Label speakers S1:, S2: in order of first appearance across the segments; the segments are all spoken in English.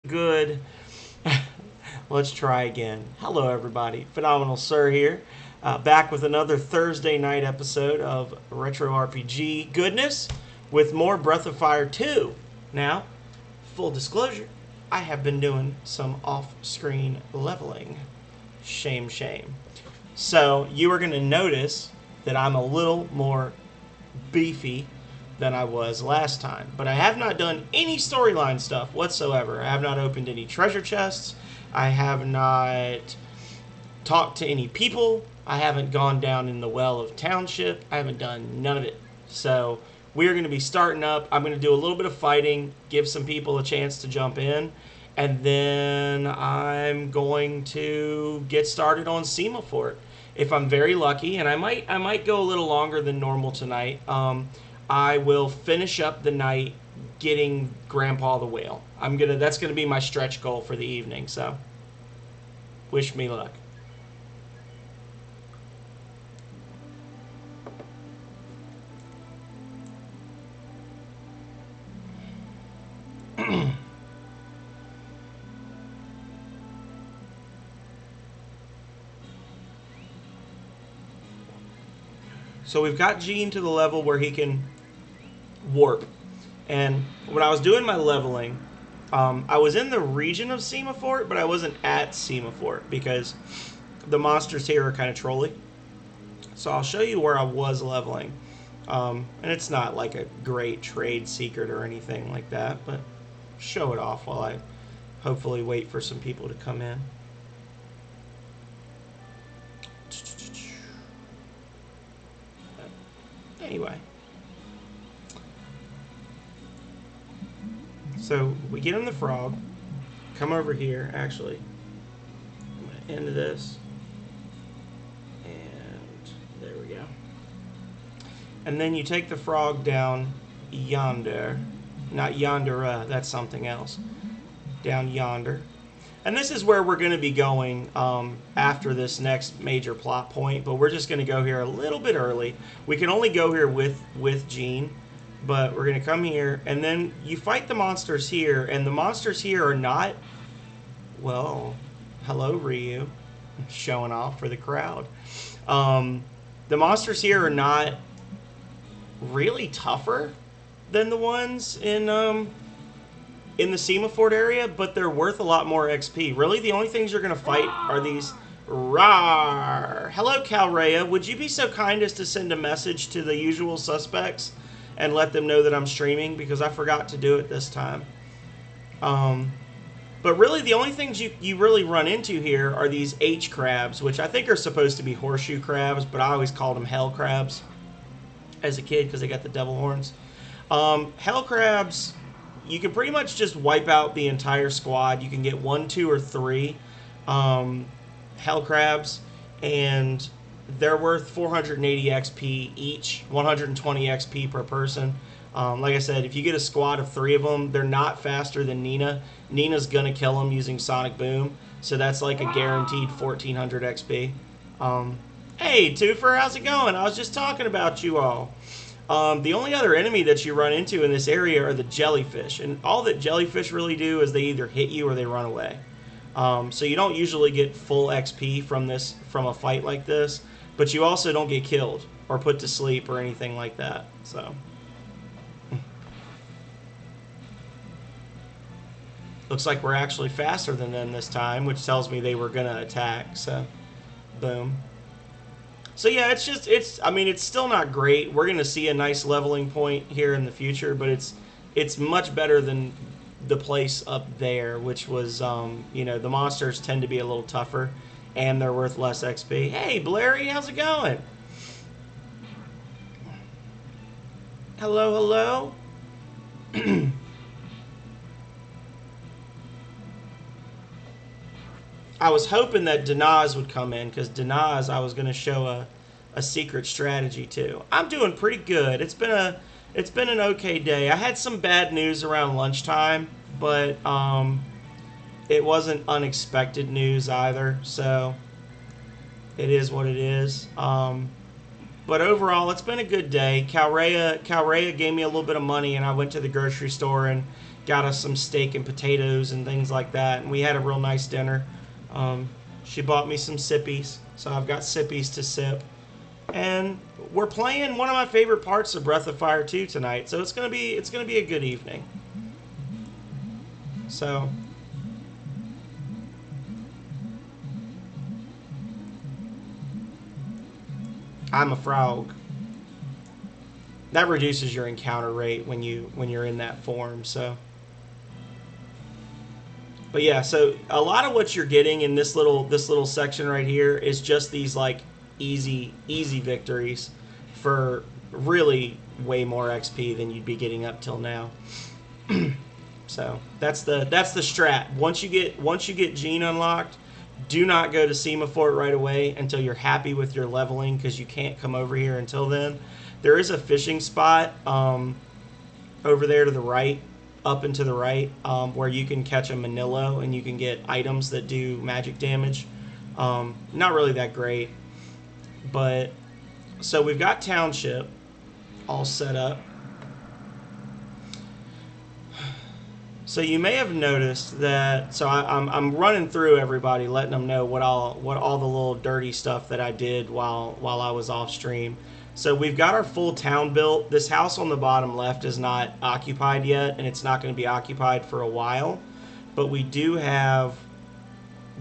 S1: Good. Let's try again. Hello, everybody. Phenomenal Sir here. Back with another Thursday night episode of Retro RPG Goodness with more Breath of Fire 2. Now, full disclosure, I have been doing some off screen leveling. Shame, shame. So, you are going to notice that I'm a little more beefy than I was last time. But I have not done any storyline stuff whatsoever. I have not opened any treasure chests. I have not talked to any people. I haven't gone down in the well of township. I haven't done none of it. So we're going to be starting up. I'm going to do a little bit of fighting, give some people a chance to jump in, and then I'm going to get started on Semaphore if I'm very lucky, and I might go a little longer than normal tonight. I will finish up the night getting Grandpa the Whale. That's gonna be my stretch goal for the evening. So, wish me luck. So we've got Gene to the level where he can warp. And when I was doing my leveling, I was in the region of Semaphore, but I wasn't at Semaphore because the monsters here are kind of trolly. So I'll show you where I was leveling. And it's not like a great trade secret or anything like that, but show it off while I hopefully wait for some people to come in. Anyway. So we get him the frog. Come over here, actually. I'm going to end this. And there we go. And then you take the frog down yonder. Not yonder, that's something else. Down yonder. And this is where we're going to be going after this next major plot point. But we're just going to go here a little bit early. We can only go here with Gene. But we're going to come here, and then you fight the monsters here, and the monsters here are not, well, hello, Ryu, showing off for the crowd. The monsters here are not really tougher than the ones in the Semaphore area, but they're worth a lot more XP. Really, the only things you're going to fight are these. Rawr! Hello, Calrea. Would you be so kind as to send a message to the usual suspects and let them know that I'm streaming, because I forgot to do it this time. But really, the only things you really run into here are these H crabs, which I think are supposed to be horseshoe crabs, but I always called them hell crabs as a kid because they got the devil horns. Hell crabs, you can pretty much just wipe out the entire squad. You can get 1, 2, or 3 hell crabs, and they're worth 480 XP each, 120 XP per person. Like I said, if you get a squad of 3 of them, they're not faster than Nina. Nina's gonna kill them using Sonic Boom, so that's like a guaranteed 1400 XP. Hey, Twofer, how's it going? I was just talking about you all. The only other enemy that you run into in this area are the jellyfish, and all that jellyfish really do is they either hit you or they run away. So you don't usually get full XP from a fight like this. But you also don't get killed or put to sleep or anything like that. So, looks like we're actually faster than them this time, which tells me they were gonna attack. So, boom. So yeah, it's still not great. We're gonna see a nice leveling point here in the future, but it's much better than the place up there, which was the monsters tend to be a little tougher. And they're worth less XP. Hey, Blairy, how's it going? Hello, hello? I was hoping that Denaz would come in, because Denaz I was going to show a secret strategy to. I'm doing pretty good. It's been an okay day. I had some bad news around lunchtime, but it wasn't unexpected news either, so it is what it is. But overall, it's been a good day. Calrea gave me a little bit of money, and I went to the grocery store and got us some steak and potatoes and things like that, and we had a real nice dinner. She bought me some sippies, so I've got sippies to sip. And we're playing one of my favorite parts of Breath of Fire 2 tonight, so it's gonna be a good evening. So I'm a frog. That reduces your encounter rate when you're in that form, so. But yeah, so a lot of what you're getting in this little section right here is just these like easy victories for really way more XP than you'd be getting up till now. So that's the strat. Once you get Gene unlocked, do not go to Semaphore right away until you're happy with your leveling, because you can't come over here until then. There is a fishing spot over there to the right, up and to the right, where you can catch a Manillo and you can get items that do magic damage. Not really that great, but so we've got Township all set up. So you may have noticed that. So I'm running through everybody, letting them know what all the little dirty stuff that I did while I was off stream. So we've got our full town built. This house on the bottom left is not occupied yet, and it's not going to be occupied for a while. But we do have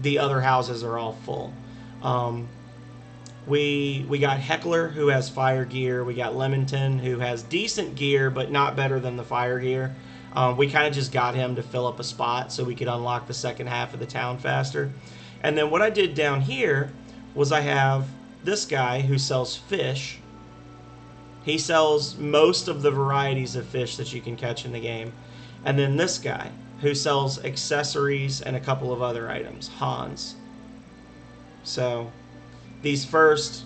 S1: the other houses are all full. We got Heckler, who has fire gear. We got Lemonton, who has decent gear, but not better than the fire gear. We kind of just got him to fill up a spot so we could unlock the second half of the town faster. And then what I did down here was I have this guy who sells fish. He sells most of the varieties of fish that you can catch in the game. And then this guy who sells accessories and a couple of other items, Hans. So these first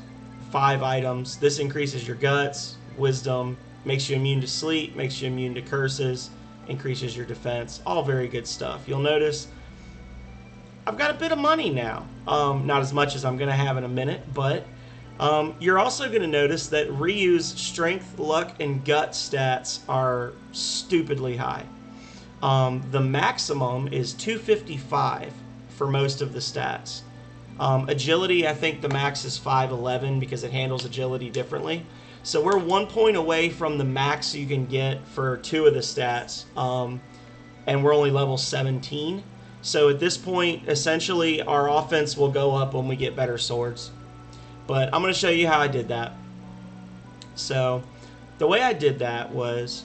S1: 5 items, this increases your guts, wisdom, makes you immune to sleep, makes you immune to curses, increases your defense. All very good stuff. You'll notice I've got a bit of money now. Not as much as I'm going to have in a minute, but you're also going to notice that Ryu's strength, luck, and gut stats are stupidly high. The maximum is 255 for most of the stats. Agility, I think the max is 511 because it handles agility differently. So we're 1 point away from the max you can get for 2 of the stats, and we're only level 17. So at this point, essentially, our offense will go up when we get better swords. But I'm going to show you how I did that. So the way I did that was,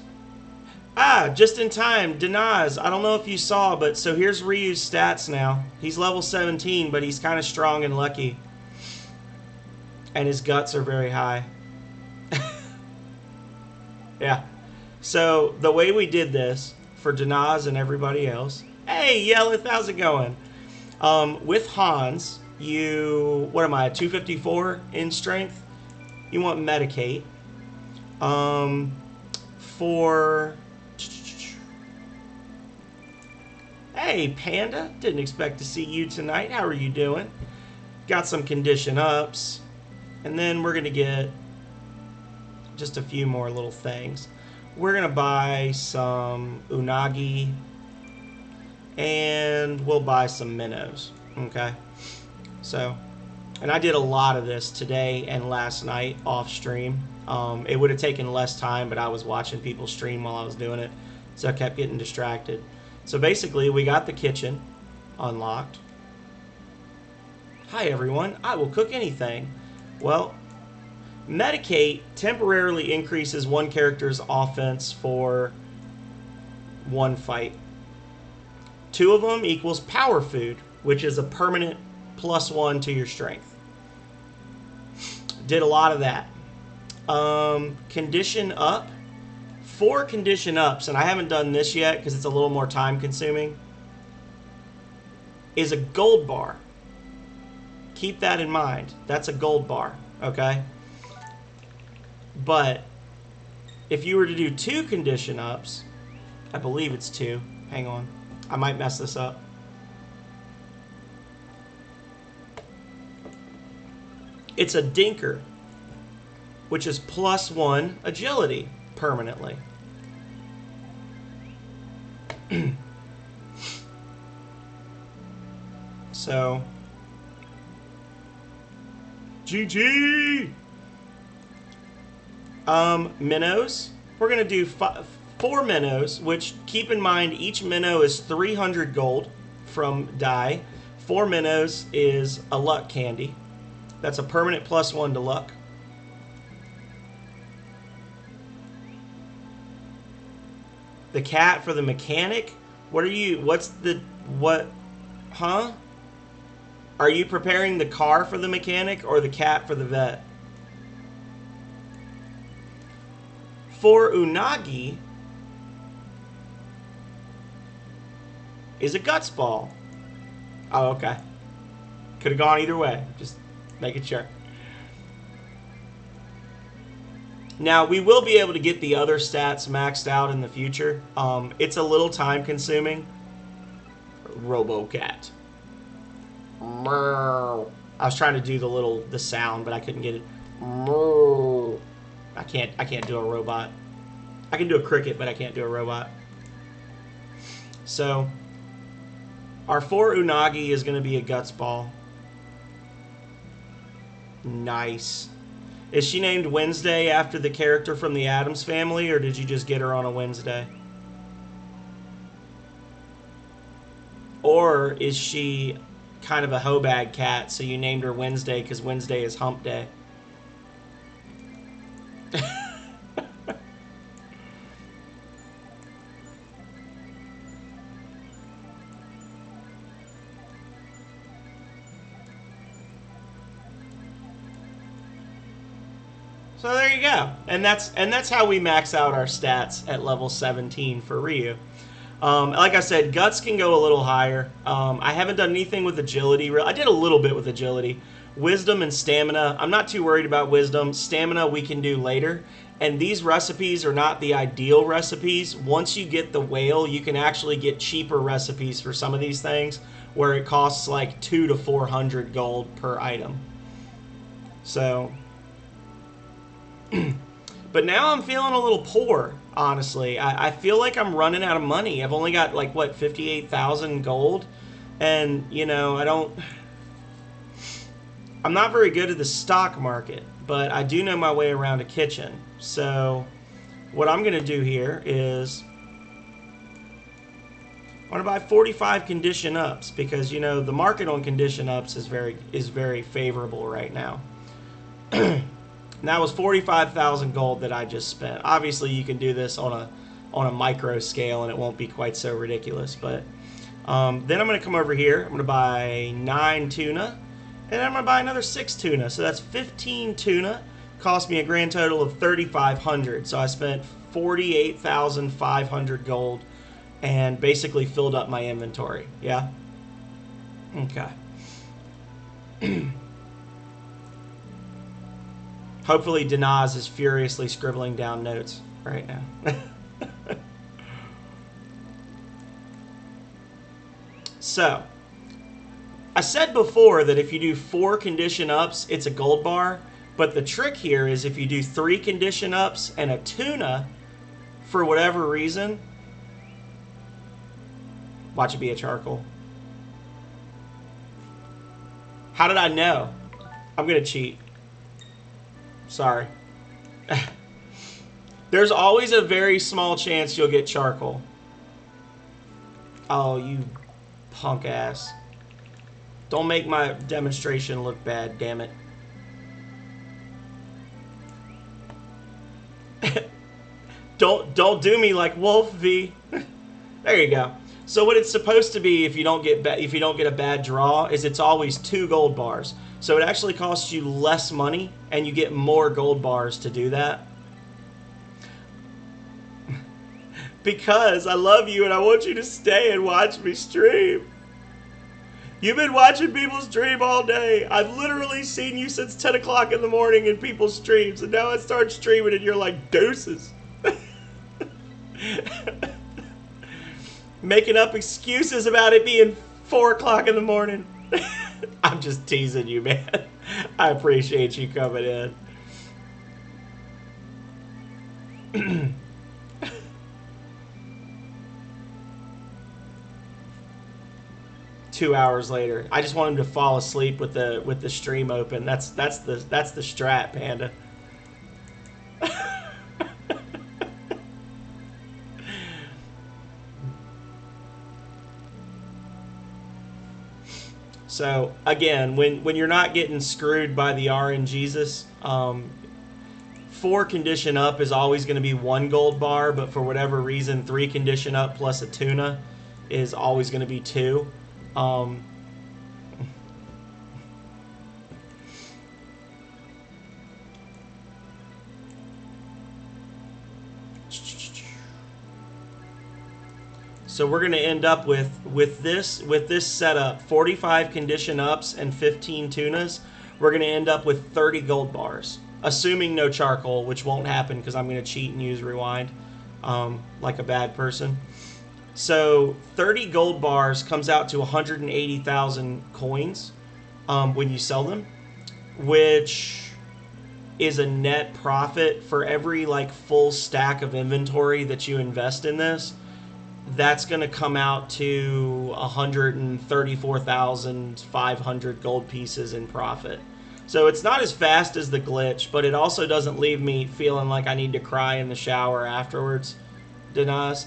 S1: just in time, Denaz, I don't know if you saw, but so here's Ryu's stats now. He's level 17, but he's kind of strong and lucky. And his guts are very high. Yeah. So the way we did this for Denaz and everybody else. Hey, Yelith, how's it going? With Hans, what am I, 254 in strength? You want Medicate. Hey, Panda, didn't expect to see you tonight. How are you doing? Got some condition ups. And then we're going to get just a few more little things. We're going to buy some unagi, and we'll buy some minnows. Okay? So, and I did a lot of this today and last night off stream. It would have taken less time, but I was watching people stream while I was doing it, so I kept getting distracted. So basically, we got the kitchen unlocked. Hi everyone, I will cook anything. Well, Medicate temporarily increases one character's offense for 1 fight. 2 of them equals power food, which is a permanent +1 to your strength. Did a lot of that. Condition up. 4 condition ups, and I haven't done this yet because it's a little more time consuming, is a gold bar. Keep that in mind. That's a gold bar, okay? But if you were to do 2 condition ups, I believe it's 2. Hang on. I might mess this up. It's a dinker, which is +1 agility permanently. So, GG! Minnows. We're going to do 4 minnows, which, keep in mind, each minnow is 300 gold from die. 4 minnows is a luck candy. That's a permanent +1 to luck. The cat for the mechanic? Huh? Are you preparing the car for the mechanic or the cat for the vet? For Unagi is a guts ball. Oh, okay. Could have gone either way. Just making sure. Now, we will be able to get the other stats maxed out in the future. It's a little time consuming. RoboCat. I was trying to do the sound, but I couldn't get it. I can't do a robot. I can do a cricket, but I can't do a robot. So, our 4 Unagi is going to be a guts ball. Nice. Is she named Wednesday after the character from the Addams Family, or did you just get her on a Wednesday? Or is she kind of a hoe-bag cat, so you named her Wednesday because Wednesday is hump day? So there you go, and that's how we max out our stats at level 17 for Ryu. Like I said, guts can go a little higher. I haven't done anything with agility. I did a little bit with agility. Wisdom and stamina, I'm not too worried about wisdom. Stamina we can do later. And these recipes are not the ideal recipes. Once you get the whale, you can actually get cheaper recipes for some of these things, where it costs like 200 to 400 gold per item. So, but now I'm feeling a little poor, honestly. I feel like I'm running out of money. I've only got, like, what, 58,000 gold? And, you know, I'm not very good at the stock market, but I do know my way around a kitchen. So, what I'm going to do here is I want to buy 45 condition ups, because, you know, the market on condition ups is very favorable right now. And that was 45,000 gold that I just spent. Obviously, you can do this on a micro scale, and it won't be quite so ridiculous. But then I'm going to come over here. I'm going to buy 9 tuna, and I'm going to buy another 6 tuna. So that's 15 tuna. Cost me a grand total of 3,500. So I spent 48,500 gold and basically filled up my inventory. Yeah? Okay. Hopefully Dinaz is furiously scribbling down notes right now. So, I said before that if you do 4 condition ups, it's a gold bar. But the trick here is if you do 3 condition ups and a tuna, for whatever reason, watch it be a charcoal. How did I know? I'm going to cheat. Sorry. There's always a very small chance you'll get charcoal. Oh, you punk ass. Don't make my demonstration look bad, damn it. Don't do me like Wolf V. There you go. So what it's supposed to be, if you don't get a bad draw, is it's always 2 gold bars. So it actually costs you less money, and you get more gold bars to do that. Because I love you and I want you to stay and watch me stream. You've been watching people stream all day. I've literally seen you since 10 o'clock in the morning in people's streams, and now I start streaming and you're like, deuces. Making up excuses about it being 4 o'clock in the morning. I'm just teasing you, man. I appreciate you coming in. 2 hours later. I just want him to fall asleep with the stream open. That's the strat, Panda. So again, when you're not getting screwed by the RNGesus, 4 condition up is always going to be 1 gold bar, but for whatever reason, 3 condition up plus a tuna is always going to be 2. So we're going to end up with this setup, 45 condition ups and 15 tunas. We're going to end up with 30 gold bars, assuming no charcoal, which won't happen because I'm going to cheat and use rewind like a bad person. So 30 gold bars comes out to 180,000 coins when you sell them, which is a net profit for every like full stack of inventory that you invest in this. That's going to come out to 134,500 gold pieces in profit. So it's not as fast as the glitch, but it also doesn't leave me feeling like I need to cry in the shower afterwards. Denaz.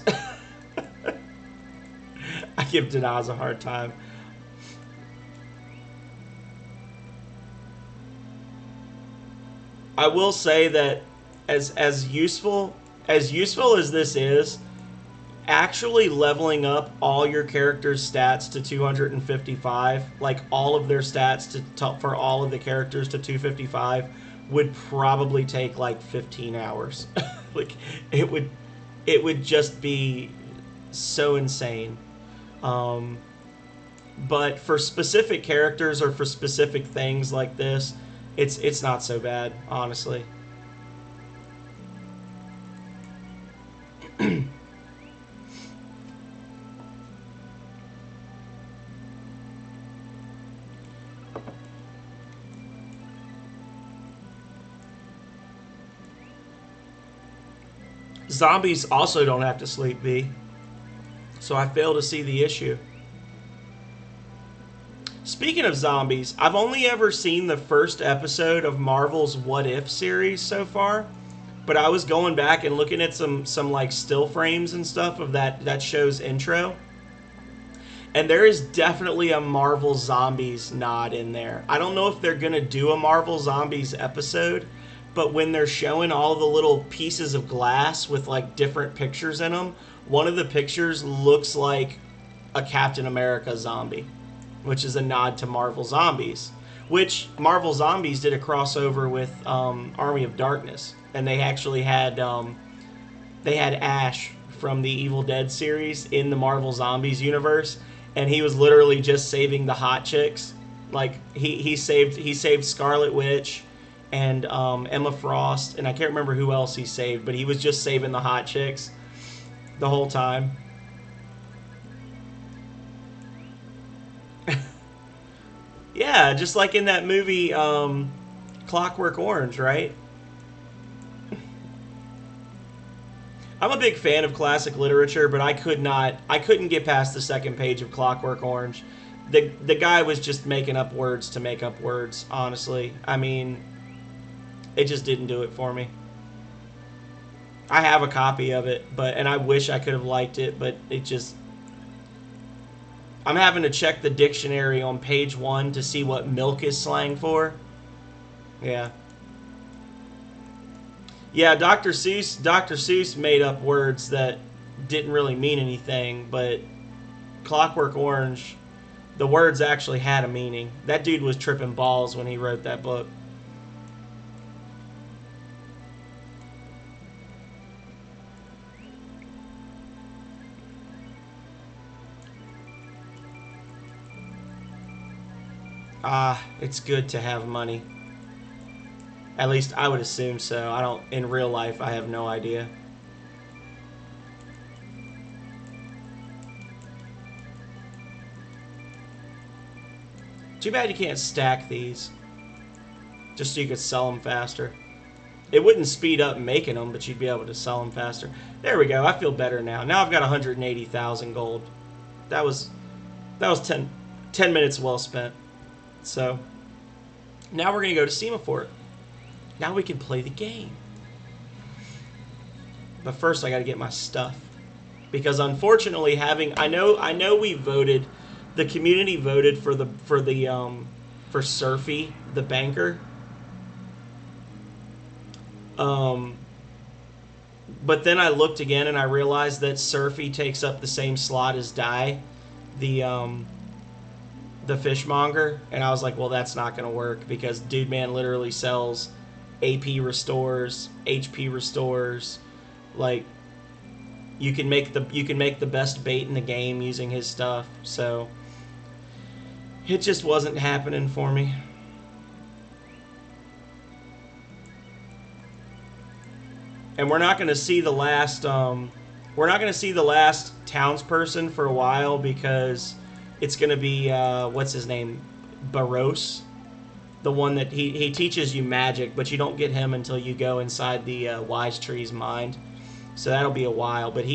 S1: I give Denaz a hard time. I will say that as useful as this is, actually leveling up all your characters' stats to 255, like all of their stats for all of the characters to 255, would probably take like 15 hours. Like it would just be so insane. But for specific characters or for specific things like this, it's not so bad, honestly. Zombies also don't have to sleep, B. So I fail to see the issue. Speaking of zombies, I've only ever seen the first episode of Marvel's What If series so far, but I was going back and looking at some like still frames and stuff of that show's intro, and there is definitely a Marvel Zombies nod in there. I don't know if they're gonna do a Marvel Zombies episode, but when they're showing all the little pieces of glass with like different pictures in them, one of the pictures looks like a Captain America zombie, which is a nod to Marvel Zombies, which Marvel Zombies did a crossover with Army of Darkness, and they actually had Ash from the Evil Dead series in the Marvel Zombies universe, and he was literally just saving the hot chicks. Like he saved Scarlet Witch and Emma Frost, and I can't remember who else he saved, but he was just saving the hot chicks the whole time. Yeah, just like in that movie Clockwork Orange, right? I'm a big fan of classic literature, but I couldn't get past the second page of Clockwork Orange. The guy was just making up words to make up words, honestly. I mean, it just didn't do it for me. I have a copy of it, and I wish I could have liked it, but it just... I'm having to check the dictionary on page 1 to see what milk is slang for. Yeah. Yeah, Dr. Seuss made up words that didn't really mean anything, but Clockwork Orange, the words actually had a meaning. That dude was tripping balls when he wrote that book. It's good to have money. At least I would assume so. In real life, I have no idea. Too bad you can't stack these. Just so you could sell them faster. It wouldn't speed up making them, but you'd be able to sell them faster. There we go. I feel better now. Now I've got 180,000 gold. That was 10 10 minutes well spent. So now we're going to go to Semaphore. Now we can play the game. But first I got to get my stuff. Because unfortunately I know we voted, the community voted for Surfy, the banker. But then I looked again and I realized that Surfy takes up the same slot as Die, the fishmonger, and I was like, well, that's not going to work because Dude Man literally sells AP restores, HP restores, like you can make the best bait in the game using his stuff. So it just wasn't happening for me. And we're not going to see the last townsperson for a while because it's going to be what's his name, Barros, the one that he teaches you magic, but you don't get him until you go inside the Wise Tree's mind. So that'll be a while. But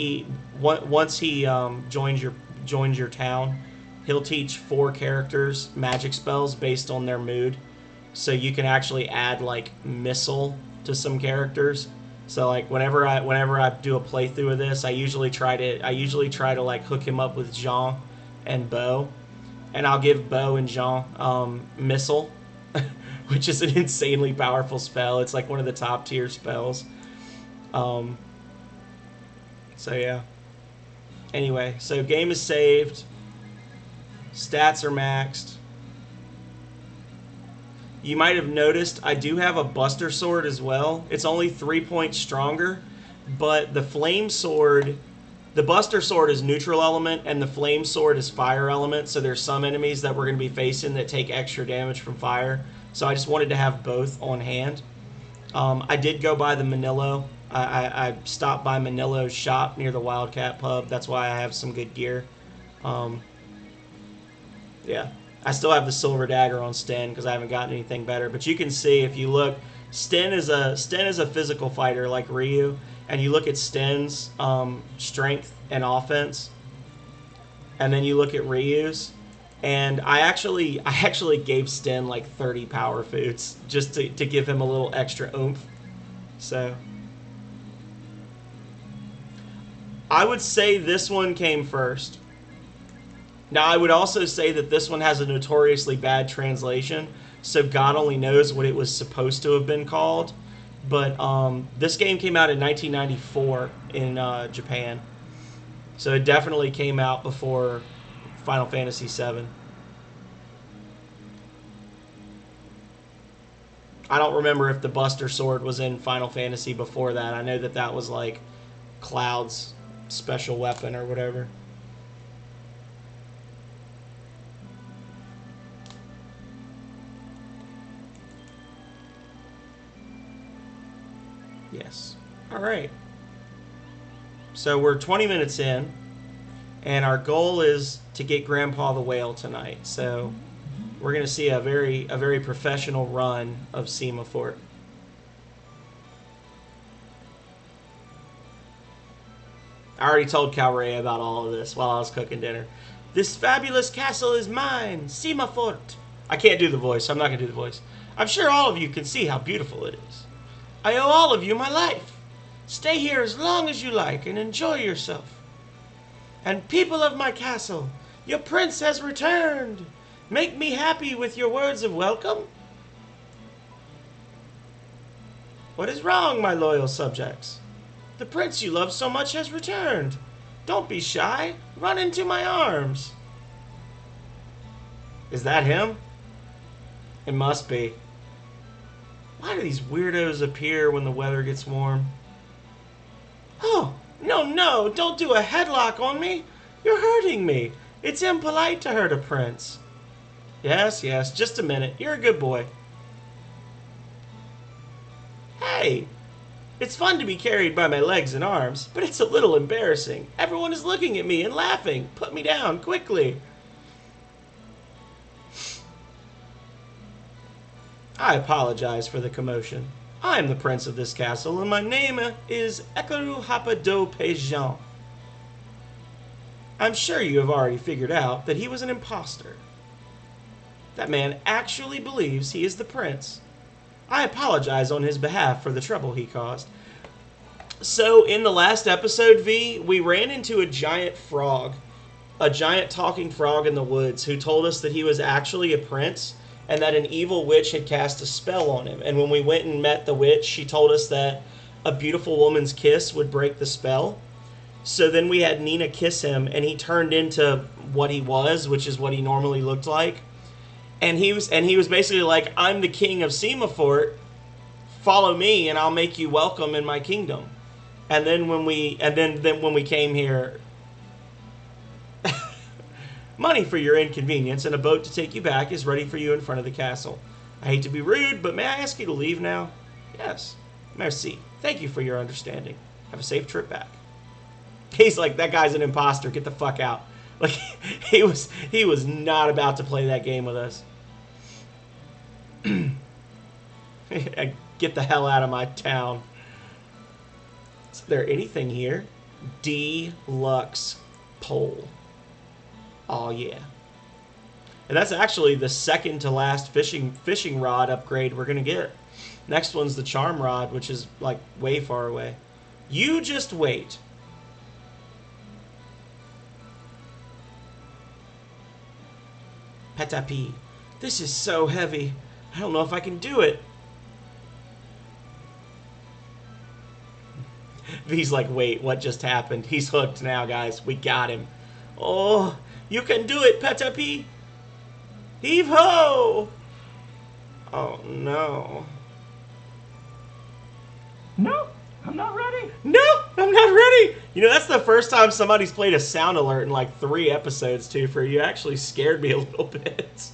S1: once he joins your town, he'll teach 4 characters magic spells based on their mood. So you can actually add like missile to some characters. So like whenever I do a playthrough of this, I usually try to like hook him up with Jean and Beau, and I'll give Beau and Jean missile, which is an insanely powerful spell. It's like one of the top tier spells. So yeah. Anyway, so game is saved. Stats are maxed. You might have noticed I do have a Buster Sword as well. It's only 3 points stronger, but the Flame Sword, the Buster Sword is neutral element, and the Flame Sword is fire element, so there's some enemies that we're going to be facing that take extra damage from fire. So I just wanted to have both on hand. I did go by the Manillo. I stopped by Manillo's shop near the Wildcat Pub. That's why I have some good gear. Yeah. I still have the Silver Dagger on Sten because I haven't gotten anything better. But you can see, if you look, Sten is a physical fighter like Ryu, and you look at Sten's strength and offense, and then you look at Ryu's, and I actually gave Sten like 30 power foods just to give him a little extra oomph. So I would say this one came first. Now, I would also say that this one has a notoriously bad translation, so God only knows what it was supposed to have been called. But this game came out in 1994 in Japan, so it definitely came out before Final Fantasy VII. I don't remember if the Buster Sword was in Final Fantasy before that. I know that was like Cloud's special weapon or whatever. Yes. All right. So we're 20 minutes in, and our goal is to get Grandpa the Whale tonight. So we're going to see a very professional run of Semaphore. I already told Calray about all of this while I was cooking dinner. This fabulous castle is mine, Semaphore. I can't do the voice. I'm not going to do the voice. I'm sure all of you can see how beautiful it is. I owe all of you my life. Stay here as long as you like and enjoy yourself. And people of my castle, your prince has returned. Make me happy with your words of welcome. What is wrong, my loyal subjects? The prince you love so much has returned. Don't be shy. Run into my arms. Is that him? It must be. Why do these weirdos appear when the weather gets warm? Oh, no, don't do a headlock on me. You're hurting me. It's impolite to hurt a prince. Yes, just a minute. You're a good boy. Hey, it's fun to be carried by my legs and arms, but it's a little embarrassing. Everyone is looking at me and laughing. Put me down, quickly. I apologize for the commotion. I am the prince of this castle, and my name is Ekaru Hapado Pejan. I'm sure you have already figured out that he was an imposter. That man actually believes he is the prince. I apologize on his behalf for the trouble he caused. So, in the last episode, V, we ran into a giant frog, a giant talking frog in the woods, who told us that he was actually a prince and that an evil witch had cast a spell on him. And when we went and met the witch, she told us that a beautiful woman's kiss would break the spell. So then we had Nina kiss him, and he turned into what he was, which is what he normally looked like. And he was basically like, I'm the king of Semafort. Follow me, and I'll make you welcome in my kingdom. And then when we came here, money for your inconvenience and a boat to take you back is ready for you in front of the castle. I hate to be rude, but may I ask you to leave now? Yes. Merci. Thank you for your understanding. Have a safe trip back. He's like, that guy's an imposter. Get the fuck out. Like, he was not about to play that game with us. Get the hell out of my town. Is there anything here? Deluxe pole. Oh yeah. And that's actually the second to last fishing rod upgrade we're gonna get. Next one's the charm rod, which is like way far away. You just wait. Petapi. This is so heavy. I don't know if I can do it. V's like, wait, what just happened? He's hooked now, guys. We got him. Oh, you can do it, Petapi. Heave ho! Oh, no.
S2: No, I'm not ready.
S1: No, I'm not ready. You know, that's the first time somebody's played a sound alert in like 3 episodes, too. For you actually scared me a little bit.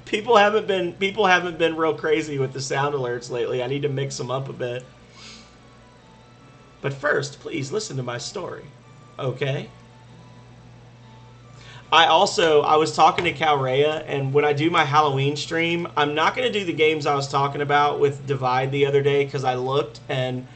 S1: People haven't been real crazy with the sound alerts lately. I need to mix them up a bit. But first, please listen to my story. Okay? I was talking to Calrea, and when I do my Halloween stream, I'm not going to do the games I was talking about with Divide the other day, because I looked, and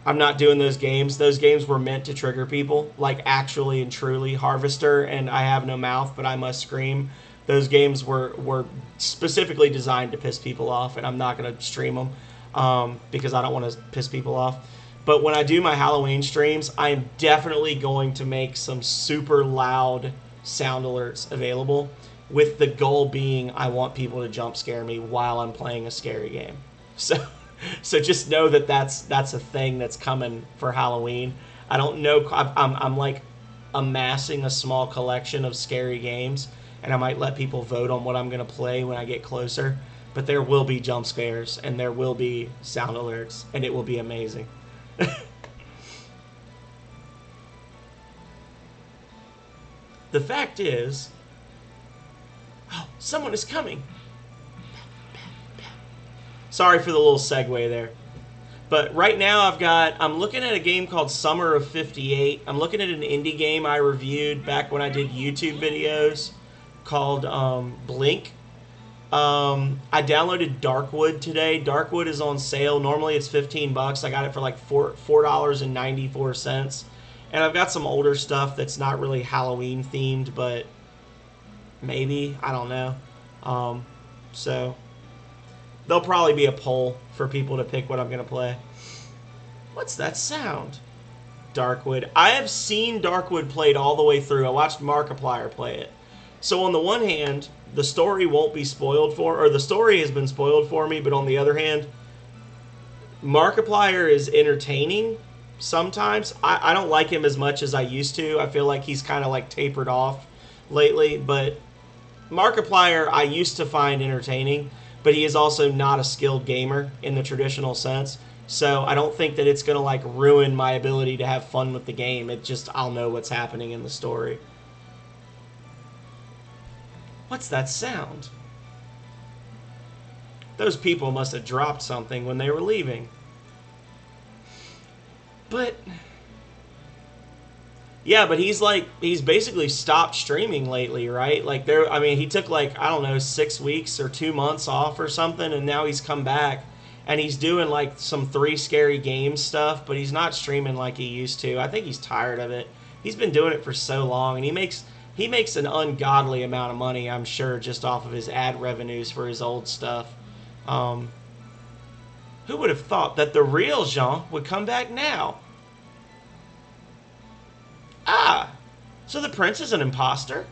S1: I'm not doing those games. Those games were meant to trigger people, like actually and truly. Harvester and I Have No Mouth, But I Must Scream. Those games were specifically designed to piss people off, and I'm not going to stream them because I don't want to piss people off. But when I do my Halloween streams, I am definitely going to make some super loud sound alerts available, with the goal being I want people to jump scare me while I'm playing a scary game. So just know that that's a thing that's coming for Halloween. I don't know. I'm like amassing a small collection of scary games, and I might let people vote on what I'm going to play when I get closer. But there will be jump scares, and there will be sound alerts, and it will be amazing. The fact is... Oh, someone is coming. Sorry for the little segue there. But right now I'm looking at a game called Summer of 58. I'm looking at an indie game I reviewed back when I did YouTube videos called Blink. I downloaded Darkwood today. Darkwood is on sale. Normally it's $15. I got it for like $4.94. And I've got some older stuff that's not really Halloween themed, but maybe, I don't know. So there'll probably be a poll for people to pick what I'm going to play. What's that sound? Darkwood. I have seen Darkwood played all the way through. I watched Markiplier play it. So on the one hand, the story won't be spoiled the story has been spoiled for me, but on the other hand, Markiplier is entertaining sometimes. I don't like him as much as I used to. I feel like he's kind of like tapered off lately, but Markiplier I used to find entertaining, but he is also not a skilled gamer in the traditional sense. So I don't think that it's going to like ruin my ability to have fun with the game. It just, I'll know what's happening in the story. What's that sound? Those people must have dropped something when they were leaving. But yeah, but he's basically stopped streaming lately, right? Like he took like, I don't know, 6 weeks or 2 months off or something, and now he's come back and he's doing like some 3 Scary Games stuff, but he's not streaming like he used to. I think he's tired of it. He's been doing it for so long, and he He makes an ungodly amount of money, I'm sure, just off of his ad revenues for his old stuff. Um, who would have thought that the real Jean would come back now? Ah, so the prince is an imposter?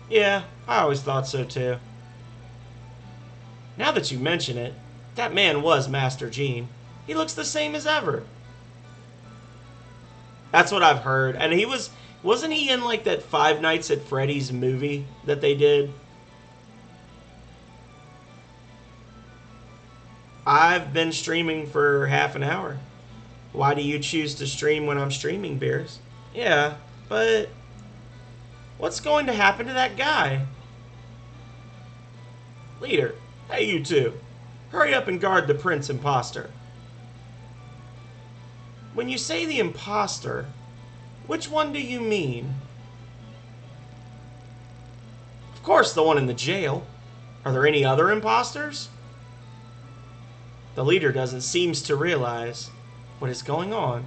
S1: Yeah, I always thought so too. Now that you mention it, that man was Master Gene. He looks the same as ever. That's what I've heard. And wasn't he in like that Five Nights at Freddy's movie that they did? I've been streaming for half an hour. Why do you choose to stream when I'm streaming, Beers? Yeah, but what's going to happen to that guy? Leader, hey you two. Hurry up and guard the Prince Imposter. When you say the imposter, which one do you mean? Of course, the one in the jail. Are there any other imposters? The leader seems to realize what is going on.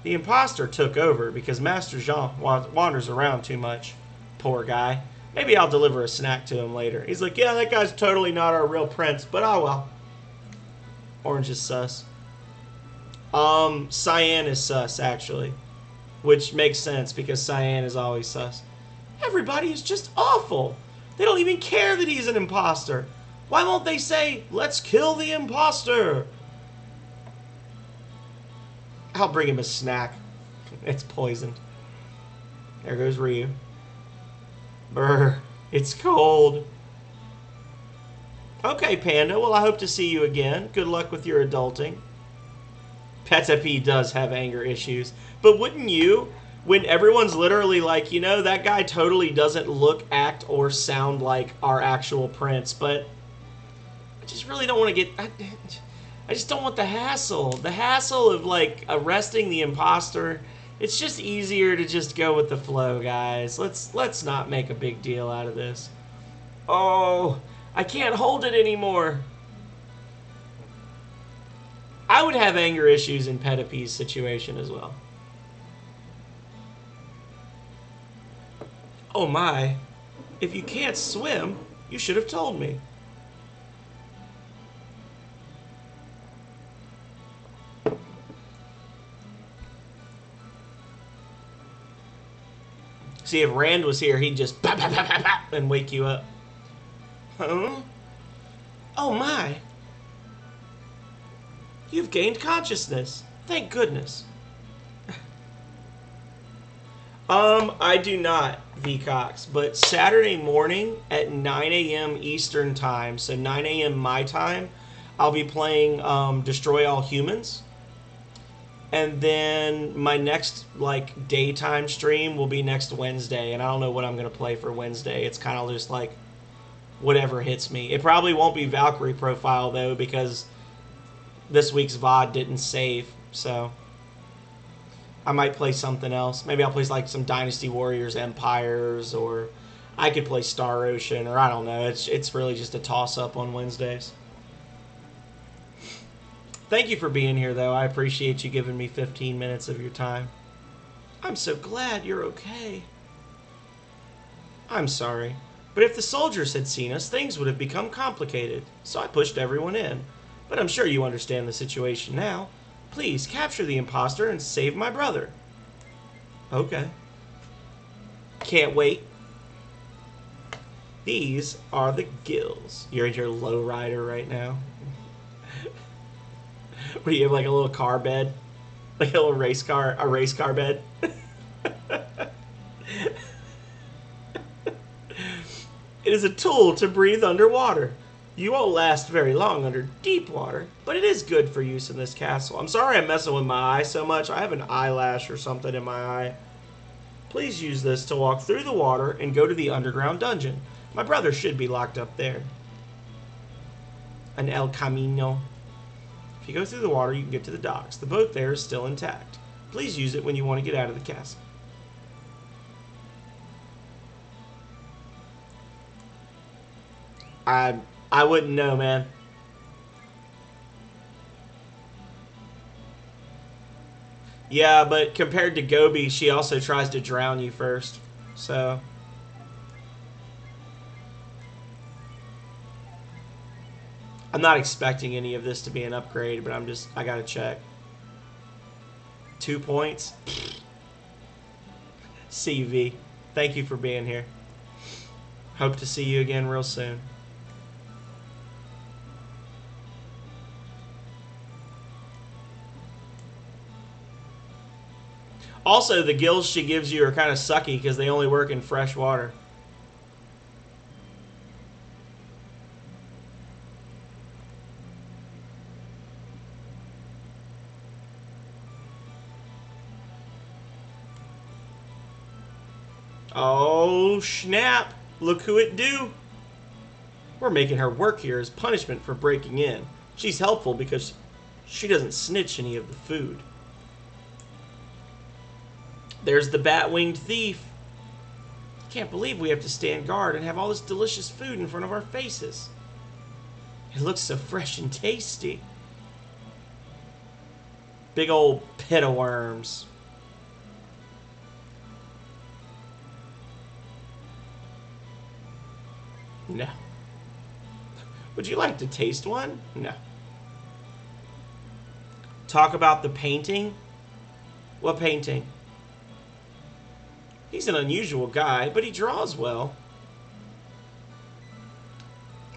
S1: The imposter took over because Master Jean wanders around too much. Poor guy. Maybe I'll deliver a snack to him later. He's like, yeah, that guy's totally not our real prince, but oh well. Orange is sus. Cyan is sus, actually. Which makes sense because Cyan is always sus. Everybody is just awful. They don't even care that he's an imposter. Why won't they say, let's kill the imposter? I'll bring him a snack. It's poisoned. There goes Ryu. Brr, it's cold. Okay, Panda, well, I hope to see you again. Good luck with your adulting. Petapi does have anger issues. But wouldn't you? When everyone's literally like, you know, that guy totally doesn't look, act, or sound like our actual prince, but I just really don't want to get... I just don't want the hassle. The hassle of, like, arresting the imposter. It's just easier to just go with the flow, guys. Let's not make a big deal out of this. Oh, I can't hold it anymore. I would have anger issues in Petapi's situation as well. Oh my. If you can't swim, you should have told me. See, if Rand was here, he'd just pop, pop, pop, pop, pop, and wake you up. Huh? Oh my. You've gained consciousness. Thank goodness. I do not, V Cox, but Saturday morning at 9 a.m. Eastern time, so 9 a.m. my time, I'll be playing Destroy All Humans. And then my next, like, daytime stream will be next Wednesday, and I don't know what I'm going to play for Wednesday. It's kind of just, like, whatever hits me. It probably won't be Valkyrie Profile, though, because this week's VOD didn't save, so I might play something else. Maybe I'll play, like, some Dynasty Warriors Empires, or I could play Star Ocean, or I don't know. It's really just a toss-up on Wednesdays. Thank you for being here, though. I appreciate you giving me 15 minutes of your time. I'm so glad you're okay. I'm sorry, but if the soldiers had seen us, things would have become complicated, so I pushed everyone in. But I'm sure you understand the situation now. Please capture the imposter and save my brother. Okay. Can't wait. These are the gills. You're in your lowrider right now. What do you have, like a little car bed? Like a little race car bed? It is a tool to breathe underwater. You won't last very long under deep water, but it is good for use in this castle. I'm sorry I'm messing with my eye so much. I have an eyelash or something in my eye. Please use this to walk through the water and go to the underground dungeon. My brother should be locked up there. An El Camino. If you go through the water, you can get to the docks. The boat there is still intact. Please use it when you want to get out of the castle. I wouldn't know, man. Yeah, but compared to Gobi, she also tries to drown you first. So... I'm not expecting any of this to be an upgrade, but I gotta check. 2 points. CV. Thank you for being here. Hope to see you again real soon. Also, the gills she gives you are kind of sucky because they only work in fresh water. Oh, snap. Look who it do. We're making her work here as punishment for breaking in. She's helpful because she doesn't snitch any of the food. There's the bat-winged thief. Can't believe we have to stand guard and have all this delicious food in front of our faces. It looks so fresh and tasty. Big old pit of worms. No. Would you like to taste one? No. Talk about the painting? What painting? He's an unusual guy, but he draws well.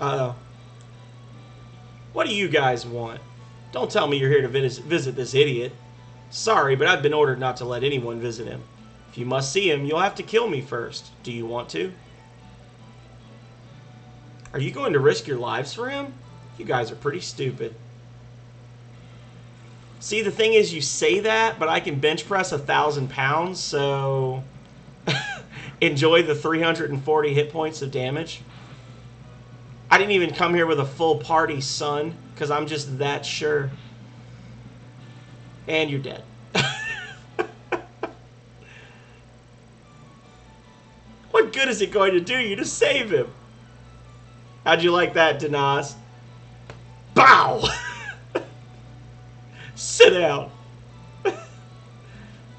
S1: Uh-oh. What do you guys want? Don't tell me you're here to visit this idiot. Sorry, but I've been ordered not to let anyone visit him. If you must see him, you'll have to kill me first. Do you want to? Are you going to risk your lives for him? You guys are pretty stupid. See, the thing is, you say that, but I can bench press 1,000 pounds, so... enjoy the 340 hit points of damage. I didn't even come here with a full party, son, because I'm just that sure. And you're dead. What good is it going to do you to save him? How'd you like that, Denaz? Bow! Sit down.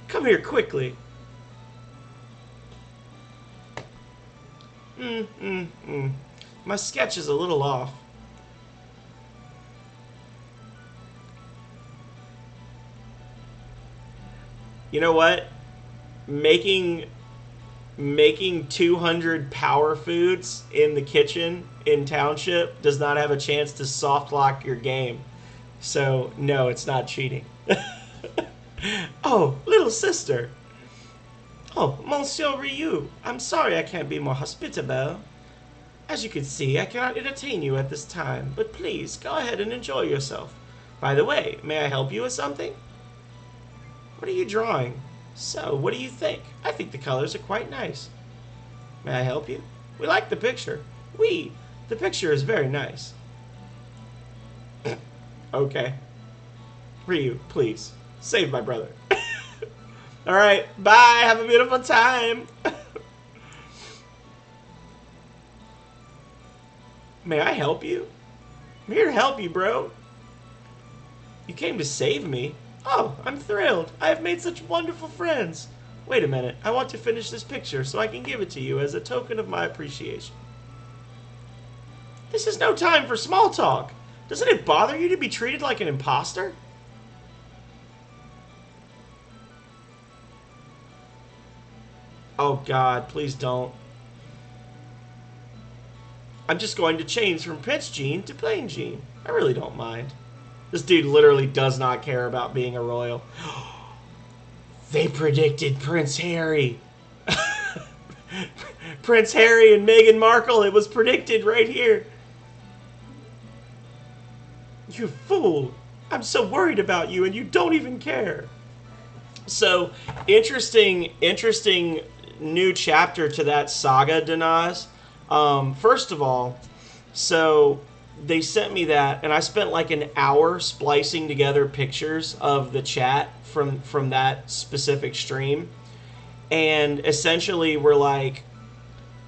S1: Come here quickly. My sketch is a little off. You know what? Making 200 power foods in the kitchen in Township does not have a chance to soft lock your game. So, no, it's not cheating. Oh, little sister. Oh, Monsieur Ryu, I'm sorry I can't be more hospitable. As you can see, I cannot entertain you at this time, but please, go ahead and enjoy yourself. By the way, may I help you with something? What are you drawing? So, what do you think? I think the colors are quite nice. May I help you? We like the picture. The picture is very nice. Okay. Ryu, please, save my brother. Alright, bye, have a beautiful time. May I help you? I'm here to help you, bro. You came to save me? Oh, I'm thrilled. I have made such wonderful friends. Wait a minute, I want to finish this picture so I can give it to you as a token of my appreciation. This is no time for small talk. Doesn't it bother you to be treated like an imposter? Oh God, please don't. I'm just going to change from Prince Gene to Plain Gene. I really don't mind. This dude literally does not care about being a royal. They predicted Prince Harry. Prince Harry and Meghan Markle, it was predicted right here. You fool. I'm so worried about you and you don't even care. So, interesting new chapter to that saga, Denaz. First of all, so they sent me that, and I spent like an hour splicing together pictures of the chat from that specific stream. And essentially we're like,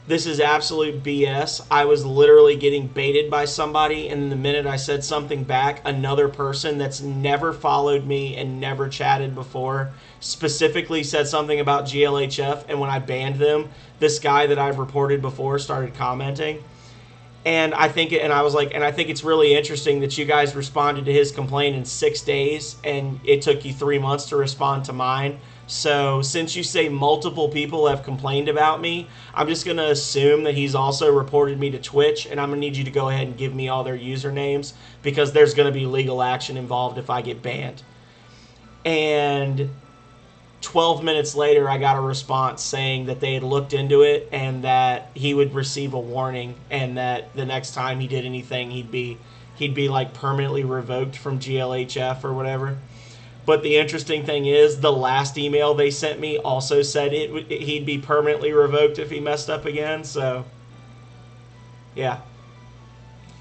S1: This is absolute BS. I was literally getting baited by somebody, and the minute I said something back, another person that's never followed me and never chatted before specifically said something about GLHF, and when I banned them, this guy that I've reported before started commenting. And I was like, and I think it's really interesting that you guys responded to his complaint in 6 days, and it took you 3 months to respond to mine. So since you say multiple people have complained about me, I'm just going to assume that he's also reported me to Twitch, and I'm going to need you to go ahead and give me all their usernames, because there's going to be legal action involved if I get banned. And 12 minutes later, I got a response saying that they had looked into it and that he would receive a warning, and that the next time he did anything, he'd be like permanently revoked from GLHF or whatever. But the interesting thing is, the last email they sent me also said he'd be permanently revoked if he messed up again. So, yeah.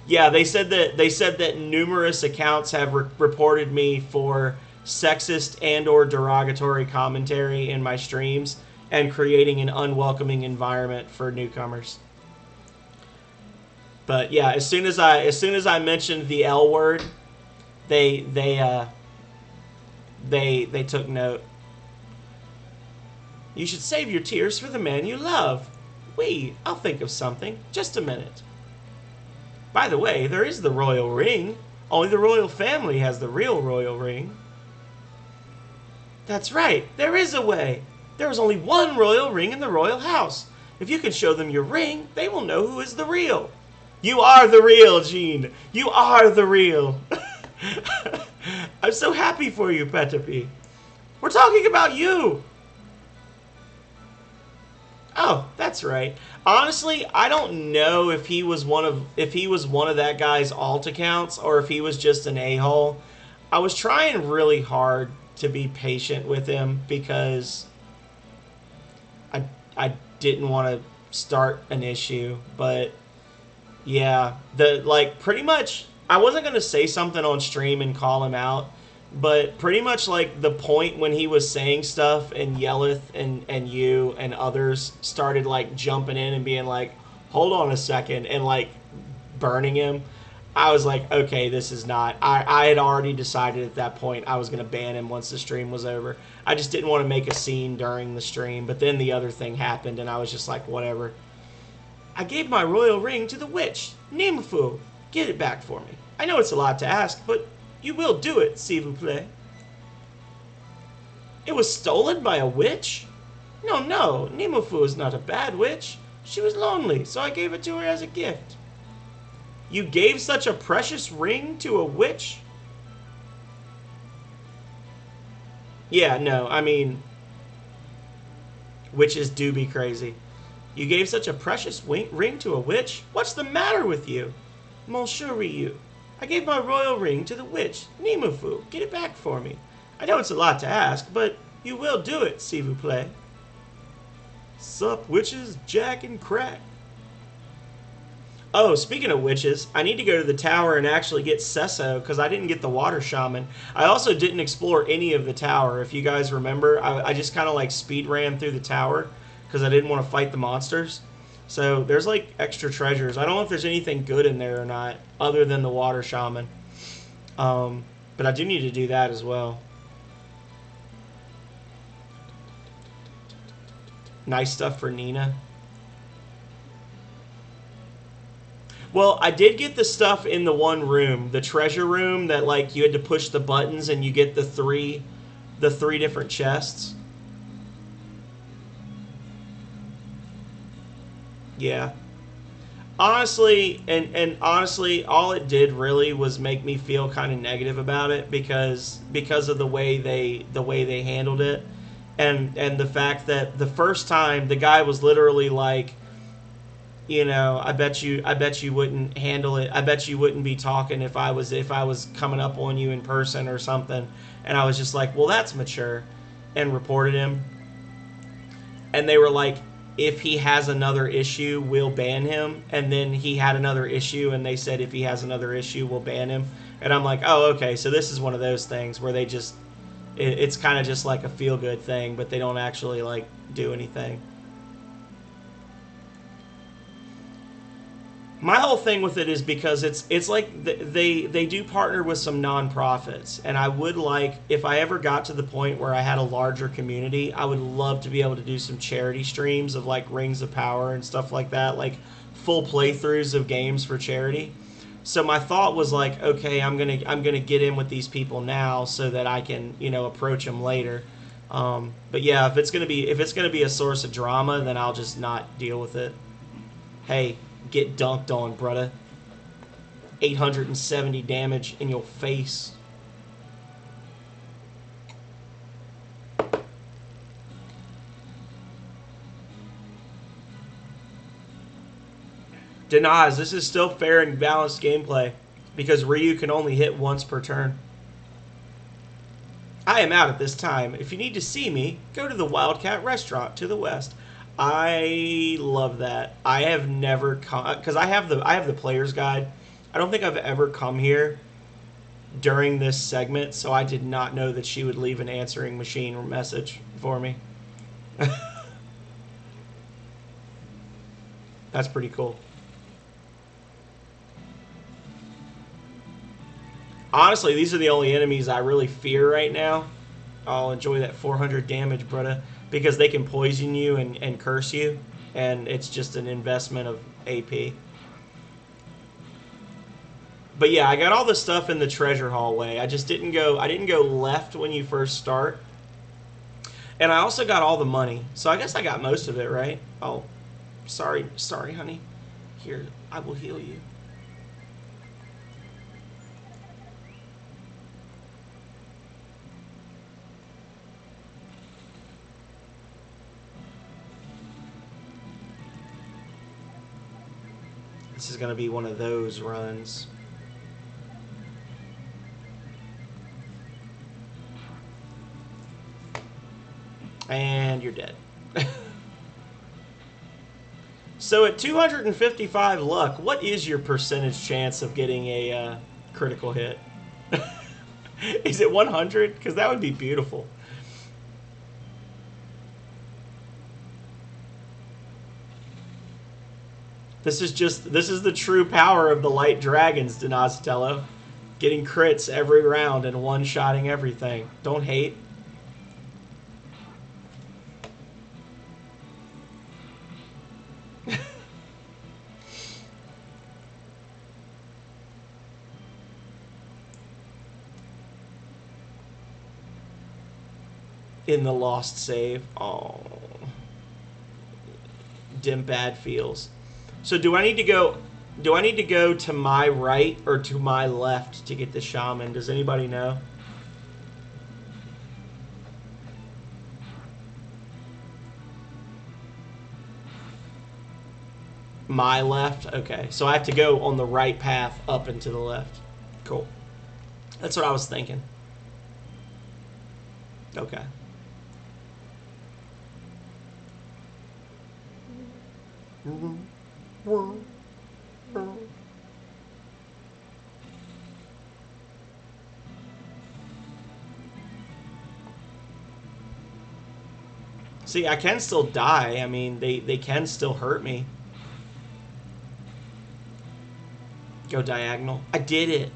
S1: Yeah, they said that numerous accounts have reported me for sexist and or derogatory commentary in my streams and creating an unwelcoming environment for newcomers. But yeah, as soon as I mentioned the L word, they took note. You should save your tears for the man you love. I'll think of something. Just a minute. By the way, there is the royal ring. Only the royal family has the real royal ring. That's right, there is a way. There is only one royal ring in the royal house. If you can show them your ring, they will know who is the real. You are the real, Gene. You are the real. I'm so happy for you, Pettapi. We're talking about you. Oh, that's right. Honestly, I don't know if he was one of that guy's alt accounts or if he was just an a-hole. I was trying really hard to be patient with him because I didn't want to start an issue, but yeah, pretty much I wasn't going to say something on stream and call him out, but pretty much like the point when he was saying stuff and Yelleth and you and others started like jumping in and being like, hold on a second, and like burning him, I was like, okay, this is not... I had already decided at that point I was going to ban him once the stream was over. I just didn't want to make a scene during the stream, but then the other thing happened, and I was just like, whatever. I gave my royal ring to the witch, Nimufu. Get it back for me. I know it's a lot to ask, but you will do it, s'il vous plaît. It was stolen by a witch? No, Nimufu is not a bad witch. She was lonely, so I gave it to her as a gift. You gave such a precious ring to a witch? Yeah, no, I mean, witches do be crazy. You gave such a precious ring to a witch? What's the matter with you? Monsieur Ryu, I gave my royal ring to the witch, Nimufu. Get it back for me. I know it's a lot to ask, but you will do it, s'il vous plaît. Sup, witches, Jack and Crack. Oh, speaking of witches, I need to go to the tower and actually get Sesso, because I didn't get the water shaman. I also didn't explore any of the tower, if you guys remember. I just kind of like speed ran through the tower, because I didn't want to fight the monsters. So there's like extra treasures. I don't know if there's anything good in there or not, other than the water shaman. But I do need to do that as well. Nice stuff for Nina. Well, I did get the stuff in the one room, the treasure room that like you had to push the buttons and you get the three different chests. Yeah. Honestly, and honestly, all it did really was make me feel kind of negative about it because of the way they handled it, and the fact that the first time the guy was literally like, you know, I bet you wouldn't handle it. I bet you wouldn't be talking if I was coming up on you in person or something. And I was just like, well, that's mature, and reported him. And they were like, if he has another issue, we'll ban him. And then he had another issue, and they said if he has another issue, we'll ban him. And I'm like, oh, okay, so this is one of those things where they just, it's kind of just like a feel-good thing, but they don't actually like do anything. My whole thing with it is because it's like they do partner with some nonprofits, and I would like, if I ever got to the point where I had a larger community, I would love to be able to do some charity streams of like Rings of Power and stuff like that, like full playthroughs of games for charity. So my thought was like, okay, I'm gonna get in with these people now so that I can approach them later. But yeah, if it's gonna be a source of drama, then I'll just not deal with it. Hey, get dunked on, brother. 870 damage in your face. Denies, this is still fair and balanced gameplay because Ryu can only hit once per turn. I am out at this time. If you need to see me, go to the Wildcat restaurant to the west. I love that. I have never come because I have the player's guide. I don't think I've ever come here during this segment, so I did not know that she would leave an answering machine message for me. That's pretty cool. Honestly, these are the only enemies I really fear right now. I'll enjoy that 400 damage, brother, because they can poison you and curse you, and it's just an investment of AP. But yeah, I got all the stuff in the treasure hallway. I didn't go left when you first start. And I also got all the money. So I guess I got most of it, right? Oh, sorry, honey. Here, I will heal you. This is going to be one of those runs. And you're dead. So at 255 luck, what is your percentage chance of getting a critical hit? Is it 100? Because that would be beautiful. This is the true power of the light dragons, Donatello. Getting crits every round and one-shotting everything. Don't hate. In the lost save. Oh. Dim bad feels. So do I need to go to my right or to my left to get the shaman? Does anybody know? My left? Okay. So I have to go on the right path up and to the left. Cool. That's what I was thinking. Okay. See, I can still die. I mean, they can still hurt me. Go diagonal. I did it.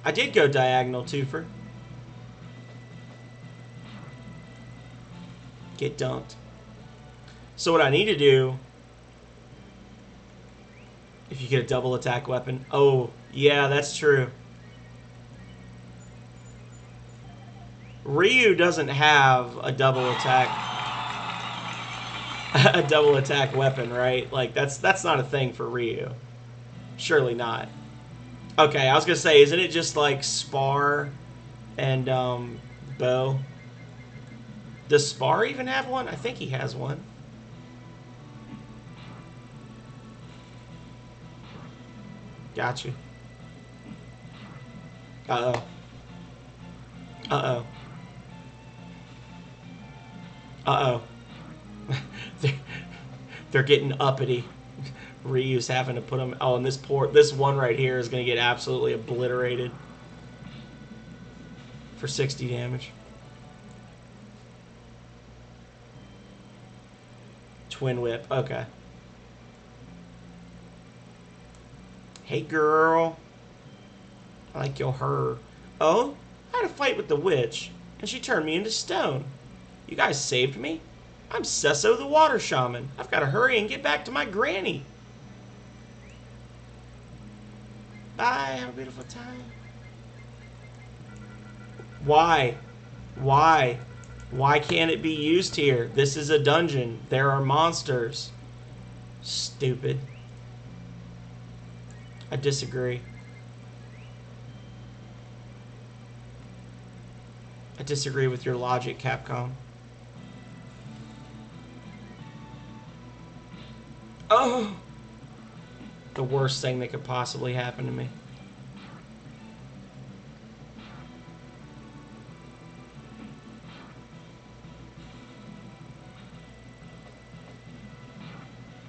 S1: I did go diagonal, Twofer. Get dunked. So what I need to do, if you get a double attack weapon. Oh, yeah, that's true. Ryu doesn't have a double attack weapon, right? Like that's not a thing for Ryu. Surely not. Okay, I was gonna say, isn't it just like Spar and Bow? Does Spar even have one? I think he has one. Got you. Uh-oh. Uh-oh. Uh-oh. They're getting uppity. Ryu's having to put them... Oh, and this one right here is going to get absolutely obliterated for 60 damage. Twin whip. Okay. Hey, girl. I like your hair. Oh, I had a fight with the witch, and she turned me into stone. You guys saved me? I'm Sesso the Water Shaman. I've got to hurry and get back to my granny. Bye. Have a beautiful time. Why? Why? Why can't it be used here? This is a dungeon. There are monsters. Stupid. I disagree. I disagree with your logic, Capcom. Oh! The worst thing that could possibly happen to me.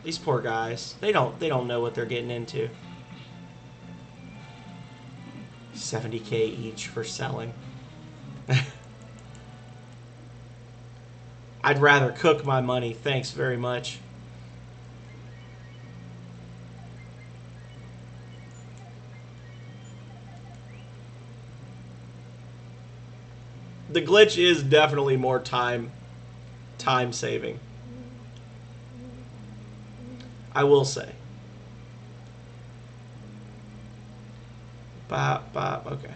S1: These poor guys. They don't know what they're getting into. 70k each for selling. I'd rather cook my money. Thanks very much. The glitch is definitely more time saving. I will say. Bop, bop, okay.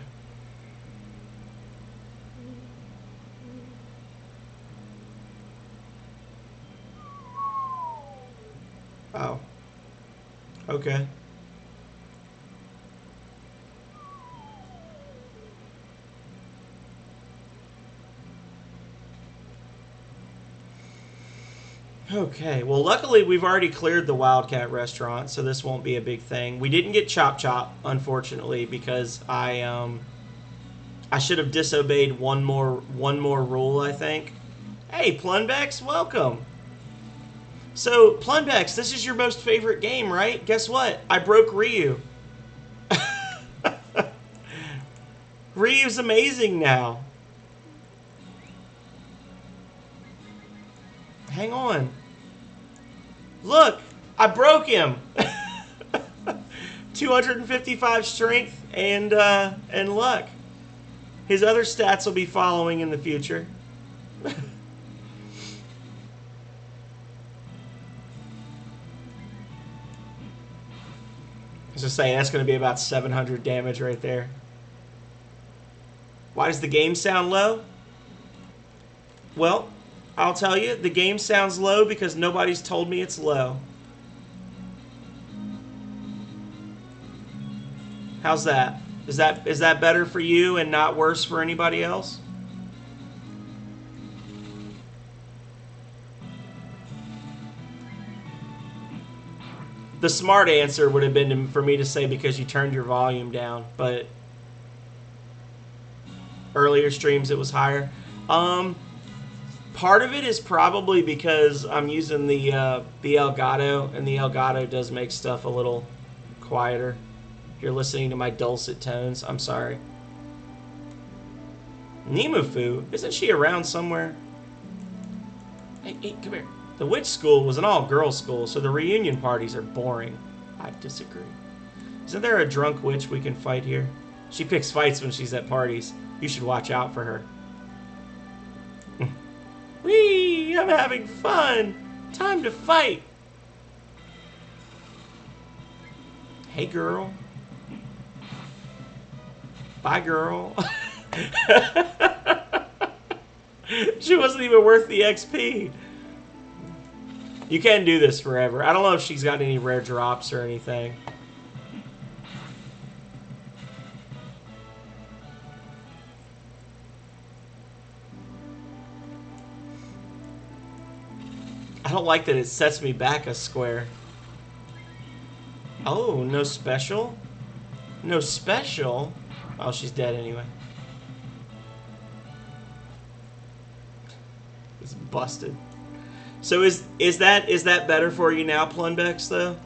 S1: Oh. Okay. Okay, well luckily we've already cleared the Wildcat restaurant, so this won't be a big thing. We didn't get Chop Chop, unfortunately, because I should have disobeyed one more rule, I think. Hey, Plunbex, welcome. So, Plunbex, this is your most favorite game, right? Guess what? I broke Ryu. Ryu's amazing now. Hang on. Look, I broke him. 255 strength and luck. His other stats will be following in the future. I was just saying, that's going to be about 700 damage right there. Why does the game sound low? Well, I'll tell you, the game sounds low because nobody's told me it's low. How's that? Is that better for you and not worse for anybody else? The smart answer would have been for me to say because you turned your volume down, but earlier streams it was higher. Part of it is probably because I'm using the Elgato, and the Elgato does make stuff a little quieter. If you're listening to my dulcet tones, I'm sorry. Nimufu? Isn't she around somewhere? Hey, come here. The witch school was an all-girls school, so the reunion parties are boring. I disagree. Isn't there a drunk witch we can fight here? She picks fights when she's at parties. You should watch out for her. Whee! I'm having fun! Time to fight! Hey, girl. Bye, girl. She wasn't even worth the XP. You can do this forever. I don't know if she's got any rare drops or anything. I don't like that it sets me back a square. Oh, no special? No special? Oh, she's dead anyway. It's busted. So is that better for you now, Plunbex, though?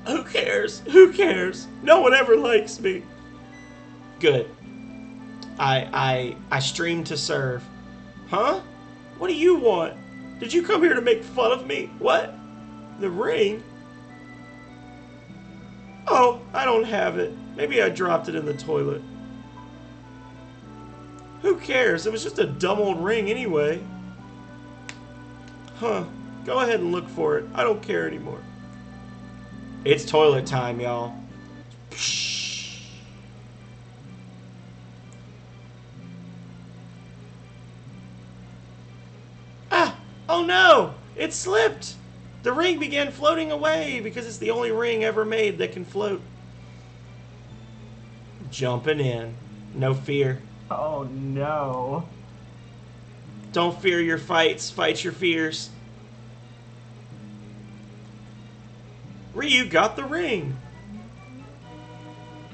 S1: Who cares? Who cares? No one ever likes me. Good. I stream to serve. Huh? What do you want? Did you come here to make fun of me? What? The ring? Oh, I don't have it. Maybe I dropped it in the toilet. Who cares? It was just a dumb old ring anyway. Huh. Go ahead and look for it. I don't care anymore. It's toilet time, y'all. Ah! Oh no! It slipped! The ring began floating away because it's the only ring ever made that can float. Jumping in. No fear.
S2: Oh no.
S1: Don't fear your fights. Fight your fears. Ryu got the ring.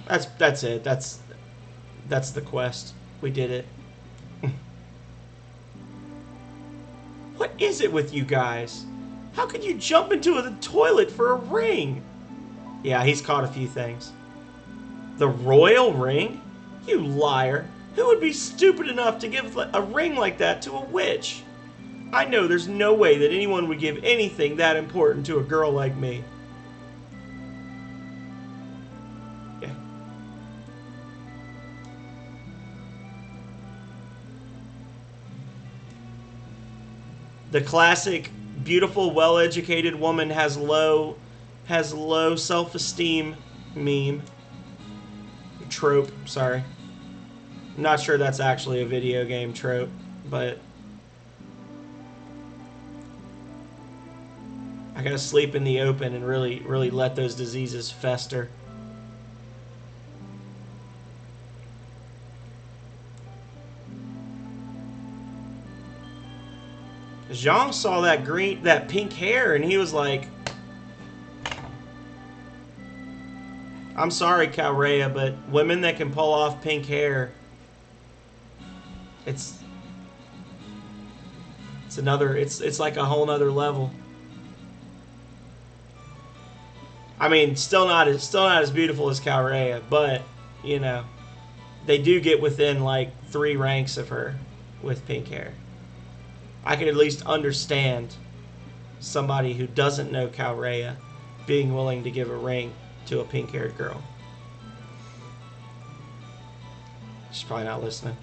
S1: That's it. That's the quest. We did it. What is it with you guys? How could you jump into the toilet for a ring? Yeah, he's caught a few things. The royal ring? You liar. Who would be stupid enough to give a ring like that to a witch? I know there's no way that anyone would give anything that important to a girl like me. Yeah. The classic beautiful, well-educated woman has low self-esteem meme. Trope, sorry. I'm not sure that's actually a video game trope, but I gotta sleep in the open and really let those diseases fester. Jean saw that pink hair, and he was like, I'm sorry, Calrea, but women that can pull off pink hair, it's like a whole nother level. I mean, still not as beautiful as Calrea, but you know, they do get within like 3 ranks of her with pink hair. I can at least understand somebody who doesn't know Calrea being willing to give a ring to a pink-haired girl. She's probably not listening.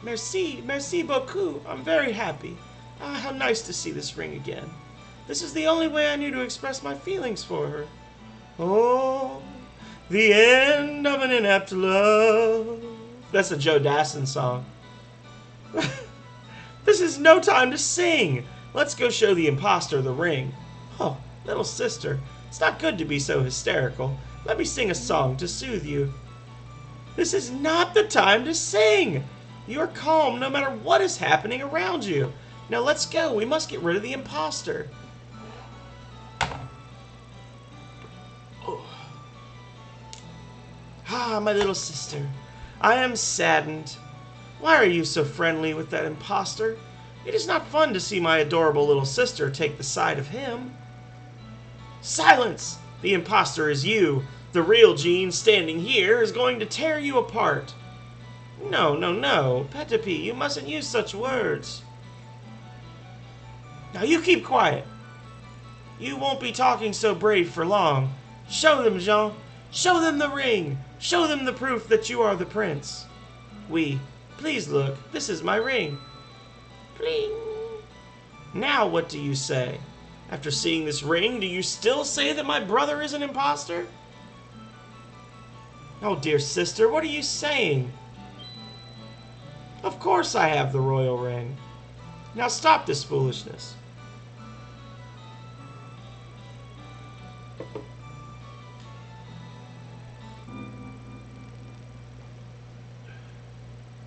S1: Merci beaucoup. I'm very happy. Ah, how nice to see this ring again. This is the only way I knew to express my feelings for her. Oh, the end of an inept love. That's a Joe Dassin song. This is no time to sing. Let's go show the imposter the ring. Oh, little sister, it's not good to be so hysterical. Let me sing a song to soothe you. This is not the time to sing. You are calm no matter what is happening around you. Now let's go. We must get rid of the imposter. Ah, my little sister, I am saddened. Why are you so friendly with that imposter? It is not fun to see my adorable little sister take the side of him. Silence! The imposter is you. The real Jean standing here is going to tear you apart. No, no, no. Penelope, you mustn't use such words. Now you keep quiet. You won't be talking so brave for long. Show them, Jean. Show them the ring. Show them the proof that you are the prince. Please look. This is my ring. Bling. Now what do you say? After seeing this ring, do you still say that my brother is an imposter? Oh, dear sister, what are you saying? Of course I have the royal ring. Now stop this foolishness.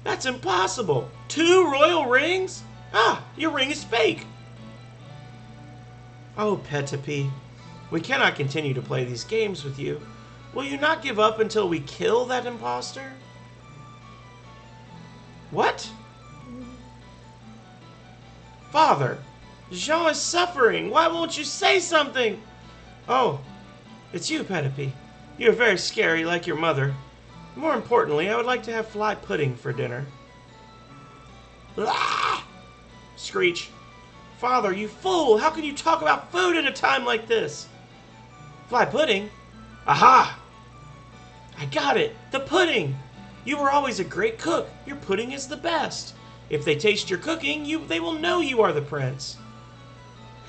S1: That's impossible. 2 royal rings? Ah, your ring is fake. Oh, Penelope, we cannot continue to play these games with you. Will you not give up until we kill that imposter? What? Father, Jean is suffering. Why won't you say something? Oh, it's you, Penelope. You are very scary like your mother. More importantly, I would like to have fly pudding for dinner. Ah! Screech. Father, you fool! How can you talk about food at a time like this? Fly pudding? Aha! I got it! The pudding! You were always a great cook. Your pudding is the best. If they taste your cooking, they will know you are the prince.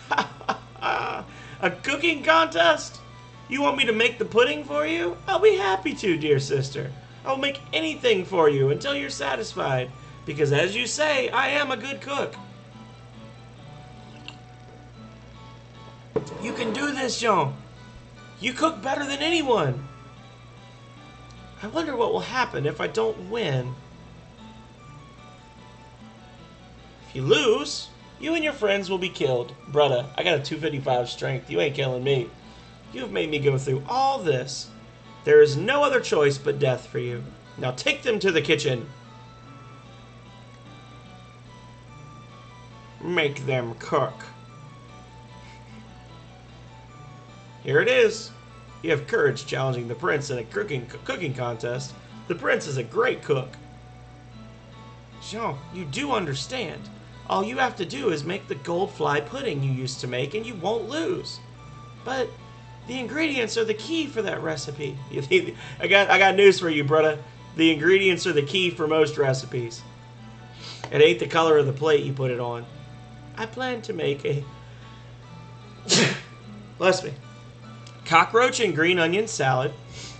S1: Ha ha ha! A cooking contest? You want me to make the pudding for you? I'll be happy to, dear sister. I'll make anything for you until you're satisfied. Because as you say, I am a good cook. You can do this, Jean. You cook better than anyone. I wonder what will happen if I don't win. If you lose, you and your friends will be killed. Brutta, I got a 255 strength. You ain't killing me. You have made me go through all this. There is no other choice but death for you. Now take them to the kitchen. Make them cook. Here it is. You have courage challenging the prince in a cooking contest. The prince is a great cook. Jean, you do understand. All you have to do is make the gold fly pudding you used to make and you won't lose. But the ingredients are the key for that recipe. I got news for you, brother. The ingredients are the key for most recipes. It ain't the color of the plate you put it on. I plan to make a... Bless me. Cockroach and green onion salad,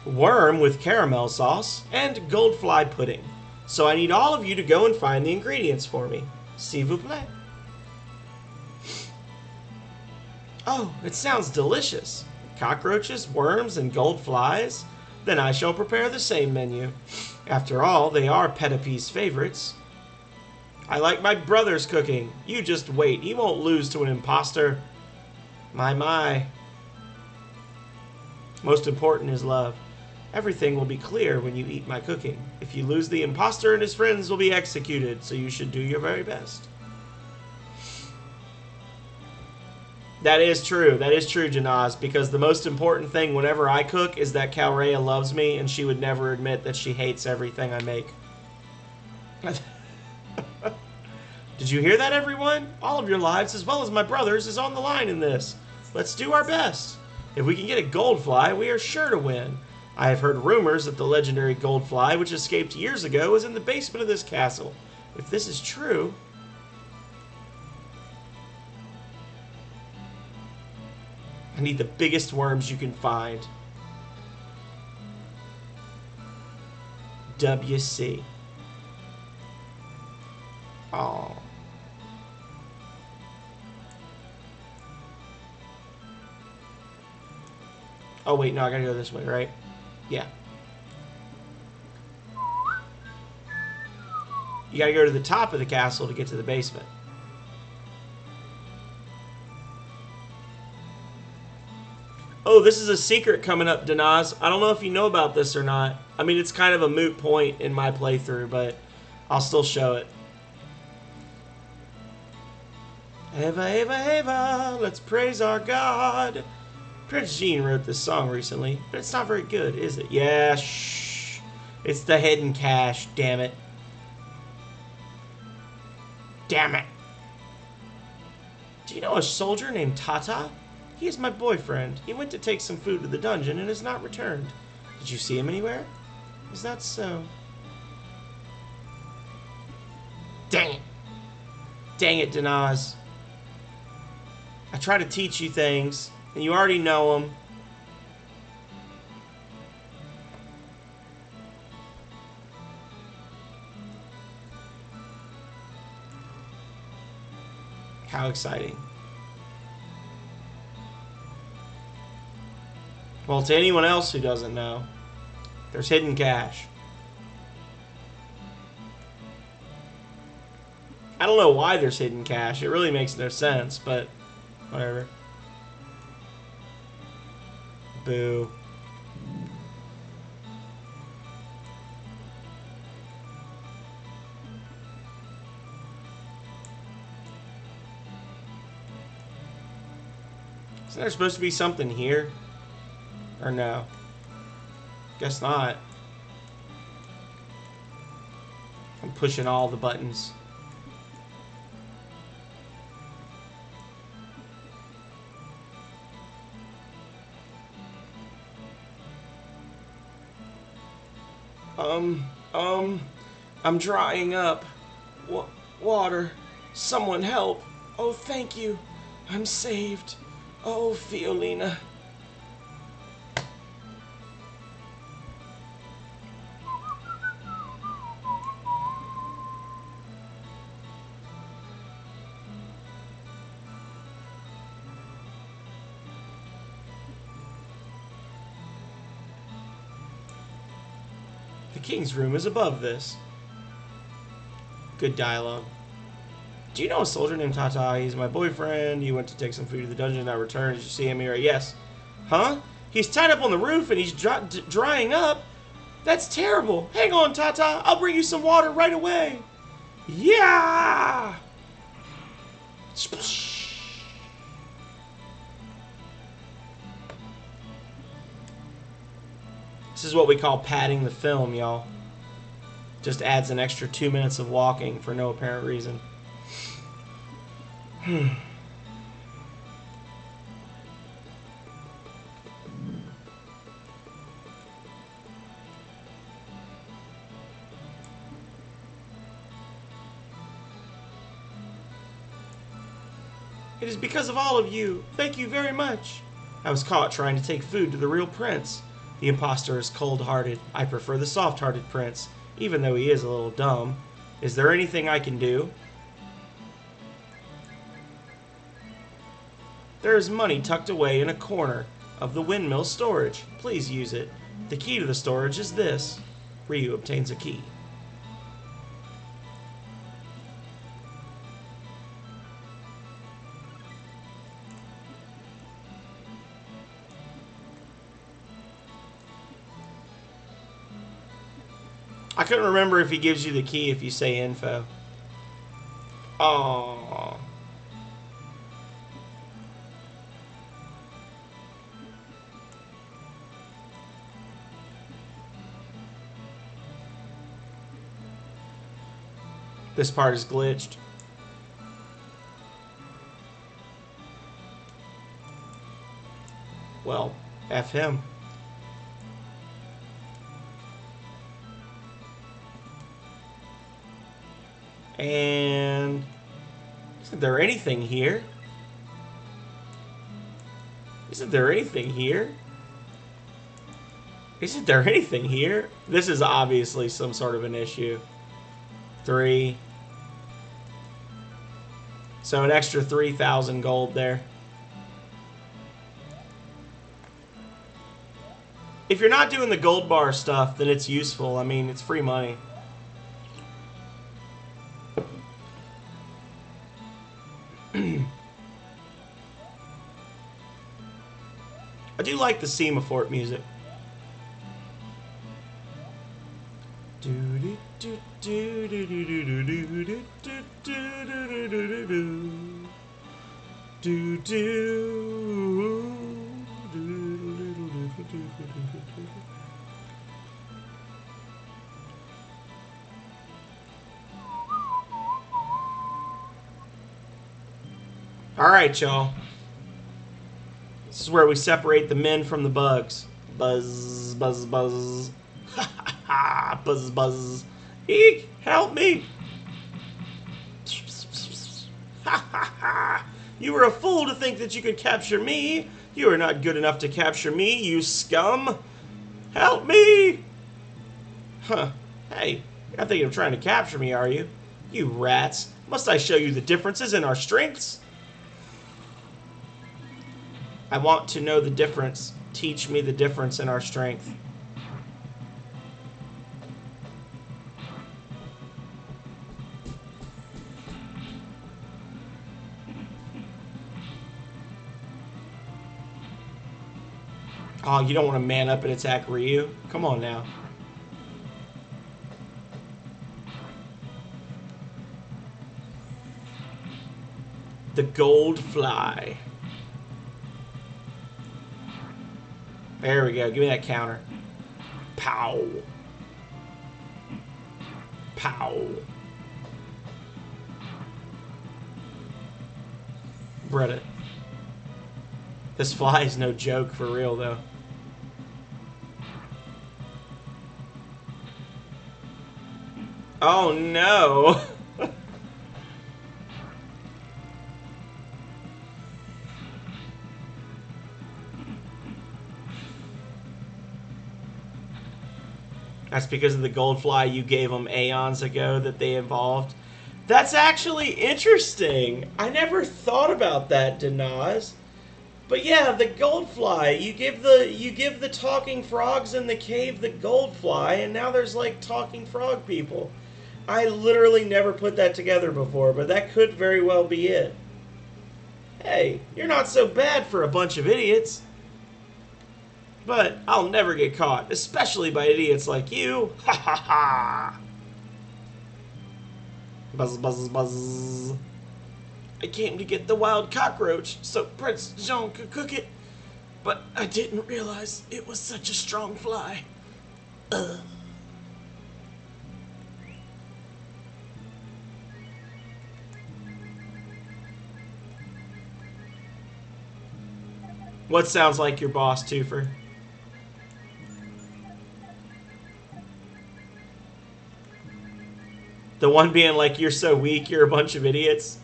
S1: worm with caramel sauce, and gold fly pudding. So I need all of you to go and find the ingredients for me. S'il vous plaît. Oh, it sounds delicious. Cockroaches, worms, and gold flies? Then I shall prepare the same menu. After all, they are Pettipe's favorites. I like my brother's cooking. You just wait. He won't lose to an imposter. My. Most important is love. Everything will be clear when you eat my cooking. If you lose, the imposter and his friends will be executed, so you should do your very best. That is true, Janaz, because the most important thing whenever I cook is that Calrea loves me, and she would never admit that she hates everything I make. Did you hear that, everyone? All of your lives, as well as my brother's, is on the line in this. Let's do our best. If we can get a gold fly, we are sure to win. I have heard rumors that the legendary gold fly, which escaped years ago, is in the basement of this castle. If this is true... I need the biggest worms you can find. WC. Oh. Oh, wait, no, I gotta go this way, right? Yeah. You gotta go to the top of the castle to get to the basement. Oh, this is a secret coming up, Danaz. I don't know if you know about this or not. I mean, it's kind of a moot point in my playthrough, but I'll still show it. Eva, Eva, Eva, let's praise our God. Prince Jean wrote this song recently, but it's not very good, is it? Yeah, shh. It's the hidden cache, damn it. Damn it. Do you know a soldier named Tata? He is my boyfriend. He went to take some food to the dungeon and has not returned. Did you see him anywhere? Is that so? Dang it. Dang it, Danaz. I try to teach you things, and you already know them. How exciting. Well, to anyone else who doesn't know, there's hidden cache. I don't know why there's hidden cache. It really makes no sense, but whatever. Boo. Isn't there supposed to be something here? Or no? Guess not. I'm pushing all the buttons. I'm drying up. Water. Someone help. Oh, thank you. I'm saved. Oh, Fiolina. The king's room is above this. Good dialogue. Do you know a soldier named Tata? He's my boyfriend. He went to take some food to the dungeon and I returned. Did you see him here? Yes. Huh? He's tied up on the roof and he's drying up? That's terrible. Hang on, Tata. I'll bring you some water right away. Yeah! This is what we call padding the film, y'all. Just adds an extra 2 minutes of walking for no apparent reason. It is because of all of you. Thank you very much. I was caught trying to take food to the real prince. The imposter is cold-hearted. I prefer the soft-hearted prince, even though he is a little dumb. Is there anything I can do? There is money tucked away in a corner of the windmill storage. Please use it. The key to the storage is this. Ryu obtains a key. I couldn't remember if he gives you the key if you say info. Aww. This part is glitched. Well, F him. And isn't there anything here? Isn't there anything here? Isn't there anything here? This is obviously some sort of an issue. 3. So an extra 3,000 gold there. If you're not doing the gold bar stuff, then it's useful. I mean, it's free money. I do like the Semaphore music. All right, y'all. This is where we separate the men from the bugs. Buzz, buzz, buzz. Ha ha ha. Buzz, buzz. Eek, help me. Ha ha ha. You were a fool to think that you could capture me. You are not good enough to capture me, you scum. Help me. Huh. Hey, you're not thinking of trying to capture me, are you? You rats. Must I show you the differences in our strengths? I want to know the difference. Teach me the difference in our strength. Oh, you don't want to man up and attack Ryu? Come on now. The gold fly. There we go. Give me that counter. Pow. Pow. Bretta. This fly is no joke for real, though. Oh, no. That's because of the gold fly you gave them aeons ago that they evolved. That's actually interesting. I never thought about that, Denaz. But yeah, the goldfly. You give the talking frogs in the cave the goldfly, and now there's like talking frog people. I literally never put that together before, but that could very well be it. Hey, you're not so bad for a bunch of idiots. But I'll never get caught, especially by idiots like you. Ha ha ha! Buzz, buzz, buzz. I came to get the wild cockroach so Prince Jean could cook it, but I didn't realize it was such a strong fly. What sounds like your boss, Twofer? The one being like, you're so weak, you're a bunch of idiots.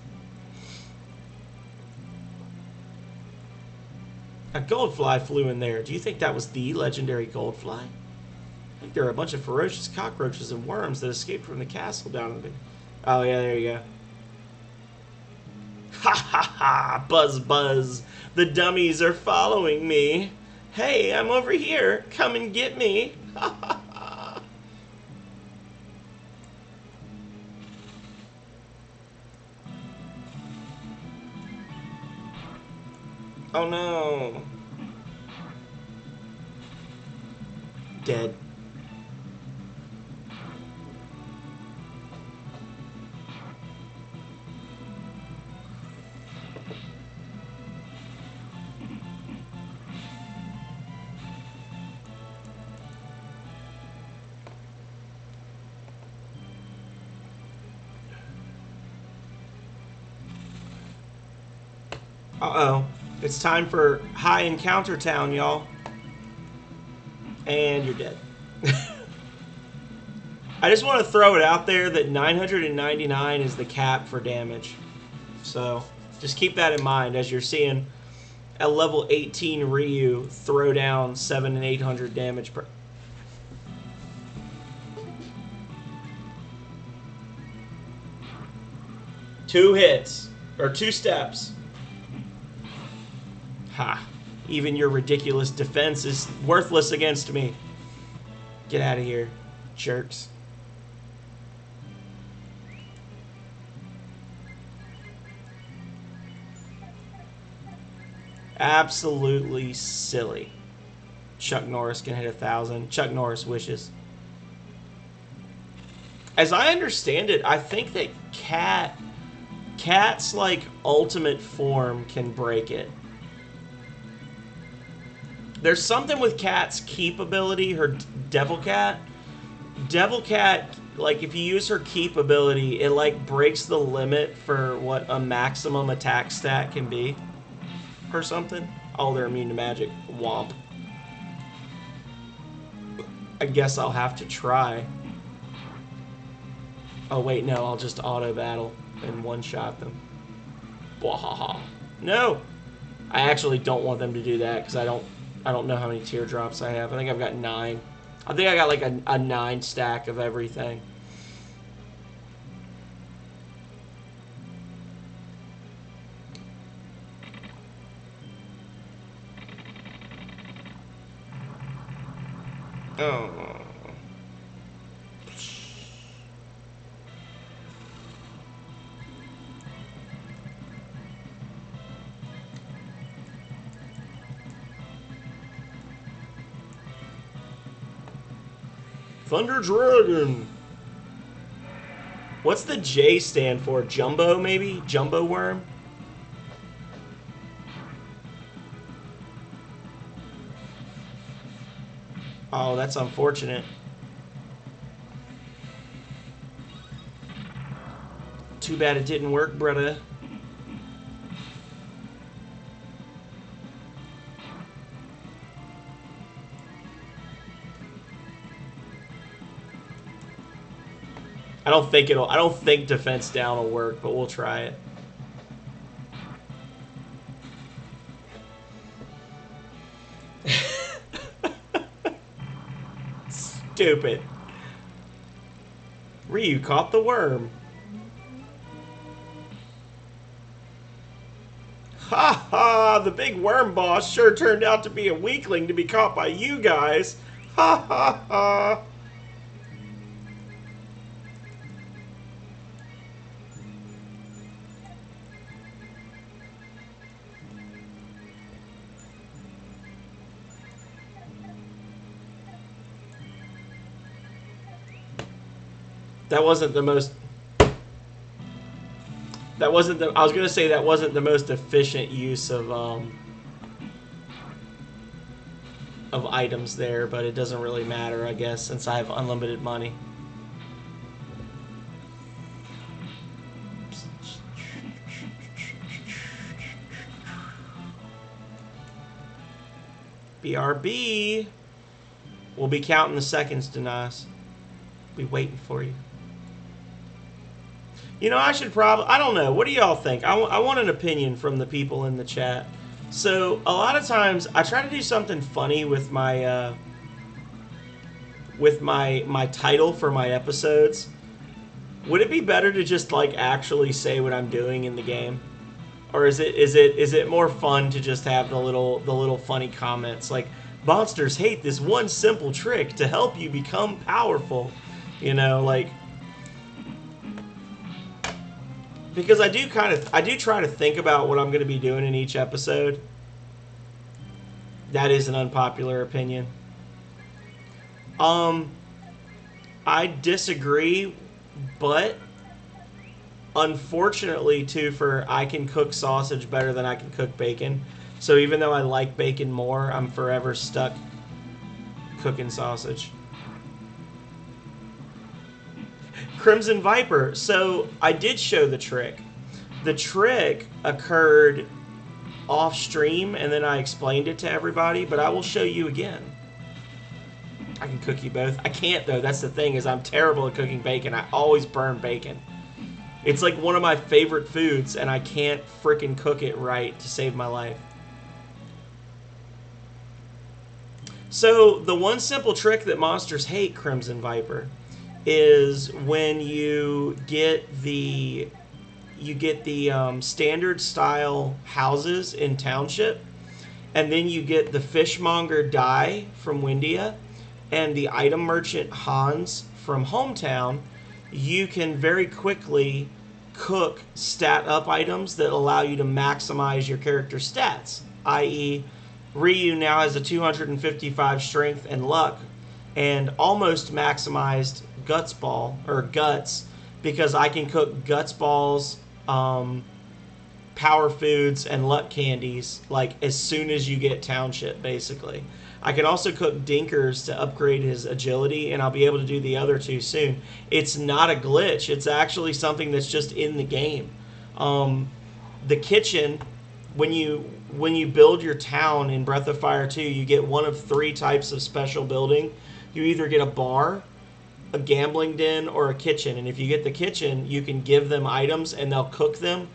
S1: A goldfly flew in there. Do you think that was the legendary goldfly? I think there are a bunch of ferocious cockroaches and worms that escaped from the castle down in the... Oh, yeah, there you go. Ha ha ha! Buzz buzz! The dummies are following me. Hey, I'm over here. Come and get me. Ha ha ha! Oh no! Dead. Uh-oh. It's time for High Encounter Town, y'all. And you're dead. I just want to throw it out there that 999 is the cap for damage. So, just keep that in mind as you're seeing a level 18 Ryu throw down 700 and 800 damage per... Two hits. Or two steps. Ha. Even your ridiculous defense is worthless against me. Get out of here, jerks. Absolutely silly. Chuck Norris can hit 1,000. Chuck Norris wishes. As I understand it, I think that Cat's like ultimate form can break it. There's something with Cat's keep ability, her Devil Cat. Devil Cat, like if you use her keep ability, it like breaks the limit for what a maximum attack stat can be. Or something. Oh, they're immune to magic. Womp. I guess I'll have to try. Oh wait, no, I'll just auto battle and one-shot them. Bwahaha. No! I actually don't want them to do that because I don't know how many teardrops I have. I think I've got 9. I think I got like a 9 stack of everything. Oh. Thunder Dragon. What's the J stand for? Jumbo, maybe? Jumbo Worm? Oh, that's unfortunate. Too bad it didn't work, brother. I don't think defense down will work, but we'll try it. Stupid. Ryu caught the worm. Ha ha! The big worm boss sure turned out to be a weakling to be caught by you guys. Ha ha ha! That wasn't the most. That wasn't the. I was gonna say that wasn't the most efficient use of items there, but it doesn't really matter, I guess, since I have unlimited money. BRB. We'll be counting the seconds, Denis. Be waiting for you. You know, I should probably... I don't know. What do y'all think? I want an opinion from the people in the chat. So, a lot of times, I try to do something funny with my... my title for my episodes. Would it be better to just, like, actually say what I'm doing in the game? Or is it more fun to just have the little funny comments? Like, monsters hate this one simple trick to help you become powerful. You know, like... Because I do try to think about what I'm going to be doing in each episode. That is an unpopular opinion. I disagree, but unfortunately, Twofer, I can cook sausage better than I can cook bacon. So even though I like bacon more, I'm forever stuck cooking sausage. Crimson Viper. So I did show the trick. The trick occurred off stream, and then I explained it to everybody, but I will show you again. I can cook you both. I can't, though. That's the thing, is I'm terrible at cooking bacon. I always burn bacon. It's like one of my favorite foods, and I can't freaking cook it right to save my life. So the one simple trick that monsters hate, Crimson Viper, is when you get the standard style houses in Township, and then you get the fishmonger die from Windia and the item merchant Hans from Hometown. You can very quickly cook stat up items that allow you to maximize your character's stats, i.e. Ryu now has a 255 strength and luck and almost maximized Guts Ball, or Guts, because I can cook Guts Balls, Power Foods, and Luck Candies, like, as soon as you get Township, basically. I can also cook Dinkers to upgrade his agility, and I'll be able to do the other two soon. It's not a glitch. It's actually something that's just in the game. The kitchen, when you build your town in Breath of Fire 2, you get one of 3 types of special building. You either get a bar, a gambling den, or a kitchen. And if you get the kitchen, you can give them items and they'll cook them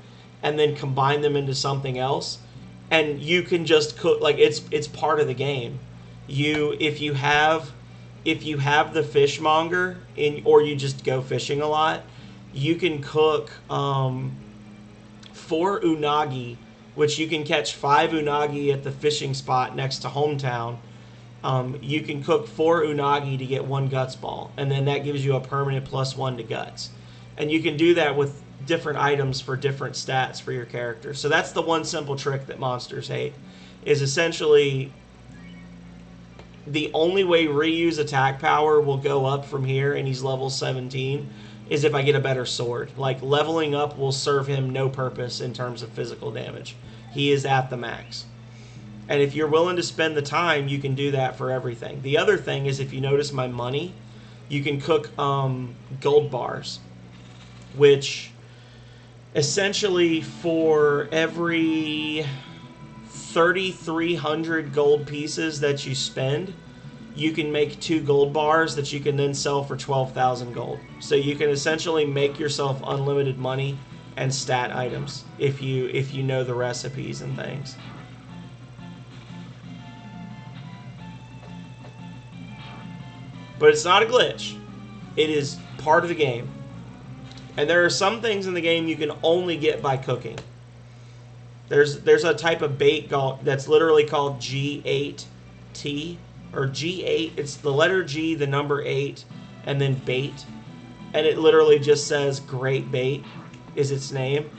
S1: and then combine them into something else. And you can just cook, like, it's part of the game. If you have the fishmonger or you just go fishing a lot, you can cook 4 unagi, which you can catch 5 unagi at the fishing spot next to Hometown. You can cook 4 unagi to get 1 Guts Ball, and then that gives you a permanent +1 to Guts. And you can do that with different items for different stats for your character. So that's the one simple trick that monsters hate, is essentially the only way Ryu's attack power will go up from here, and he's level 17, is if I get a better sword. Like, leveling up will serve him no purpose in terms of physical damage. He is at the max. And if you're willing to spend the time, you can do that for everything. The other thing is, if you notice my money, you can cook gold bars, which essentially for every 3,300 gold pieces that you spend, you can make 2 gold bars that you can then sell for 12,000 gold. So you can essentially make yourself unlimited money and stat items if you know the recipes and things. But it's not a glitch. It is part of the game. And there are some things in the game you can only get by cooking. There's a type of bait that's literally called G8T, or G8. It's the letter G, the number 8, and then bait. And it literally just says great bait is its name.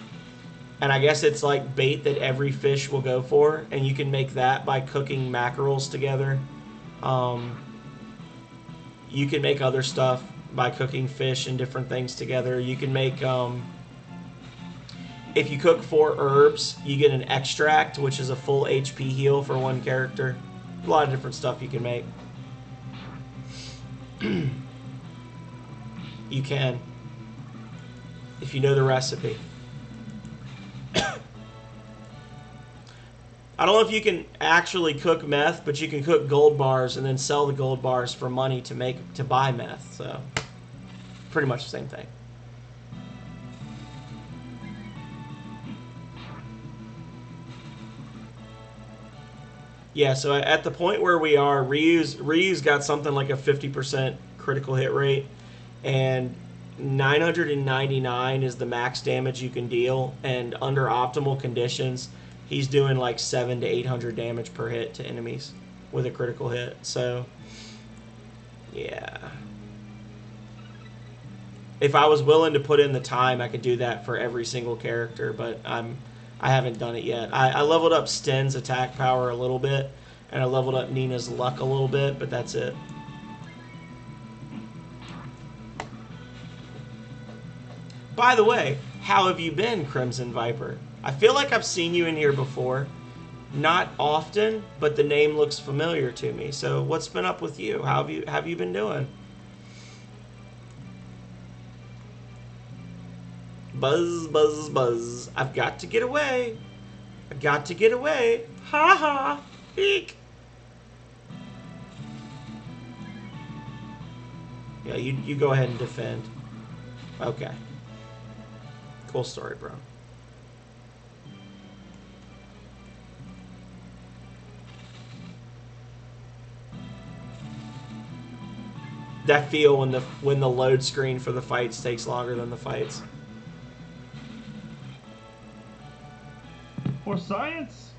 S1: And I guess it's like bait that every fish will go for. And you can make that by cooking mackerels together. You can make other stuff by cooking fish and different things together. You can make, if you cook 4 herbs, you get an extract, which is a full HP heal for one character. A lot of different stuff you can make. You can, if you know the recipe. I don't know if you can actually cook meth, but you can cook gold bars and then sell the gold bars for money to buy meth. So, pretty much the same thing. Yeah, so at the point where we are, Ryu's got something like a 50% critical hit rate, and 999 is the max damage you can deal, and under optimal conditions, he's doing like 700 to 800 damage per hit to enemies with a critical hit. So, yeah. If I was willing to put in the time, I could do that for every single character, but I haven't done it yet. I leveled up Sten's attack power a little bit, and I leveled up Nina's luck a little bit, but that's it. By the way, how have you been, Crimson Viper? I feel like I've seen you in here before. Not often, but the name looks familiar to me. So what's been up with you? How have you been doing? Buzz, buzz, buzz. I've got to get away. I got to get away. Ha ha. Eek. Yeah, you go ahead and defend. Okay. Cool story, bro. That feel when the load screen for the fights takes longer than the fights.
S2: For science.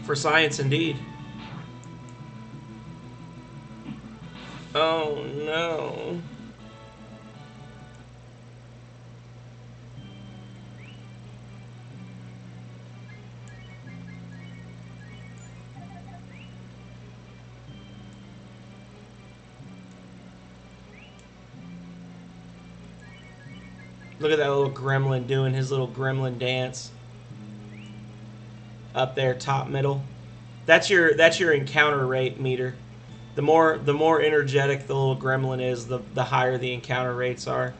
S1: For science, indeed. Oh no. Look at that little gremlin doing his little gremlin dance. Up there, top middle. That's your encounter rate meter. The more energetic the little gremlin is, the higher the encounter rates are.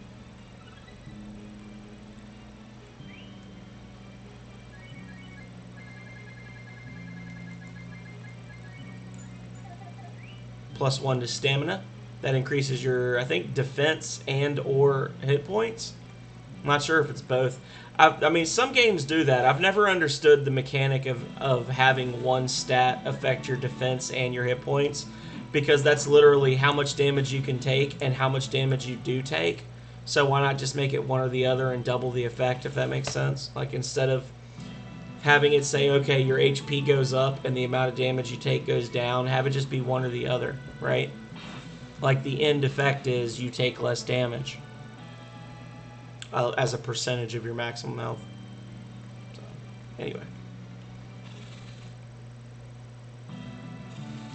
S1: +1 to stamina. That increases your, I think, defense and or hit points. I'm not sure if it's both. I mean, some games do that. I've never understood the mechanic of having one stat affect your defense and your hit points, because that's literally how much damage you can take and how much damage you do take. So why not just make it one or the other and double the effect, if that makes sense? Like, instead of having it say, okay, your HP goes up and the amount of damage you take goes down, have it just be one or the other, right? Like, the end effect is you take less damage as a percentage of your maximum health. So, anyway.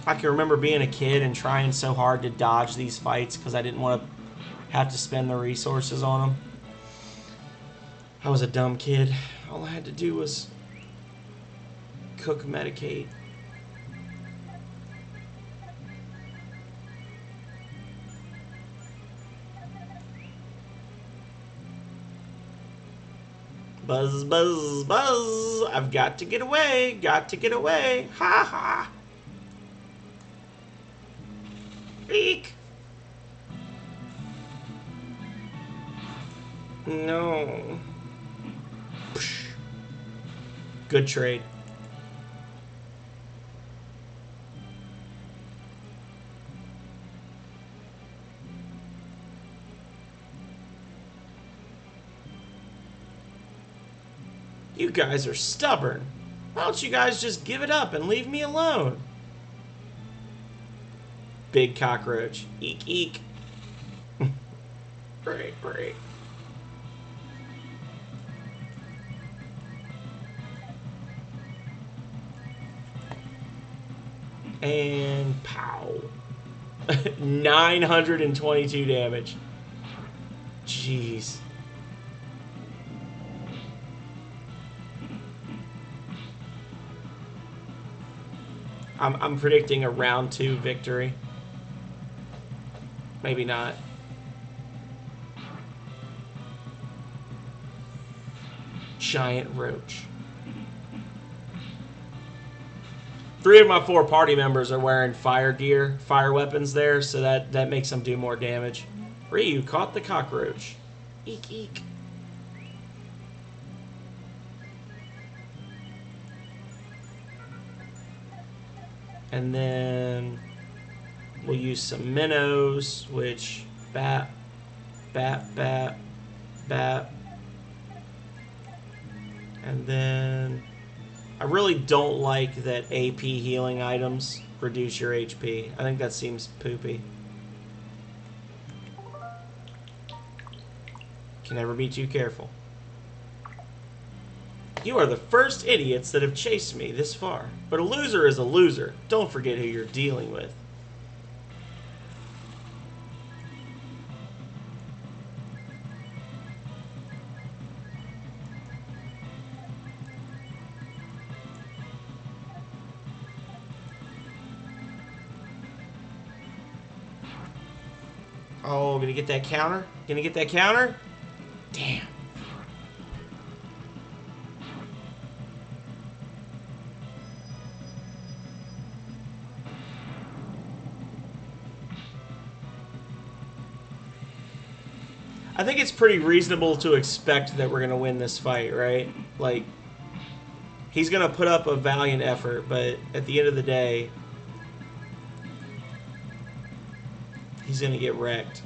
S1: I can remember being a kid and trying so hard to dodge these fights because I didn't want to have to spend the resources on them. I was a dumb kid. All I had to do was cook, medicate. Buzz, buzz, buzz. I've got to get away. Got to get away. Ha ha. Eek. No. Psh. Good trade. You guys are stubborn. Why don't you guys just give it up and leave me alone? Big cockroach. Eek, eek. Great, great. And pow. 922 damage. Jeez. I'm predicting a round 2 victory. Maybe not. Giant roach. 3 of my 4 party members are wearing fire gear, fire weapons there, so that makes them do more damage. Ryu caught the cockroach. Eek, eek. And then we'll use some minnows, which bat, bat, bat, bat. And then I really don't like that AP healing items reduce your HP. I think that seems poopy. Can never be too careful. You are the first idiots that have chased me this far. But a loser is a loser. Don't forget who you're dealing with. Oh, gonna get that counter? Gonna get that counter? Damn. I think it's pretty reasonable to expect that we're going to win this fight, right? Like, he's going to put up a valiant effort, but at the end of the day, he's going to get wrecked.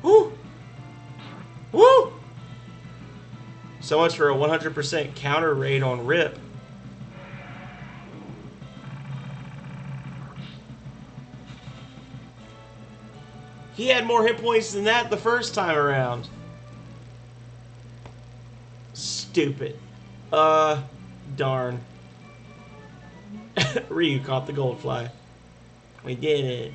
S1: Woo! Woo! So much for a 100% counter rate on Rip. He had more hit points than that the first time around. Stupid. Darn. Ryu caught the goldfly. We did it.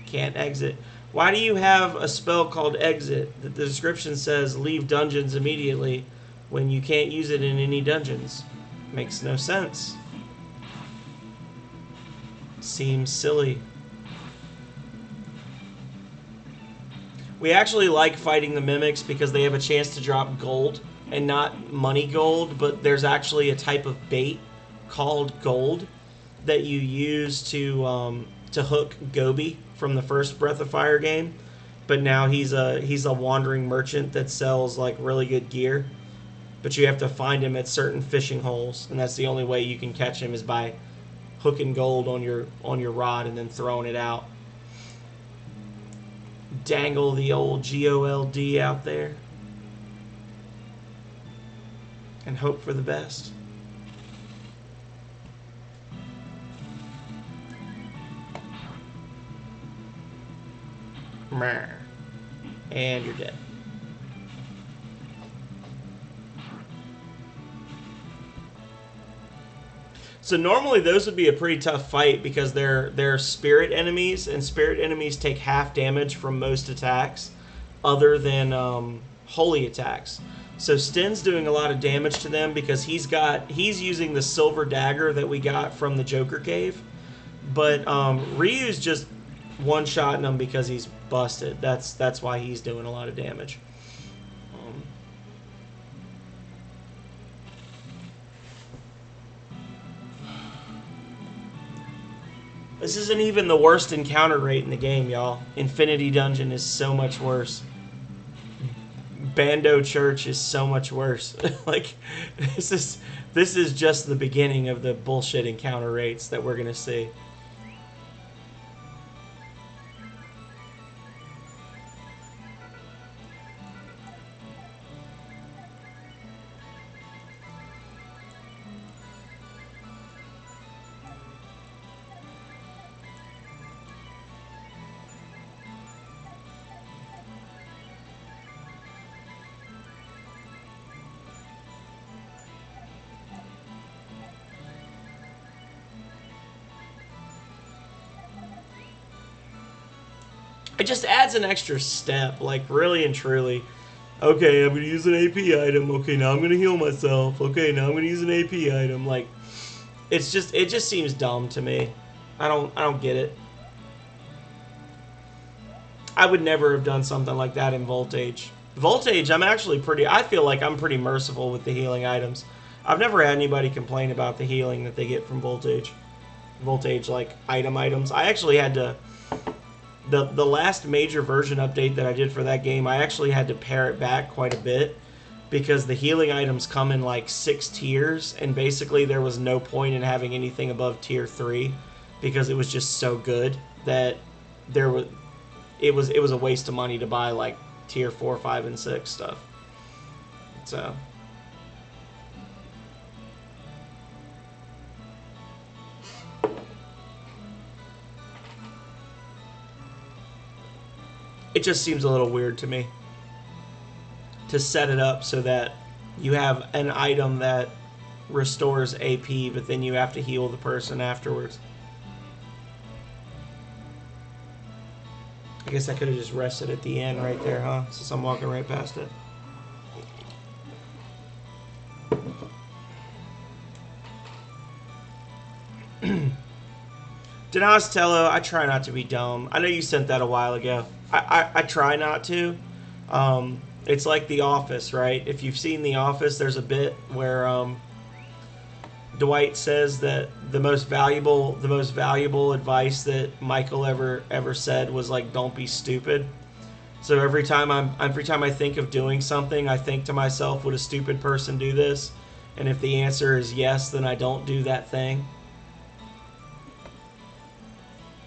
S1: Can't exit. Why do you have a spell called exit that the description says leave dungeons immediately when you can't use it in any dungeons? Makes no sense. Seems silly. We actually like fighting the mimics because they have a chance to drop gold, and not money gold, but there's actually a type of bait called gold that you use to hook Gobi from the first Breath of Fire game. But now he's a wandering merchant that sells like really good gear. But you have to find him at certain fishing holes, and that's the only way you can catch him is by hooking gold on your rod and then throwing it out. Dangle the old GOLD out there and hope for the best. Meh. And you're dead. So normally those would be a pretty tough fight because they're spirit enemies, and spirit enemies take half damage from most attacks, other than holy attacks. So Sten's doing a lot of damage to them because he's using the silver dagger that we got from the Joker cave, but Ryu's just one-shotting him because he's busted. That's why he's doing a lot of damage. This isn't even the worst encounter rate in the game, y'all. Infinity Dungeon is so much worse. Bando Church is so much worse. Like, this is just the beginning of the bullshit encounter rates that we're gonna see. It just adds an extra step, like, really and truly. Okay, I'm gonna use an AP item. Okay, now I'm gonna heal myself. Okay, now I'm gonna use an AP item. Like, it just seems dumb to me. I don't get it. I would never have done something like that in Voltage. Voltage, I feel like I'm pretty merciful with the healing items. I've never had anybody complain about the healing that they get from Voltage. Voltage, like, items. I actually had to... The last major version update that I did for that game, I actually had to pare it back quite a bit because the healing items come in like 6 tiers, and basically there was no point in having anything above tier 3 because it was just so good that it was a waste of money to buy like tier 4, 5, and 6 stuff. So it just seems a little weird to me to set it up so that you have an item that restores AP, but then you have to heal the person afterwards. I guess I could have just rested at the end right there, huh? Since I'm walking right past it. Donatello, I try not to be dumb. I know you sent that a while ago. I try not to. It's like The Office, right? If you've seen The Office, there's a bit where Dwight says that the most valuable advice that Michael ever said was like, "Don't be stupid." So every time I think of doing something, I think to myself, "Would a stupid person do this?" And if the answer is yes, then I don't do that thing.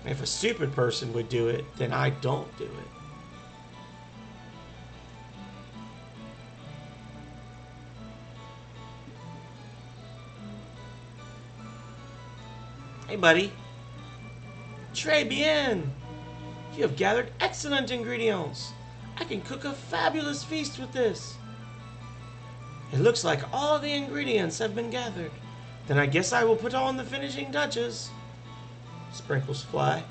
S1: If a stupid person would do it, then I don't do it. Hey, buddy. Très bien. You have gathered excellent ingredients. I can cook a fabulous feast with this. It looks like all the ingredients have been gathered. Then I guess I will put on the finishing touches. Sprinkles fly.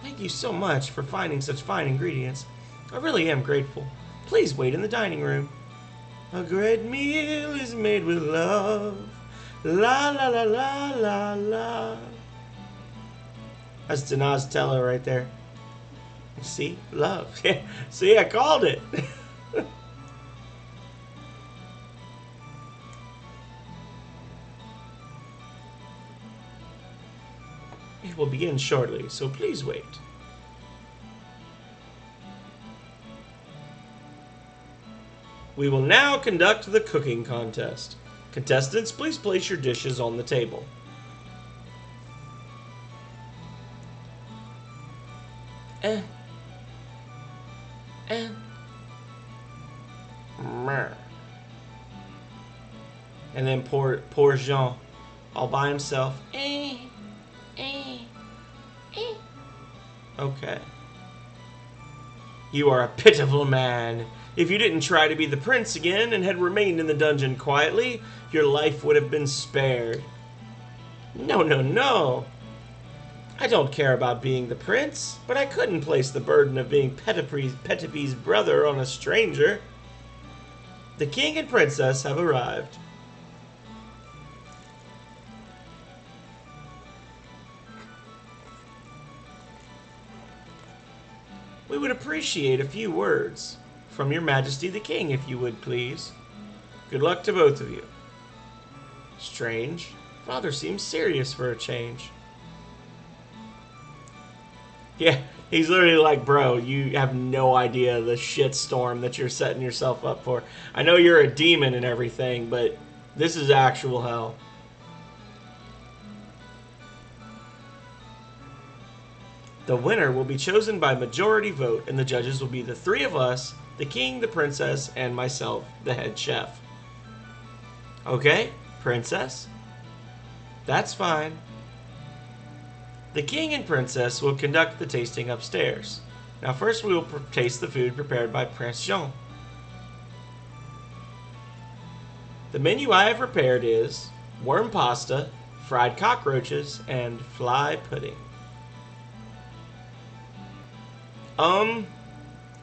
S1: Thank you so much for finding such fine ingredients. I really am grateful. Please wait in the dining room. A great meal is made with love. La la la la la la. That's Donatello right there. See? Love. See, I called it. It will begin shortly, so please wait. We will now conduct the cooking contest. Contestants, please place your dishes on the table. And then poor Jean, all by himself. Okay. You are a pitiful man. If you didn't try to be the prince again and had remained in the dungeon quietly, your life would have been spared. No, no, no. I don't care about being the prince, but I couldn't place the burden of being Pettipe's brother on a stranger. The king and princess have arrived. We would appreciate a few words from your majesty the king, if you would, please. Good luck to both of you. Strange. Father seems serious for a change. Yeah, he's literally like, bro, you have no idea the shitstorm that you're setting yourself up for. I know you're a demon and everything, but this is actual hell. The winner will be chosen by majority vote, and the judges will be the three of us, the king, the princess, and myself, the head chef. Okay, princess? That's fine. The king and princess will conduct the tasting upstairs. Now first we will taste the food prepared by Prince Jean. The menu I have prepared is worm pasta, fried cockroaches, and fly pudding.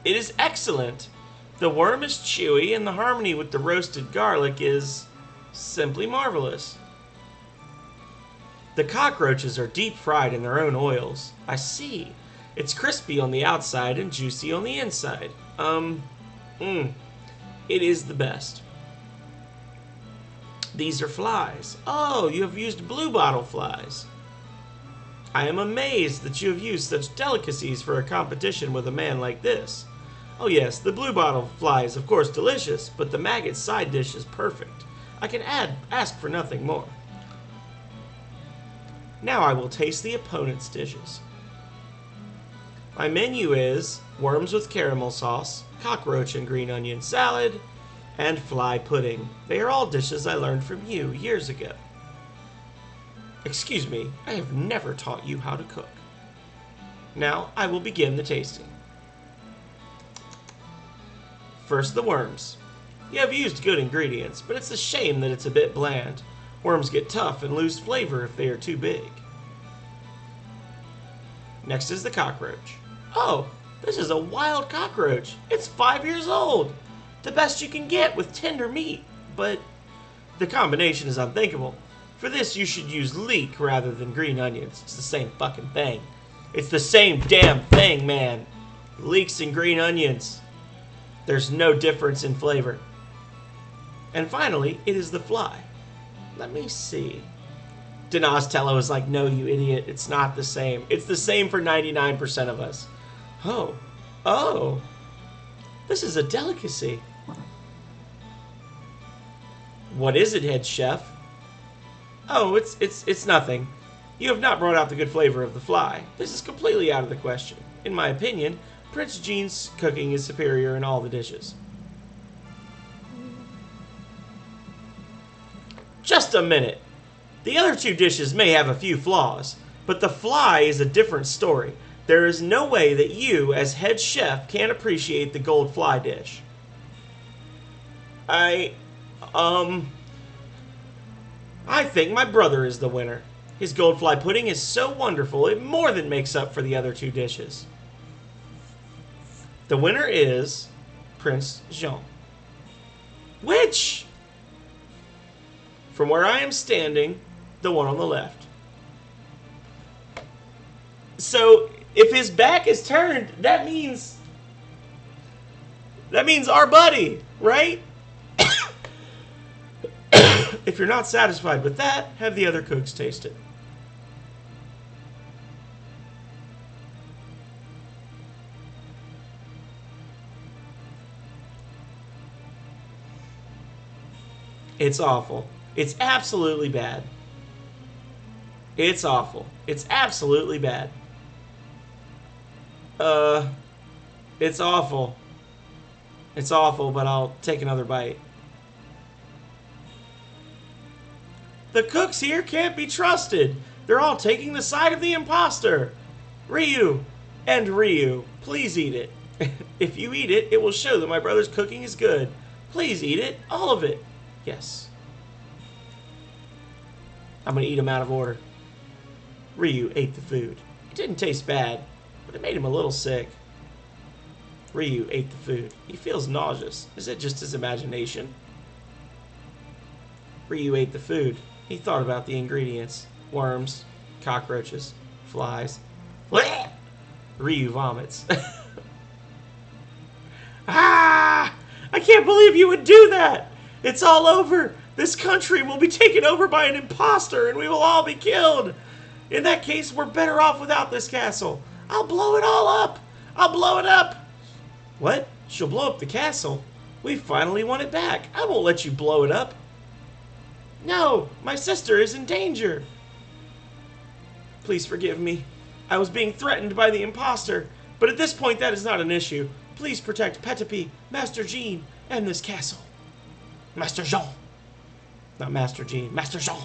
S1: It is excellent. The worm is chewy, and the harmony with the roasted garlic is simply marvelous. The cockroaches are deep fried in their own oils. I see. It's crispy on the outside and juicy on the inside. It is the best. These are flies. Oh, you have used bluebottle flies. I am amazed that you have used such delicacies for a competition with a man like this. Oh yes, the bluebottle fly is of course delicious, but the maggot side dish is perfect. I can ask for nothing more. Now I will taste the opponent's dishes. My menu is worms with caramel sauce, cockroach and green onion salad, and fly pudding. They are all dishes I learned from you years ago. Excuse me, I have never taught you how to cook. Now I will begin the tasting. First, the worms. You have used good ingredients, but it's a shame that it's a bit bland. Worms get tough and lose flavor if they are too big. Next is the cockroach. Oh, this is a wild cockroach. It's 5 years old. The best you can get with tender meat, but the combination is unthinkable. For this, you should use leek rather than green onions. It's the same fucking thing. It's the same damn thing, man. Leeks and green onions. There's no difference in flavor. And finally, it is the fly. Let me see. Donatello is like, no, you idiot. It's not the same. It's the same for 99% of us. Oh. This is a delicacy. What is it, head chef? Oh, it's nothing. You have not brought out the good flavor of the fly. This is completely out of the question. In my opinion, Prince Jean's cooking is superior in all the dishes. Just a minute. The other two dishes may have a few flaws, but the fly is a different story. There is no way that you, as head chef, can't appreciate the gold fly dish. I think my brother is the winner. His gold fly pudding is so wonderful, it more than makes up for the other two dishes. The winner is Prince Jean. Which, from where I am standing, the one on the left. So, if his back is turned, that means our buddy, right? If you're not satisfied with that, have the other cooks taste it. It's awful. It's absolutely bad. It's awful. It's absolutely bad. It's awful. It's awful, but I'll take another bite. The cooks here can't be trusted. They're all taking the side of the imposter. Ryu, please eat it. If you eat it, it will show that my brother's cooking is good. Please eat it, all of it. Yes. I'm gonna eat him out of order. Ryu ate the food. It didn't taste bad, but it made him a little sick. Ryu ate the food. He feels nauseous. Is it just his imagination? Ryu ate the food. He thought about the ingredients. Worms, cockroaches, flies. Blech! Ryu vomits. Ah! I can't believe you would do that! It's all over! This country will be taken over by an imposter and we will all be killed! In that case, we're better off without this castle. I'll blow it all up! I'll blow it up! What? She'll blow up the castle? We finally won it back. I won't let you blow it up. No, my sister is in danger. Please forgive me. I was being threatened by the imposter, but at this point that is not an issue. Please protect Penelope, Master Jean, and this castle. Master Jean. Not Master Jean, Master Jean.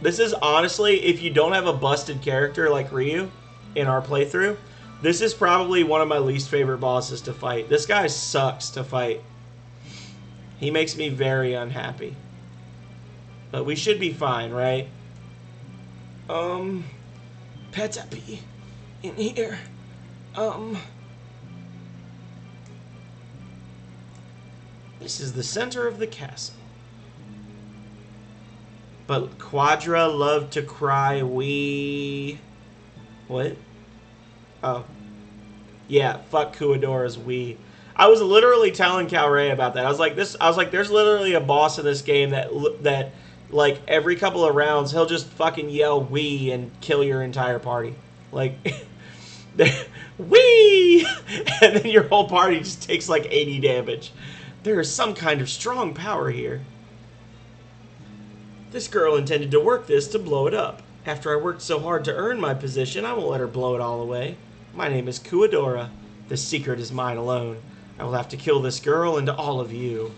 S1: This is honestly, if you don't have a busted character like Ryu in our playthrough, this is probably one of my least favorite bosses to fight. This guy sucks to fight. He makes me very unhappy. But we should be fine, right? Penelope in here. This is the center of the castle. But Quadra loved to cry wee. What? Oh. Yeah, fuck Kuadora's wee. I was literally telling Calray about that. I was like, there's literally a boss in this game that like every couple of rounds he'll just fucking yell wee and kill your entire party. Like wee, and then your whole party just takes like 80 damage. There is some kind of strong power here. This girl intended to work this to blow it up. After I worked so hard to earn my position, I won't let her blow it all away. My name is Kuadora. The secret is mine alone. I will have to kill this girl and all of you.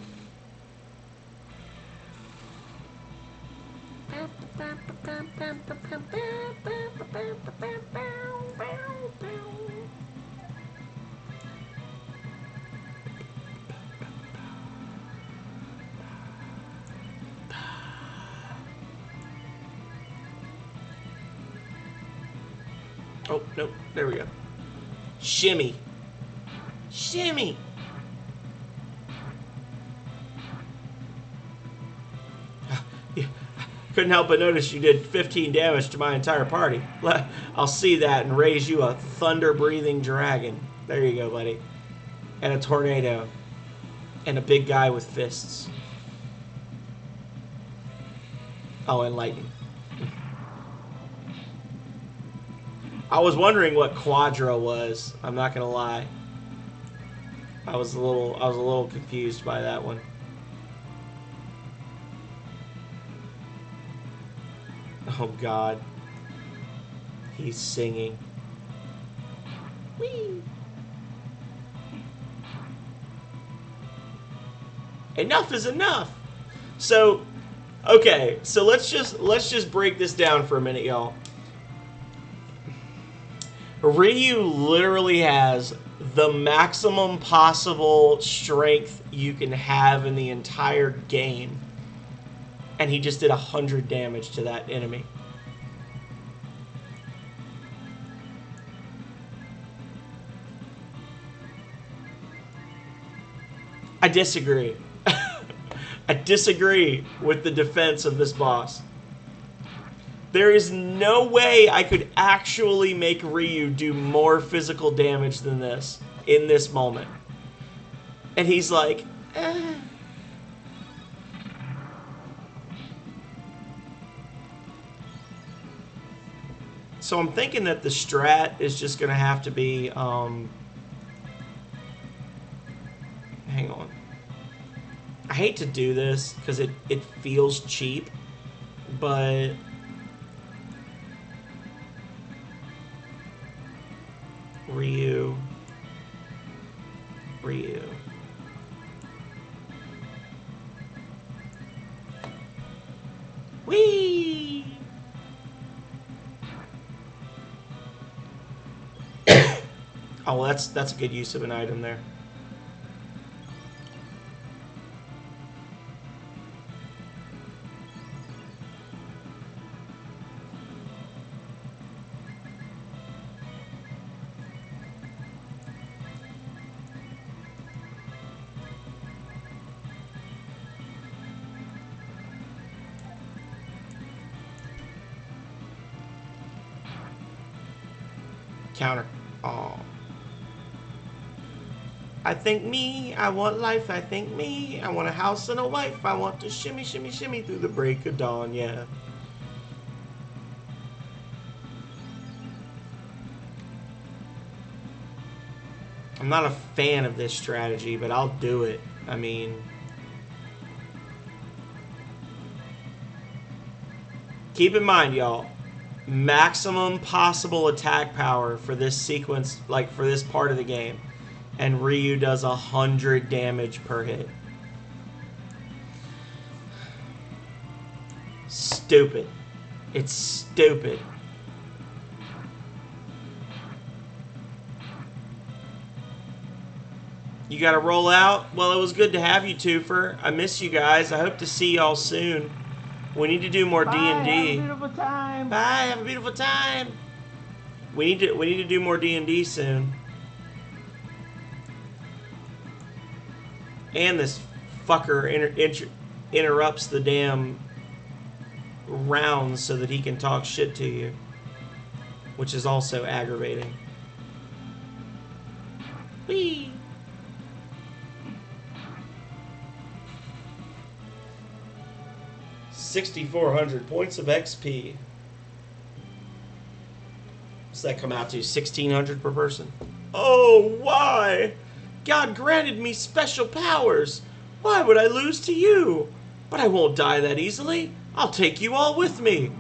S1: Oh, no, there we go. Shimmy. Shimmy. Yeah. Couldn't help but notice you did 15 damage to my entire party. I'll see that and raise you a thunder-breathing dragon. There you go, buddy. And a tornado. And a big guy with fists. Oh, and lightning. I was wondering what Quadra was. I'm not gonna lie. I was a little confused by that one. Oh God. He's singing. Whee! Enough is enough. So, okay, so let's just break this down for a minute, y'all. Ryu literally has the maximum possible strength you can have in the entire game. And he just did 100 damage to that enemy. I disagree. I disagree with the defense of this boss. There is no way I could actually make Ryu do more physical damage than this in this moment. And he's like, eh. So I'm thinking that the strat is just going to have to be, hang on. I hate to do this because it feels cheap, but Ryu. Whee! Oh, well, that's a good use of an item there. Counter. Oh. I think me, I want life, I think me, I want a house and a wife, I want to shimmy, shimmy, shimmy through the break of dawn, yeah. I'm not a fan of this strategy, but I'll do it. I mean, keep in mind, y'all, maximum possible attack power for this sequence, like for this part of the game. And Ryu does 100 damage per hit. Stupid. It's stupid. You gotta roll out? Well, it was good to have you, Twofer. I miss you guys. I hope to see y'all soon. We need to do more D&D.
S2: Have a beautiful time.
S1: Bye, have a beautiful time. We need to do more D&D soon. And this fucker interrupts the damn rounds so that he can talk shit to you, which is also aggravating. Whee! $6,400 points of XP. What's that come out to? 1,600 per person? Oh, why? God granted me special powers. Why would I lose to you? But I won't die that easily. I'll take you all with me.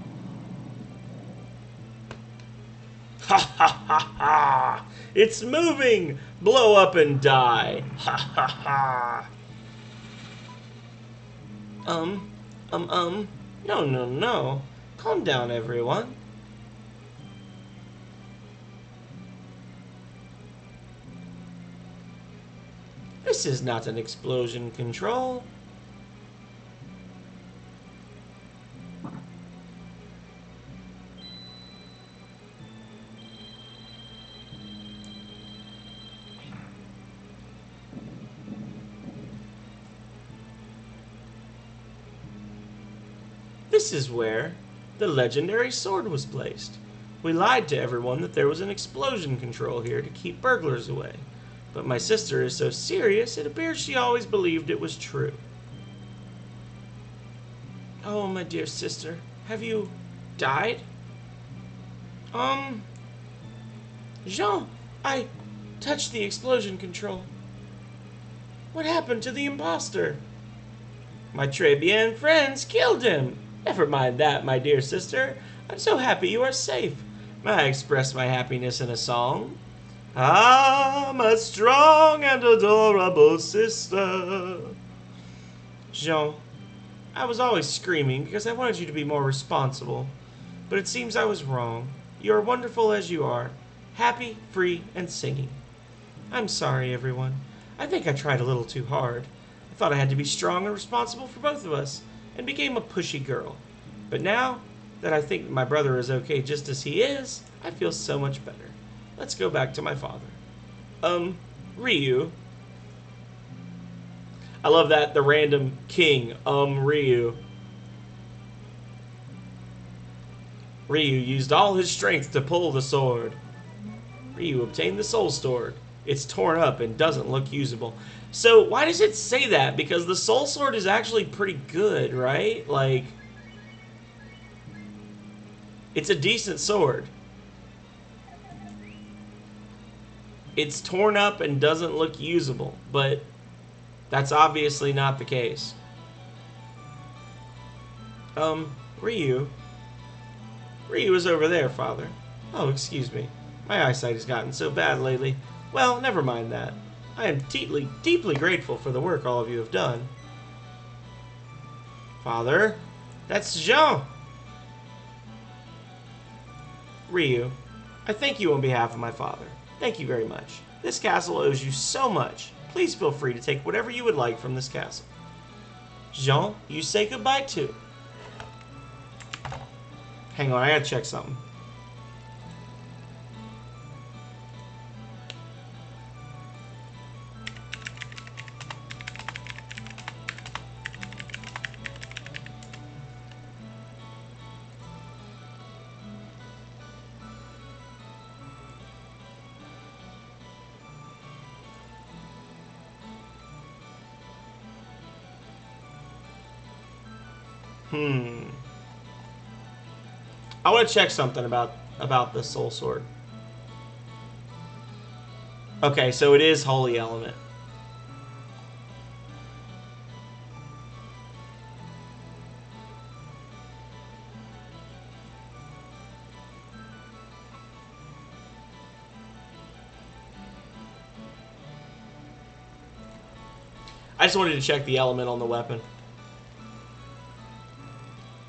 S1: Ha ha ha ha! It's moving! Blow up and die. Ha ha ha! No. Calm down, everyone. This is not an explosion control. This is where the legendary sword was placed. We lied to everyone that there was an explosion control here to keep burglars away. But my sister is so serious, it appears she always believed it was true. Oh, my dear sister, have you died? Jean, I touched the explosion control. What happened to the imposter? My très bien friends killed him. Never mind that, my dear sister. I'm so happy you are safe. May I express my happiness in a song? Ah, my strong and adorable sister. Jean, I was always screaming because I wanted you to be more responsible. But it seems I was wrong. You are wonderful as you are. Happy, free, and singing. I'm sorry, everyone. I think I tried a little too hard. I thought I had to be strong and responsible for both of us, and became a pushy girl. But now that I think my brother is okay just as he is, I feel so much better. Let's go back to my father. Ryu. I love that, the random king, Ryu. Ryu used all his strength to pull the sword. Ryu obtained the soul sword. It's torn up and doesn't look usable. So why does it say that? Because the soul sword is actually pretty good, right? Like, it's a decent sword. It's torn up and doesn't look usable, but that's obviously not the case. Ryu. Ryu is over there, Father. Oh, excuse me. My eyesight has gotten so bad lately. Well, never mind that. I am deeply grateful for the work all of you have done. Father? That's Jean. Ryu, I thank you on behalf of my father. Thank you very much. This castle owes you so much. Please feel free to take whatever you would like from this castle. Jean, you say goodbye too. Hang on, I gotta check something. I want to check something about the soul sword. Okay, so it is holy element. I just wanted to check the element on the weapon.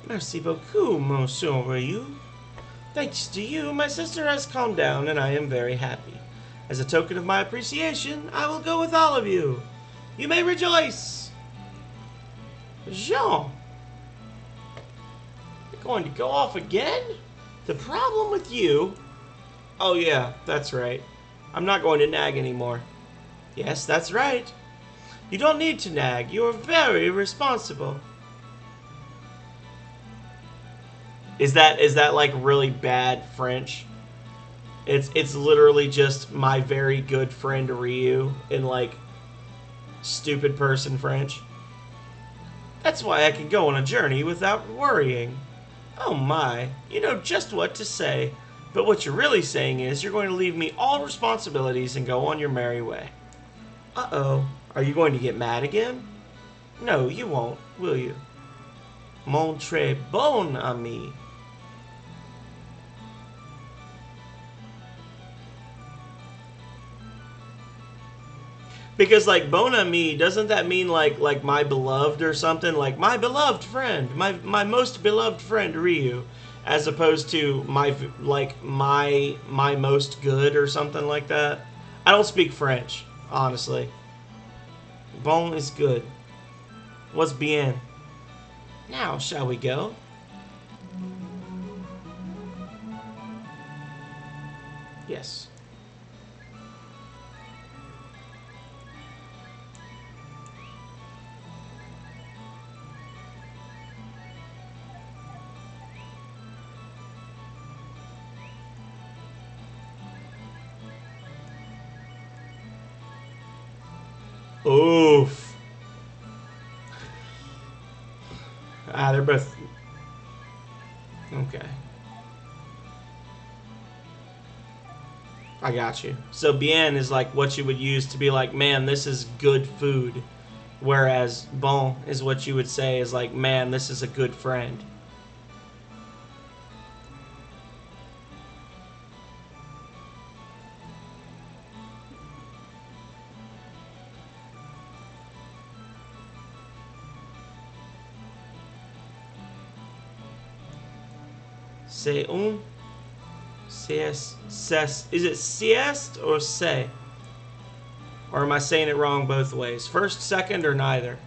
S1: Merci beaucoup, Monsieur Ryu. Thanks to you, my sister has calmed down, and I am very happy. As a token of my appreciation, I will go with all of you. You may rejoice. Jean, you're going to go off again? The problem with you... Oh yeah, that's right. I'm not going to nag anymore. Yes, that's right. You don't need to nag. You're very responsible. Is that like really bad French? It's literally just my very good friend Ryu in like stupid person French. That's why I can go on a journey without worrying. Oh my, you know just what to say. But what you're really saying is you're going to leave me all responsibilities and go on your merry way. Uh-oh. Are you going to get mad again? No, you won't, will you? Mon très bon ami. Because like bon ami, doesn't that mean like my beloved or something? Like my beloved friend, my most beloved friend Ryu, as opposed to my most good or something like that. I don't speak French, honestly. Bon is good. What's bien? Now, shall we go? Yes. Oof. Ah, they're both... Okay. I got you. So bien is like what you would use to be like, man, this is good food. Whereas bon is what you would say is like, man, this is a good friend. C'est un... Is it sieste or say? Or am I saying it wrong both ways? First, second, or neither?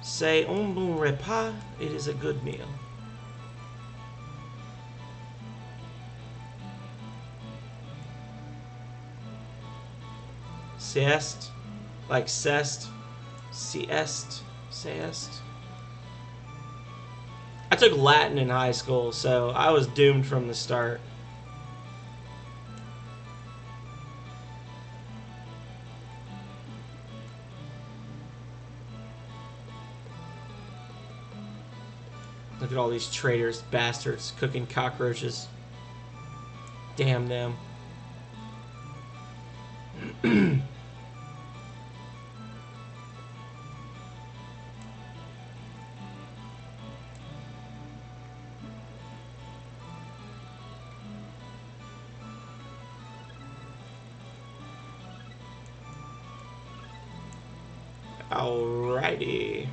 S1: C'est un bon repas. It is a good meal. Sieste. Like cest. Sieste. Sieste. I took Latin in high school, so I was doomed from the start. Look at all these traitors, bastards, cooking cockroaches. Damn them. Alrighty.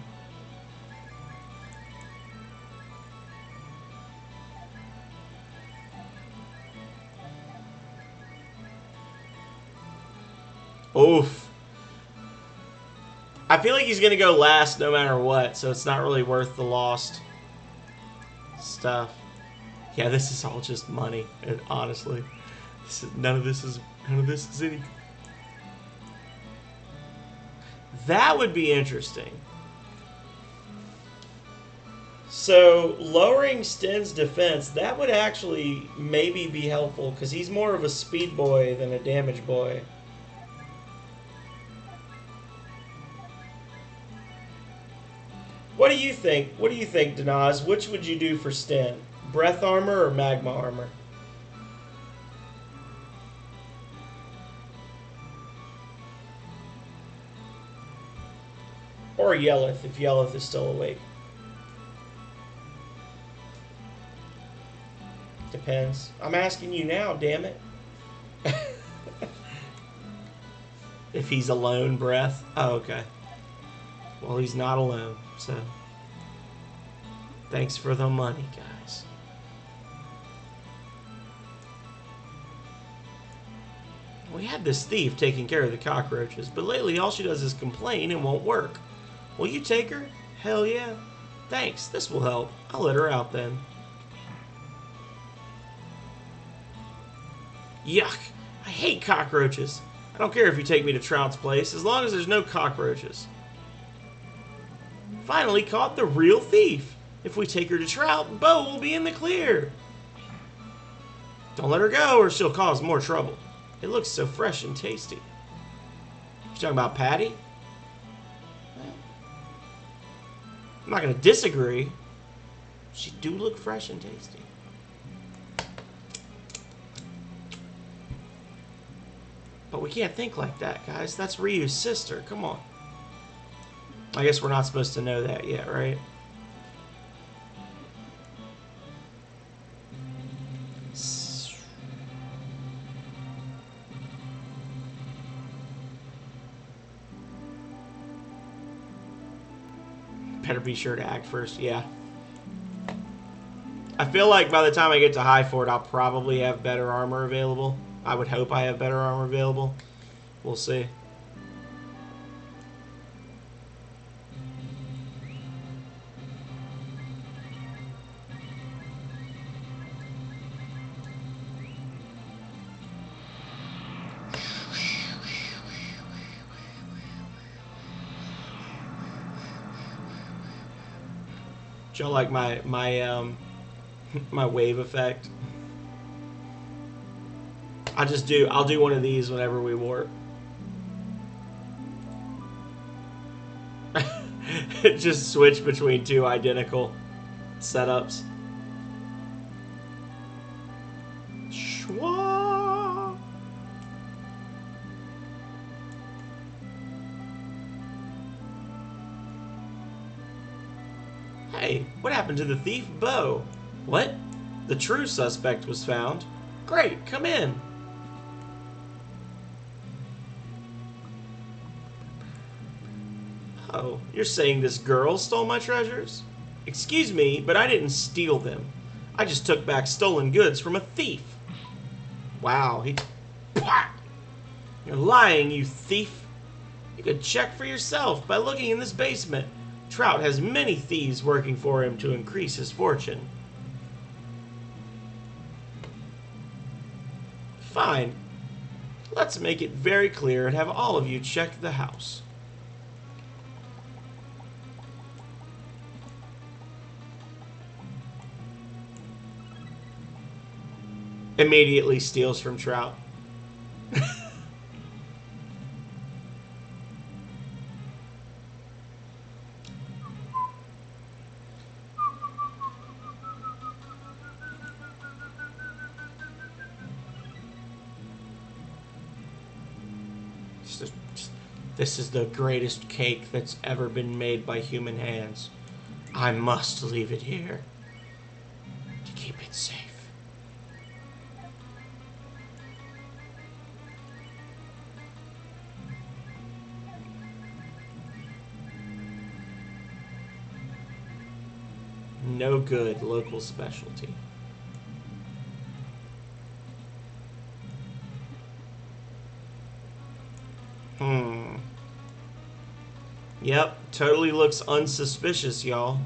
S1: Oof. I feel like he's going to go last no matter what, so it's not really worth the lost stuff. Yeah, this is all just money, honestly. None of this is any. That would be interesting. So, lowering Sten's defense, that would actually maybe be helpful, because he's more of a speed boy than a damage boy. What do you think? What do you think, Denaz? Which would you do for Sten? Breath armor or magma armor? Or Yelleth, if Yelleth is still awake. Depends. I'm asking you now, damn it. If he's alone, Breath? Oh, okay. Well, he's not alone, so... Thanks for the money, guys. We had this thief taking care of the cockroaches, but lately all she does is complain and won't work. Will you take her? Hell yeah. Thanks, this will help. I'll let her out then. Yuck! I hate cockroaches. I don't care if you take me to Trout's place, as long as there's no cockroaches. Finally caught the real thief. If we take her to Trout, Bo will be in the clear. Don't let her go or she'll cause more trouble. It looks so fresh and tasty. You talking about Patty? I'm not going to disagree. She do look fresh and tasty. But we can't think like that, guys. That's Ryu's sister. Come on. I guess we're not supposed to know that yet, right? Better be sure to act first, yeah. I feel like by the time I get to High Fort, I'll probably have better armor available. I would hope I have better armor available. We'll see. Do y'all like my my wave effect? I'll do one of these whenever we warp. Just switch between two identical setups. Schwa. Hey, what happened to the thief, Bo? What? The true suspect was found. Great, come in. Oh, you're saying this girl stole my treasures? Excuse me, but I didn't steal them. I just took back stolen goods from a thief. Wow, You're lying, you thief. You could check for yourself by looking in this basement. Trout has many thieves working for him to increase his fortune. Fine. Let's make it very clear and have all of you check the house. Immediately steals from Trout. This is the greatest cake that's ever been made by human hands. I must leave it here to keep it safe. No good, local specialty. Hmm. Yep, totally looks unsuspicious, y'all.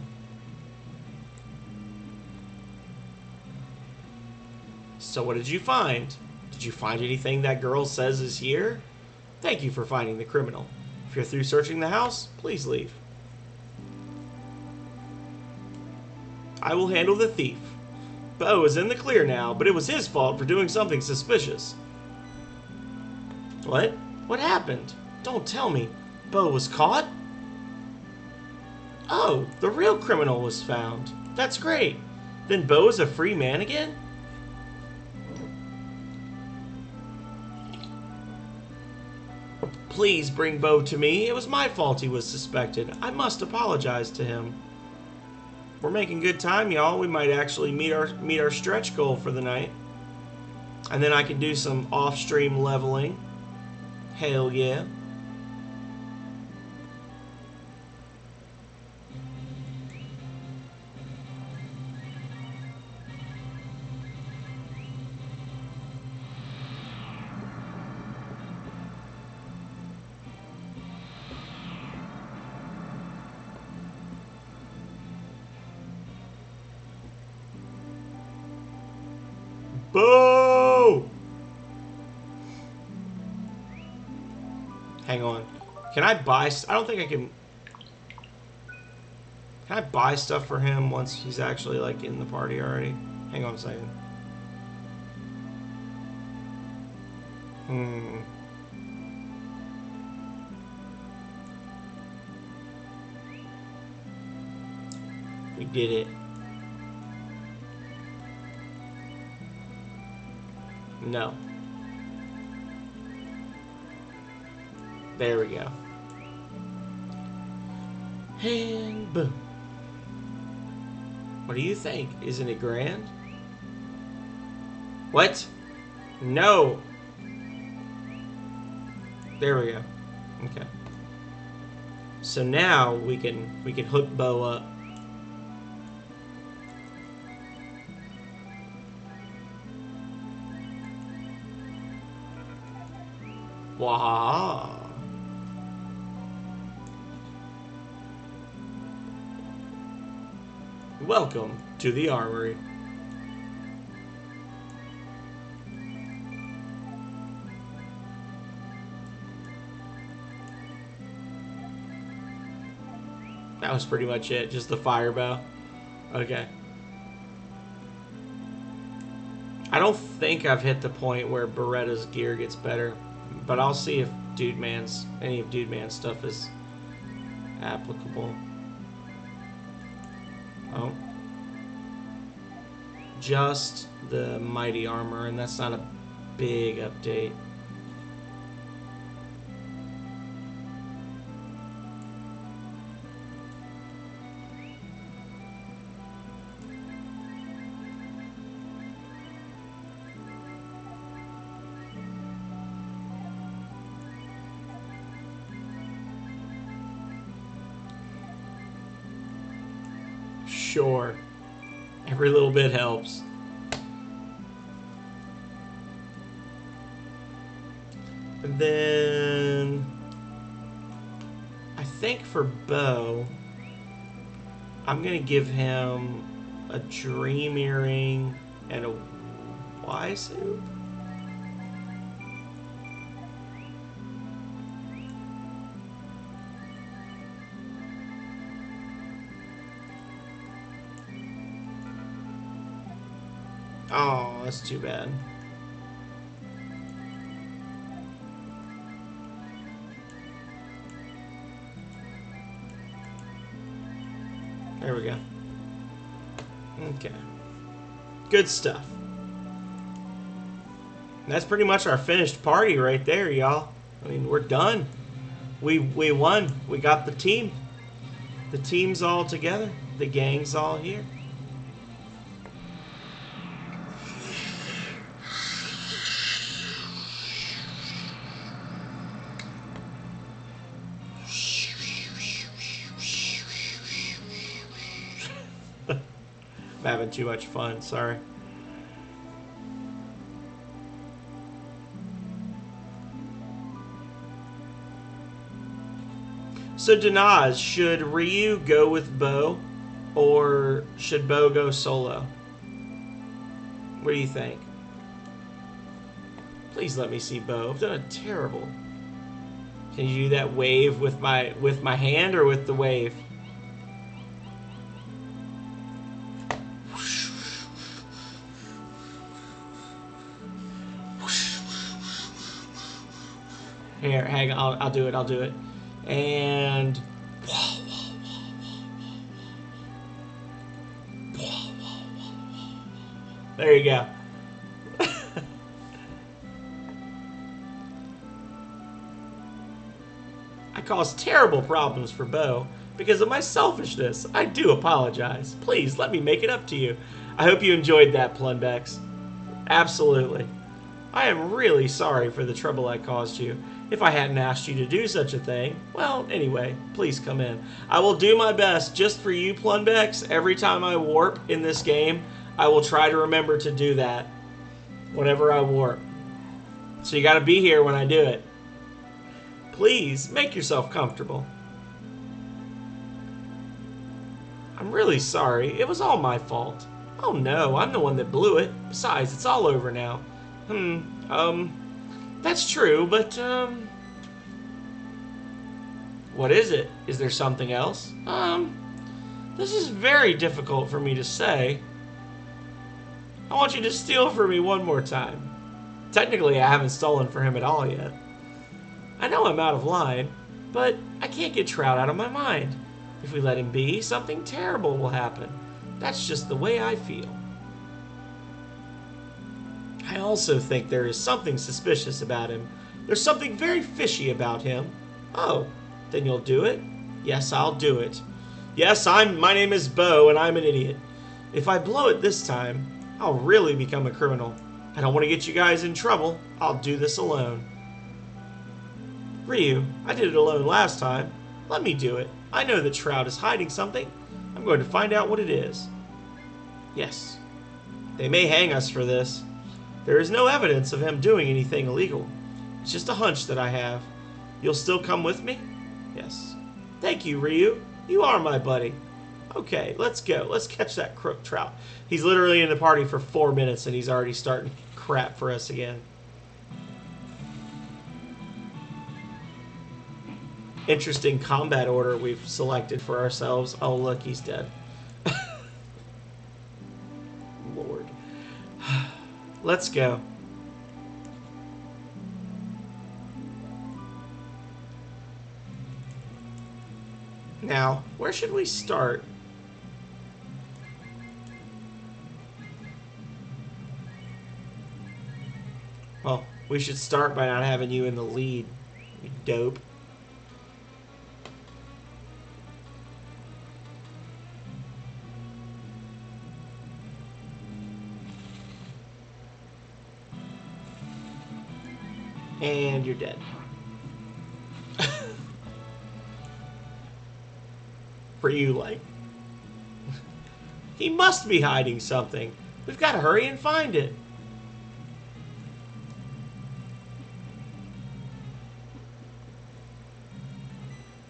S1: So what did you find? Did you find anything that girl says is here? Thank you for finding the criminal. If you're through searching the house, please leave. I will handle the thief. Bo is in the clear now, but it was his fault for doing something suspicious. What? What happened? Don't tell me. Bo was caught? Oh, the real criminal was found. That's great. Then Bo is a free man again? Please bring Bo to me. It was my fault he was suspected. I must apologize to him. We're making good time, y'all. We might actually meet our stretch goal for the night. And then I can do some off-stream leveling. Hell yeah. Boo! Hang on. Can I buy... I don't think I can... Can I buy stuff for him once he's actually, like, in the party already? Hang on a second. We did it. No. There we go. And boom. What do you think? Isn't it grand? What? No. There we go. Okay. So now we can hook Bo up. Wow. Welcome to the armory. That was pretty much it, just the fire bow. Okay. I don't think I've hit the point where Beretta's gear gets better, but I'll see if any of Dude Man's stuff is applicable. Oh. Just the mighty armor, and that's not a big update. Sure. Every little bit helps. And then I think for Bo, I'm gonna give him a dream earring and a Y suit. Oh, that's too bad. There we go. Okay. Good stuff. That's pretty much our finished party right there, y'all. I mean, we're done. We won. We got the team. The team's all together. The gang's all here. I'm having too much fun, sorry. So Danaz, should Ryu go with Bo, or should Bo go solo? What do you think? Please let me see Bo. I've done a terrible. Can you do that wave with my hand or with the wave? Here, hang on. I'll do it. I'll do it. And there you go. I caused terrible problems for Bo because of my selfishness. I do apologize. Please let me make it up to you. I hope you enjoyed that, Plunbex. Absolutely. I am really sorry for the trouble I caused you. If I hadn't asked you to do such a thing, well, anyway, please come in. I will do my best just for you, Plunbex. Every time I warp in this game, I will try to remember to do that whenever I warp. So you got to be here when I do it. Please, make yourself comfortable. I'm really sorry. It was all my fault. Oh no, I'm the one that blew it. Besides, it's all over now. That's true, but, what is it? Is there something else? This is very difficult for me to say. I want you to steal for me one more time. Technically, I haven't stolen for him at all yet. I know I'm out of line, but I can't get Trout out of my mind. If we let him be, something terrible will happen. That's just the way I feel. I also think there is something suspicious about him. There's something very fishy about him. Oh, then you'll do it? Yes, I'll do it. Yes, my name is Bo, and I'm an idiot. If I blow it this time, I'll really become a criminal. I don't want to get you guys in trouble. I'll do this alone. Ryu, I did it alone last time. Let me do it. I know that Trout is hiding something. I'm going to find out what it is. Yes. They may hang us for this. There is no evidence of him doing anything illegal. It's just a hunch that I have. You'll still come with me? Yes. Thank you, Ryu. You are my buddy. Okay, let's go. Let's catch that crook Trout. He's literally in the party for 4 minutes and he's already starting crap for us again. Interesting combat order we've selected for ourselves. Oh, look, he's dead. Lord. Let's go. Now, where should we start? Well, we should start by not having you in the lead, you dope. And you're dead. For you, like. He must be hiding something. We've got to hurry and find it.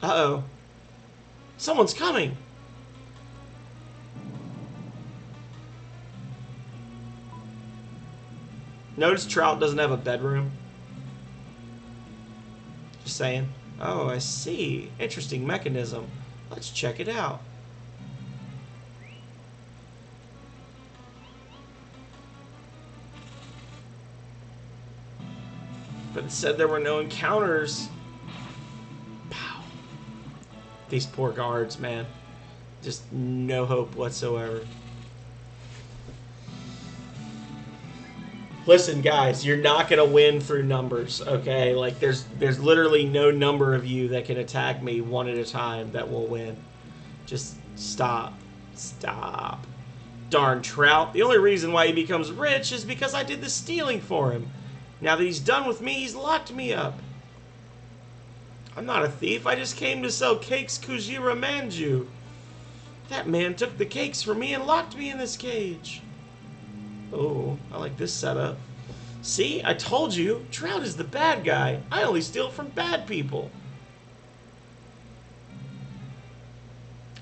S1: Uh-oh. Someone's coming. Notice Trout doesn't have a bedroom. Just saying. Oh, I see. Interesting mechanism. Let's check it out. But it said there were no encounters. Pow. These poor guards, man. Just no hope whatsoever. Listen, guys, you're not going to win through numbers, okay? Like, there's literally no number of you that can attack me one at a time that will win. Just stop. Stop. Darn Trout. The only reason why he becomes rich is because I did the stealing for him. Now that he's done with me, he's locked me up. I'm not a thief. I just came to sell cakes Kujira Manju. That man took the cakes from me and locked me in this cage. Oh, I like this setup. See, I told you, Trout is the bad guy. I only steal from bad people.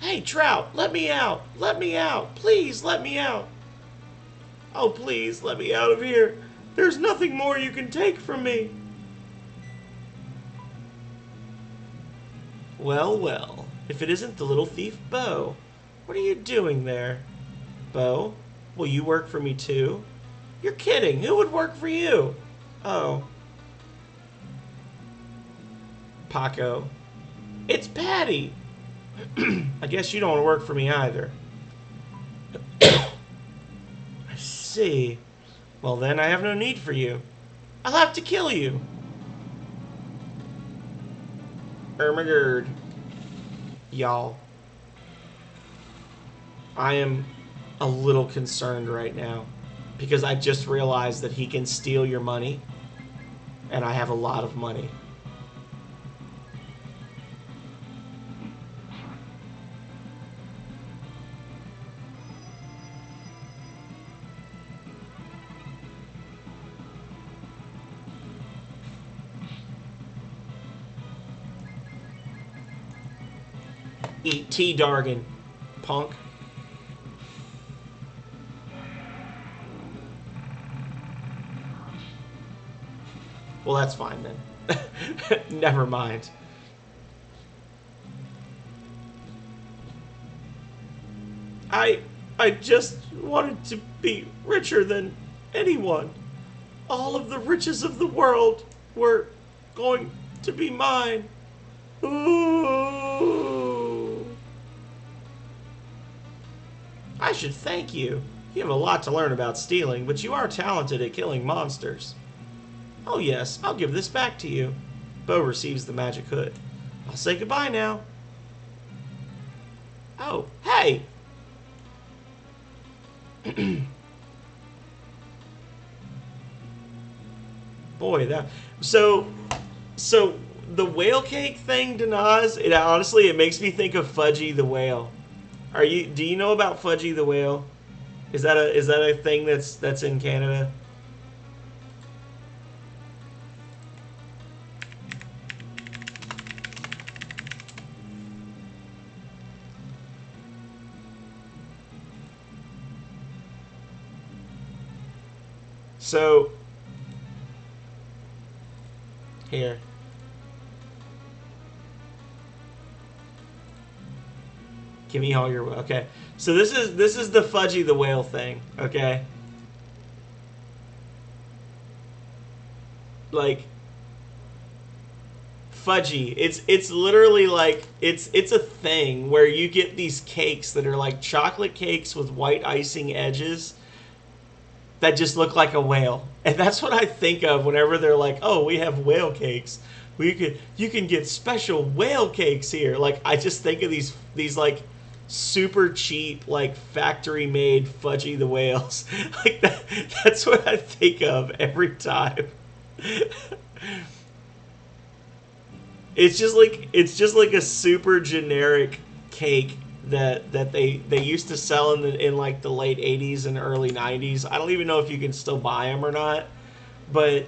S1: Hey, Trout, let me out. Let me out. Please, let me out. Oh, please, let me out of here. There's nothing more you can take from me. Well, well, if it isn't the little thief, Bo. What are you doing there? Bo, will you work for me too? You're kidding. Who would work for you? Oh. Paco. It's Patty. I guess you don't want to work for me either. I see. Well, then I have no need for you. I'll have to kill you. Ermagerd. Y'all. I am a little concerned right now because I just realized that he can steal your money and I have a lot of money. Eat tea, Dargan, punk. Well, that's fine then. Never mind. I just wanted to be richer than anyone. All of the riches of the world were going to be mine. Ooh. I should thank you. You have a lot to learn about stealing, but you are talented at killing monsters. Oh yes, I'll give this back to you. Bo receives the magic hood. I'll say goodbye now. Oh, hey! Boy, that... So the whale cake thing, Denaz, it makes me think of Fudgy the whale. Do you know about Fudgy the whale? Is that a thing that's in Canada? So here. Give me all your... Okay. So this is the Fudgy the whale thing, okay? Like Fudgy, it's literally like it's a thing where you get these cakes that are like chocolate cakes with white icing edges that just look like a whale. And that's what I think of whenever they're like, "Oh, we have whale cakes. You can get special whale cakes here." Like I just think of these like super cheap, like factory made Fudgy the whales. Like that's what I think of every time. It's just like a super generic cake that they used to sell in like the late 80s and early 90s. I don't even know if you can still buy them or not, but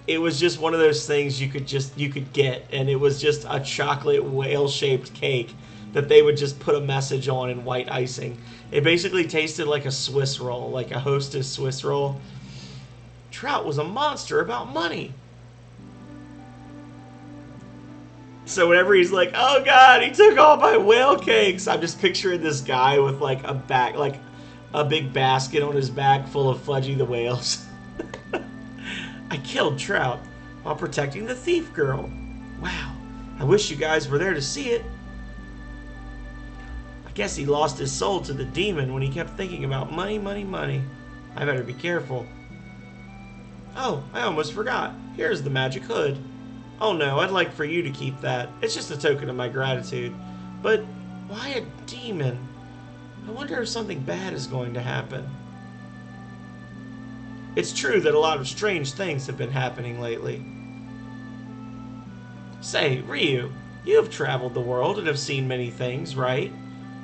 S1: it was just one of those things you could get, and it was just a chocolate whale shaped cake that they would just put a message on in white icing. It basically tasted like a Swiss roll, like a Hostess Swiss roll. Trout was a monster about money. So whenever he's like, "Oh God, he took all my whale cakes," I'm just picturing this guy with like a big basket on his back full of Fudgy the whales. I killed Trout while protecting the thief girl. Wow, I wish you guys were there to see it. I guess he lost his soul to the demon when he kept thinking about money, money, money. I better be careful. Oh, I almost forgot. Here's the magic hood. Oh no, I'd like for you to keep that. It's just a token of my gratitude. But why a demon? I wonder if something bad is going to happen. It's true that a lot of strange things have been happening lately. Say, Ryu, you have traveled the world and have seen many things, right?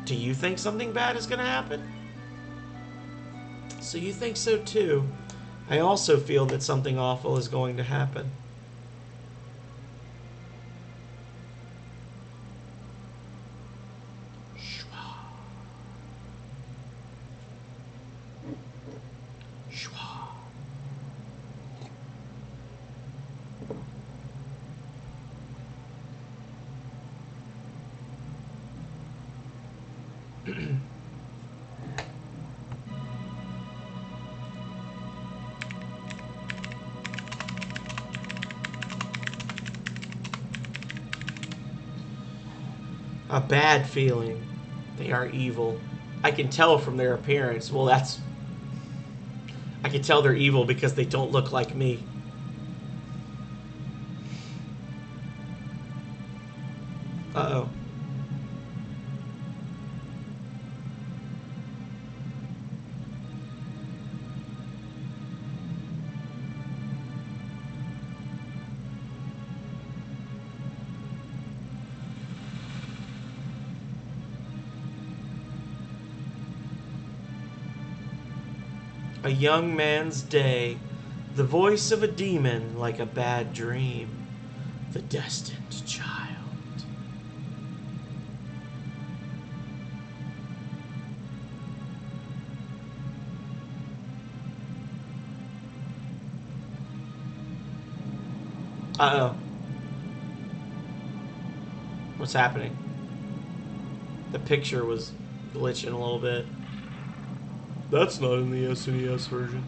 S1: Do you think something bad is going to happen? So you think so too. I also feel that something awful is going to happen. A bad feeling. They are evil. I can tell from their appearance. Well, I can tell they're evil because they don't look like me. Uh-oh. A young man's day, the voice of a demon like a bad dream, the destined child. Uh-oh. What's happening? The picture was glitching a little bit. That's not in the SNES version.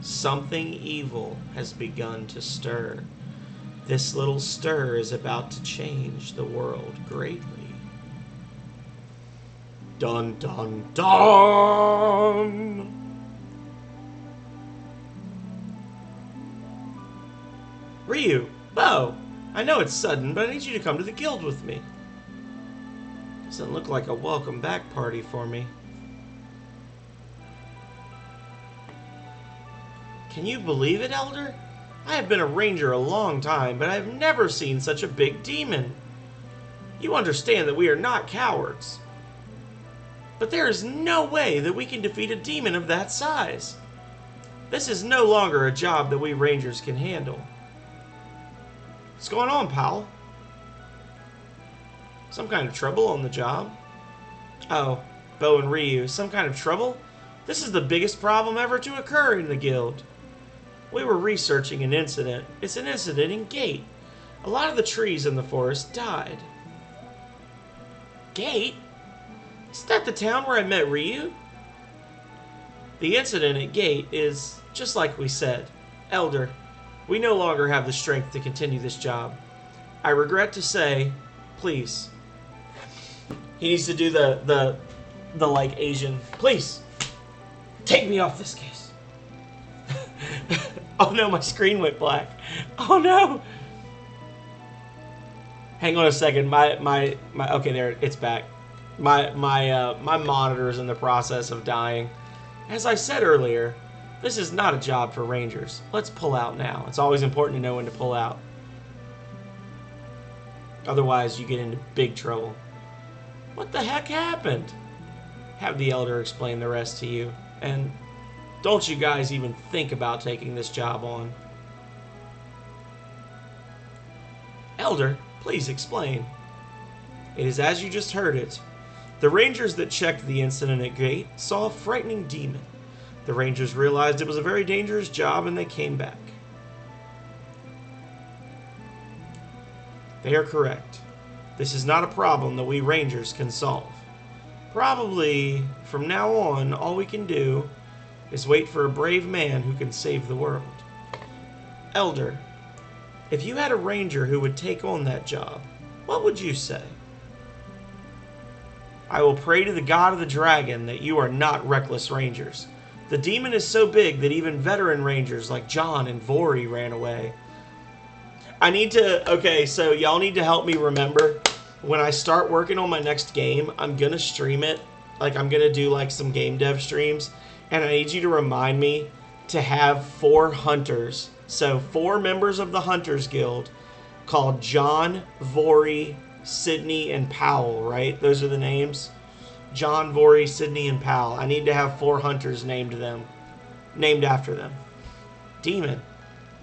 S1: Something evil has begun to stir. This little stir is about to change the world greatly. Dun dun dun! Ryu, Bo, I know it's sudden, but I need you to come to the guild with me. Doesn't look like a welcome back party for me. Can you believe it, Elder? I have been a ranger a long time, but I have never seen such a big demon. You understand that we are not cowards. But there is no way that we can defeat a demon of that size. This is no longer a job that we rangers can handle. What's going on, pal? Some kind of trouble on the job? Oh, Bo and Ryu, some kind of trouble? This is the biggest problem ever to occur in the guild. We were researching an incident. It's an incident in Gate. A lot of the trees in the forest died. Gate? Is that the town where I met Ryu? The incident at Gate is just like we said. Elder, we no longer have the strength to continue this job. I regret to say, please. He needs to do the like Asian. Please, take me off this case. Oh no, my screen went black. Oh no. Hang on a second. My okay, there, it's back. My monitor is in the process of dying. As I said earlier, this is not a job for rangers. Let's pull out now. It's always important to know when to pull out. Otherwise, you get into big trouble. What the heck happened? Have the Elder explain the rest to you. And don't you guys even think about taking this job on. Elder, please explain. It is as you just heard it. The rangers that checked the incident at Gate saw a frightening demon. The rangers realized it was a very dangerous job and they came back. They are correct. This is not a problem that we rangers can solve. Probably, from now on, all we can do is wait for a brave man who can save the world. Elder, if you had a ranger who would take on that job, what would you say? I will pray to the god of the dragon that you are not reckless rangers. The demon is so big that even veteran rangers like John and Vori ran away. I need to, okay, so y'all need to help me remember, when I start working on my next game, I'm going to stream it. Like, I'm going to do, like, some game dev streams. And I need you to remind me to have 4 hunters. So 4 members of the Hunters Guild called John, Vori, Sydney, and Powell, right? Those are the names. John, Vori, Sydney, and Powell. I need to have 4 hunters named after them. Demon.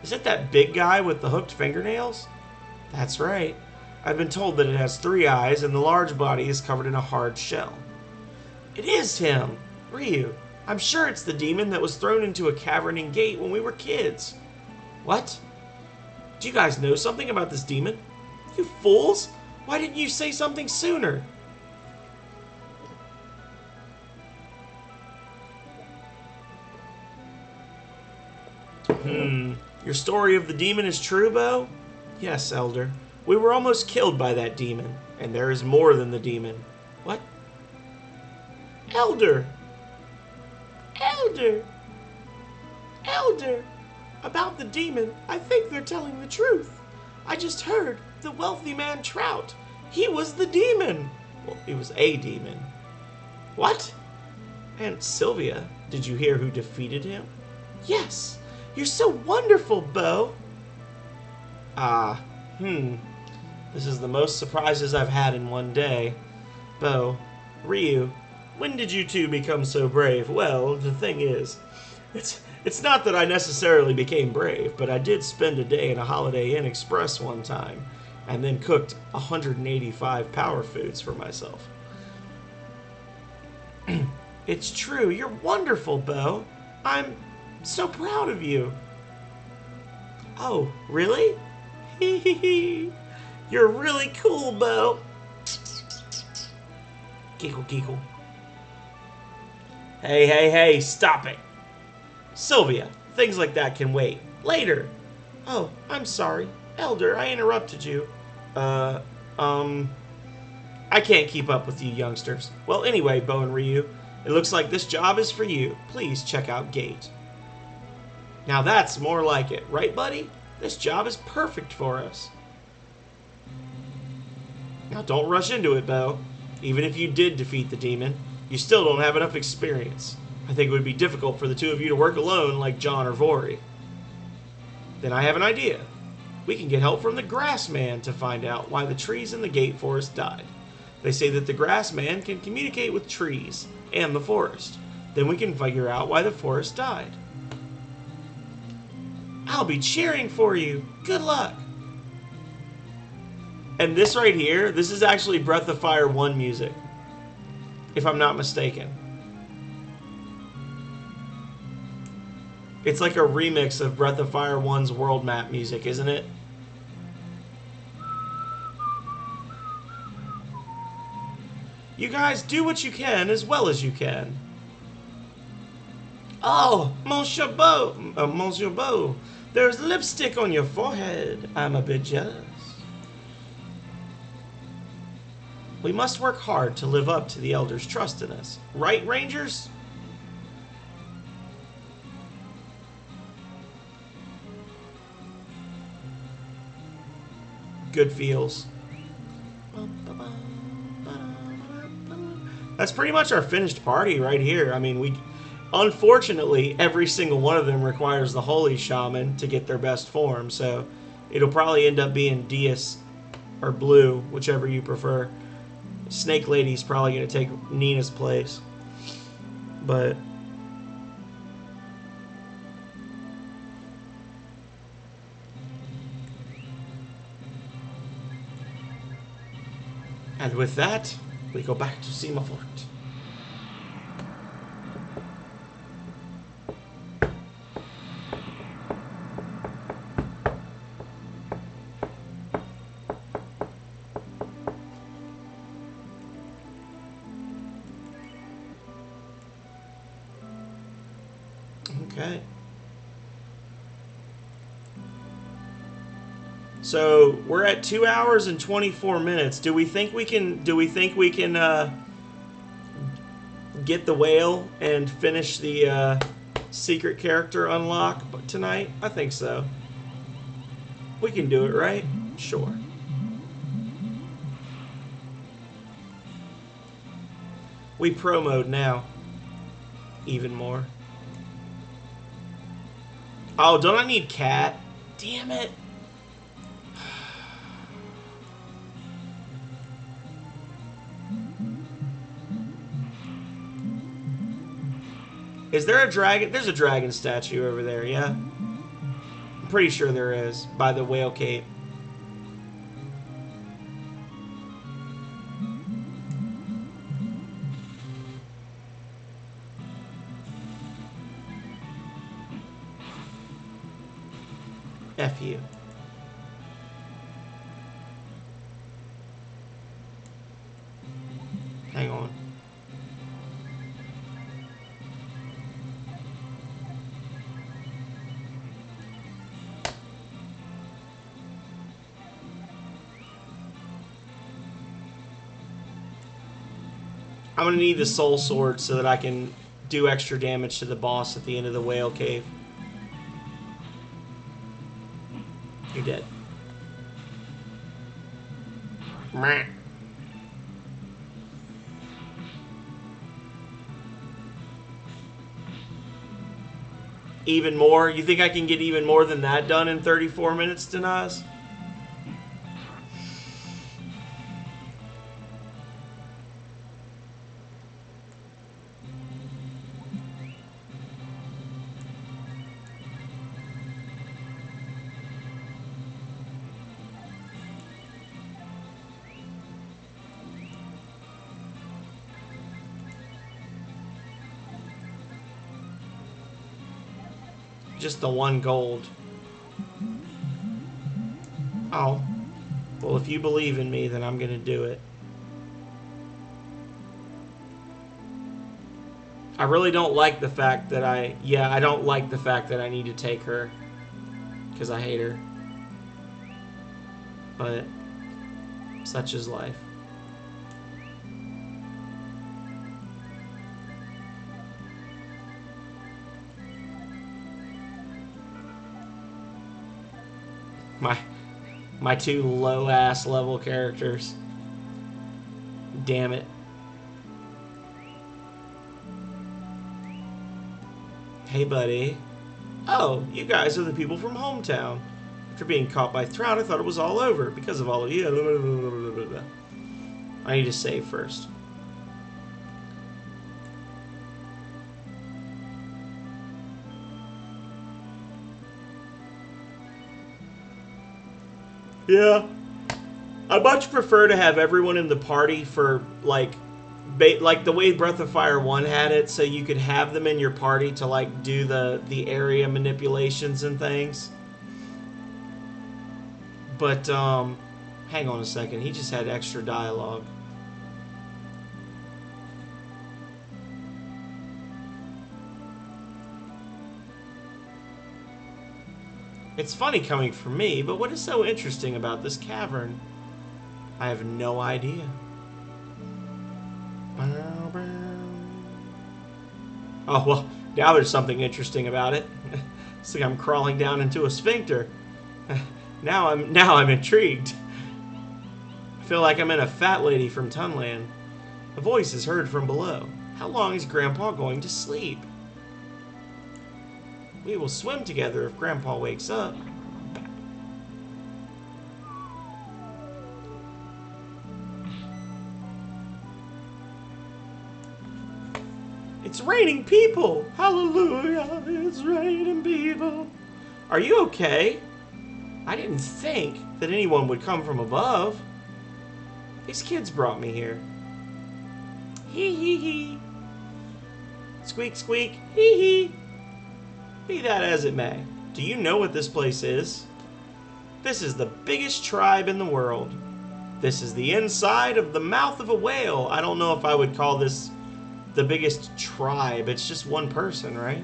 S1: Is it that big guy with the hooked fingernails? That's right. I've been told that it has 3 eyes and the large body is covered in a hard shell. It is him! Ryu, I'm sure it's the demon that was thrown into a cavern in Gate when we were kids. What? Do you guys know something about this demon? You fools! Why didn't you say something sooner? Your story of the demon is true, Bo? Yes, Elder. We were almost killed by that demon, and there is more than the demon. What? Elder! Elder! Elder! About the demon, I think they're telling the truth. I just heard the wealthy man Trout. He was the demon. Well, he was a demon. What? Aunt Sylvia, did you hear who defeated him? Yes. You're so wonderful, Bo. This is the most surprises I've had in one day. Bo, Ryu, when did you two become so brave? Well, the thing is, it's not that I necessarily became brave, but I did spend a day in a Holiday Inn Express one time, and then cooked 185 power foods for myself. It's true. You're wonderful, Bo. I'm so proud of you. Oh, really? Hee hee hee. You're really cool, Bo. Giggle, giggle. Hey, stop it. Sylvia, things like that can wait. Later. Oh, I'm sorry. Elder, I interrupted you. I can't keep up with you youngsters. Well, anyway, Bo and Ryu, it looks like this job is for you. Please check out Gate. Now that's more like it, right, buddy? This job is perfect for us. Now don't rush into it, Bo. Even if you did defeat the demon, you still don't have enough experience. I think it would be difficult for the two of you to work alone like John or Vori. Then I have an idea. We can get help from the Grass Man to find out why the trees in the Gate Forest died. They say that the Grass Man can communicate with trees and the forest. Then we can figure out why the forest died. I'll be cheering for you. Good luck. And this right here, this is actually Breath of Fire 1 music, if I'm not mistaken. It's like a remix of Breath of Fire 1's world map music, isn't it? You guys do what you can as well as you can. Oh, Monsieur Beau, there's lipstick on your forehead. I'm a bit jealous. We must work hard to live up to the Elder's trust in us. Right, Rangers? Good feels. That's pretty much our finished party right here. I mean, unfortunately, every single one of them requires the Holy Shaman to get their best form, so it'll probably end up being Dias or Blue, whichever you prefer. Snake Lady's probably going to take Nina's place. But and with that, we go back to Sima Fort. Okay. So we're at 2 hours and 24 minutes. Do we think we can? Get the whale and finish the secret character unlock tonight? I think so. We can do it, right? Sure. We pro mode now. Even more. Oh, don't I need cat? Damn it. Is there a dragon? There's a dragon statue over there, yeah? I'm pretty sure there is, by the whale cape. F you. I'm going to need the soul sword so that I can do extra damage to the boss at the end of the whale cave. You're dead. Meh. Even more? You think I can get even more than that done in 34 minutes, Denaz? Just the one gold. Oh. Well, if you believe in me, then I'm going to do it. I really don't like the fact that I don't like the fact that I need to take her. Because I hate her. But such is life. My two low-ass level characters. Damn it. Hey, buddy. Oh, you guys are the people from hometown. After being caught by Throud, I thought it was all over. Because of all of you. I need to save first. Yeah. I'd much prefer to have everyone in the party for, like the way Breath of Fire 1 had it, so you could have them in your party to, like, do the area manipulations and things. But, hang on a second. He just had extra dialogue. It's funny coming from me, but what is so interesting about this cavern? I have no idea. Oh, well, now there's something interesting about it. It's like I'm crawling down into a sphincter. Now I'm intrigued. I feel like I'm in a fat lady from Tunland. A voice is heard from below. How long is Grandpa going to sleep? We will swim together if Grandpa wakes up. It's raining people! Hallelujah! It's raining people! Are you okay? I didn't think that anyone would come from above. These kids brought me here. Hee hee hee. Squeak squeak. Hee hee. Be that as it may, do you know what this place is? This is the biggest tribe in the world. This is the inside of the mouth of a whale. I don't know if I would call this the biggest tribe. It's just one person, right?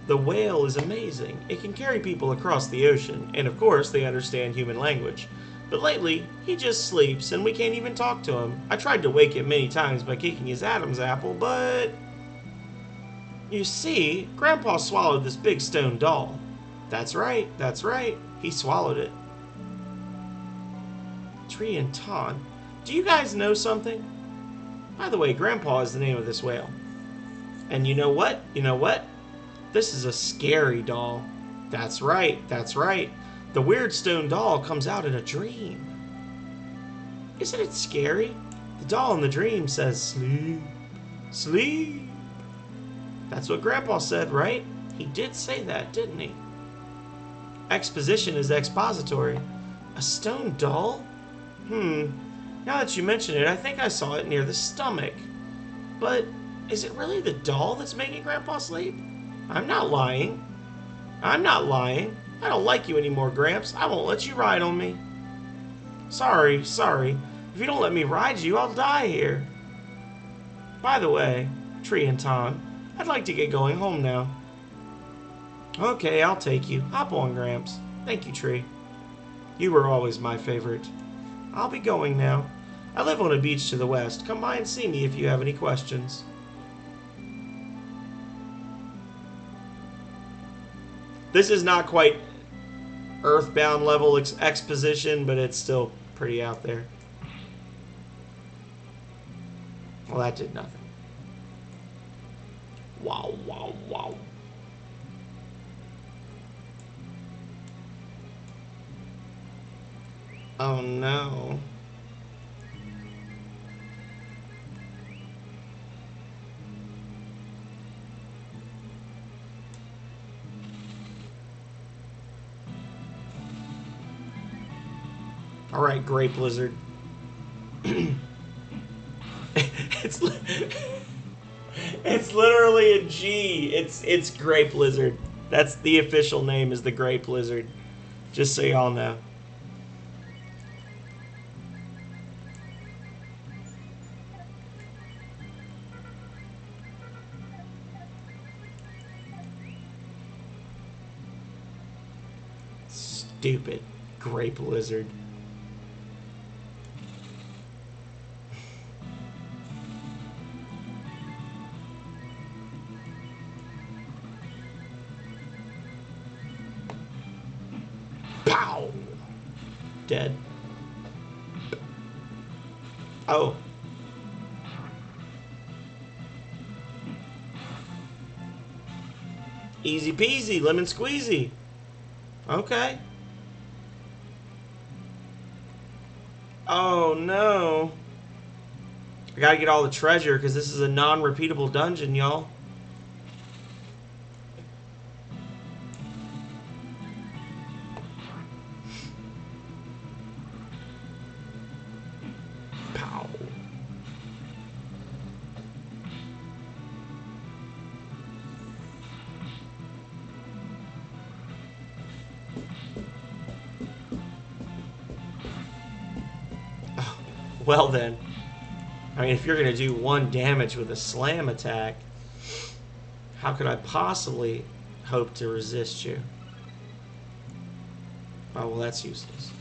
S1: The whale is amazing. It can carry people across the ocean, and of course they understand human language. But lately, he just sleeps, and we can't even talk to him. I tried to wake him many times by kicking his Adam's apple, but... You see, Grandpa swallowed this big stone doll. That's right, he swallowed it. Tree and Ton. Do you guys know something? By the way, Grandpa is the name of this whale. And you know what? This is a scary doll. That's right. The weird stone doll comes out in a dream. Isn't it scary? The doll in the dream says, sleep, sleep. That's what Grandpa said, right? He did say that, didn't he? Exposition is expository. A stone doll? Now that you mention it, I think I saw it near the stomach. But is it really the doll that's making Grandpa sleep? I'm not lying. I don't like you anymore, Gramps. I won't let you ride on me. Sorry. If you don't let me ride you, I'll die here. By the way, Tree and Ton, I'd like to get going home now. Okay, I'll take you. Hop on, Gramps. Thank you, Tree. You were always my favorite. I'll be going now. I live on a beach to the west. Come by and see me if you have any questions. This is not quite Earthbound level exposition, but it's still pretty out there. Well, that did nothing. Wow, wow, wow. Oh no. Alright, Grape Lizard. it's literally a G. It's Grape Lizard. That's the official name, is the Grape Lizard. Just so y'all know. Stupid Grape Lizard. Pow! Dead. Oh. Easy peasy, lemon squeezy. Okay. Oh no. I gotta get all the treasure because this is a non-repeatable dungeon, y'all. Pow. Well then. I mean, if you're going to do 1 damage with a slam attack, how could I possibly hope to resist you? Oh, well, that's useless.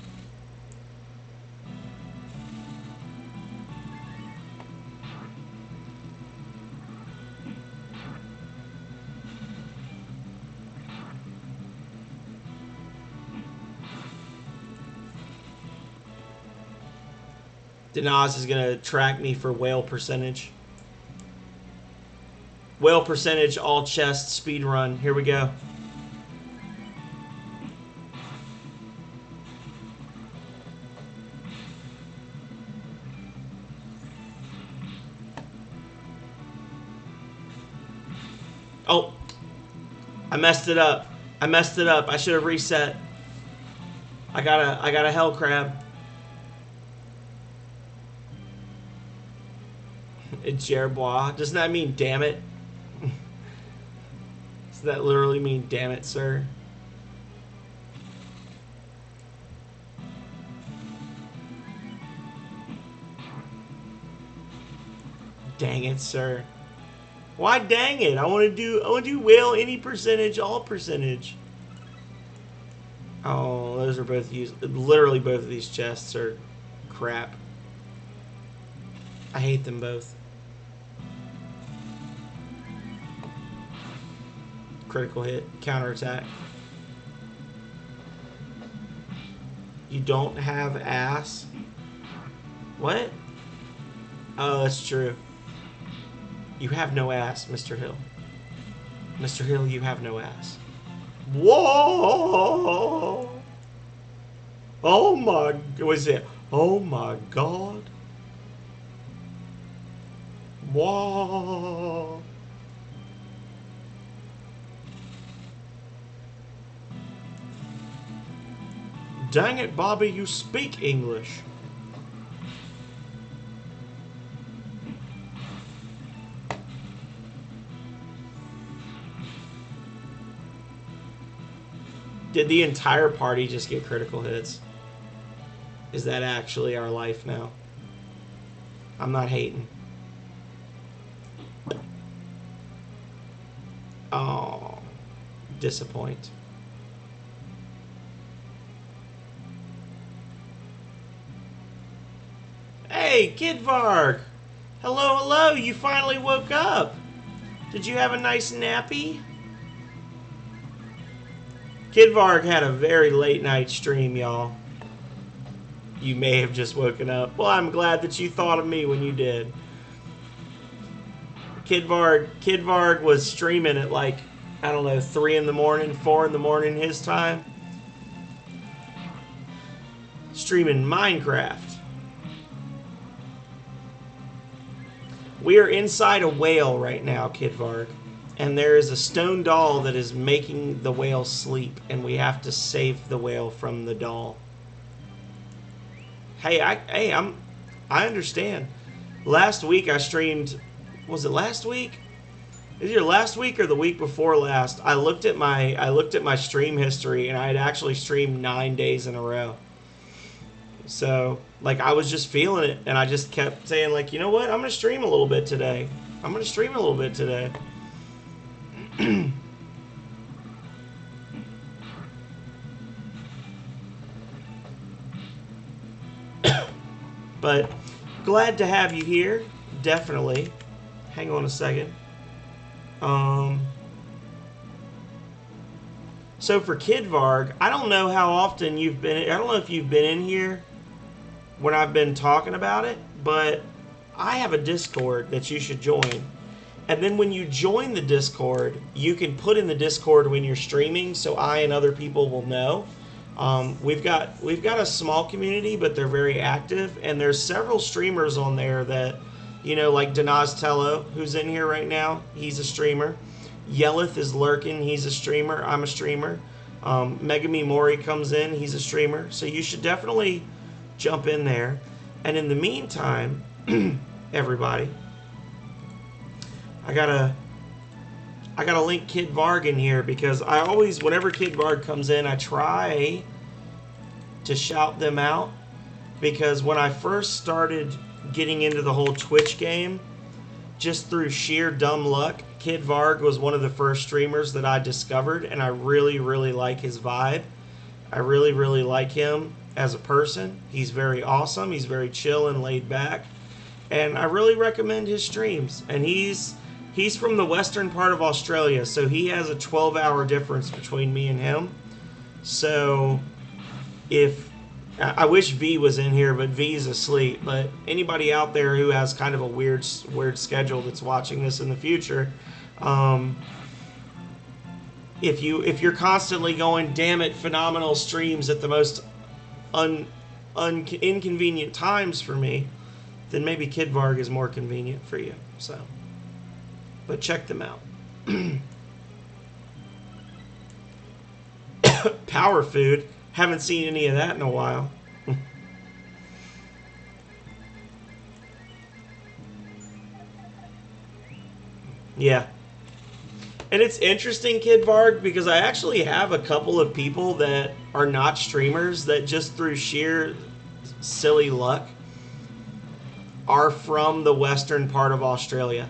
S1: Denaz is going to track me for whale percentage. Whale percentage, all chest, speed run. Here we go. Oh, I messed it up. I messed it up. I should have reset. I got a hell crab. Jerbois. Doesn't that mean damn it? Does that literally mean damn it, sir? Dang it, sir. Why dang it? I want to do whale any percentage, all percentage. Oh, those are both used. Literally both of these chests are crap. I hate them both. Critical hit, counterattack. You don't have ass? What? Oh, that's true. You have no ass, Mr. Hill. Mr. Hill, you have no ass. Whoa! Oh my, what is it? Oh my God. Whoa! Dang it, Bobby, you speak English. Did the entire party just get critical hits? Is that actually our life now? I'm not hating. Oh, disappoint. Hey, Hey, Kid Varg! Hello, hello, you finally woke up. Did you have a nice nappy? Kid Varg had a very late night stream, y'all. You may have just woken up. Well, I'm glad that you thought of me when you did. Kid Varg was streaming at like, I don't know, 3 in the morning, 4 in the morning his time. Streaming Minecraft. We are inside a whale right now, Kid Varg. And there is a stone doll that is making the whale sleep, and we have to save the whale from the doll. Hey, I understand. Last week I streamed. Was it last week? Is it last week or the week before last? I looked at my stream history, and I had actually streamed 9 days in a row. So, like, I was just feeling it, and I just kept saying, like, you know what? I'm gonna stream a little bit today. But glad to have you here, definitely. Hang on a second. So for Kid Varg, I don't know how often you've been. I don't know if you've been in here when I've been talking about it, but I have a Discord that you should join. And then when you join the Discord, you can put in the Discord when you're streaming, so I and other people will know. We've got a small community, but they're very active, and there's several streamers on there that, you know, like Danaz Tello, who's in here right now. He's a streamer. Yelleth is lurking. He's a streamer. I'm a streamer. Megami Mori comes in. He's a streamer. So you should definitely jump in there. And in the meantime, everybody, I gotta link Kid Varg in here, because I always, whenever Kid Varg comes in, I try to shout them out, because when I first started getting into the whole Twitch game, just through sheer dumb luck, Kid Varg was one of the first streamers that I discovered, and I really, really like his vibe. I really, really like him as a person. He's very awesome. He's very chill and laid back, and I really recommend his streams. And he's from the western part of Australia, so he has a 12-hour difference between me and him. So if I wish V was in here, but V's asleep. But anybody out there who has kind of a weird schedule that's watching this in the future, if you're constantly going, damn it, phenomenal streams at the most inconvenient times for me, then maybe Kid Varg is more convenient for you. So, but check them out. Power food. Haven't seen any of that in a while. Yeah. And it's interesting, Kid Varg, because I actually have a couple of people that are not streamers that just through sheer silly luck are from the western part of Australia.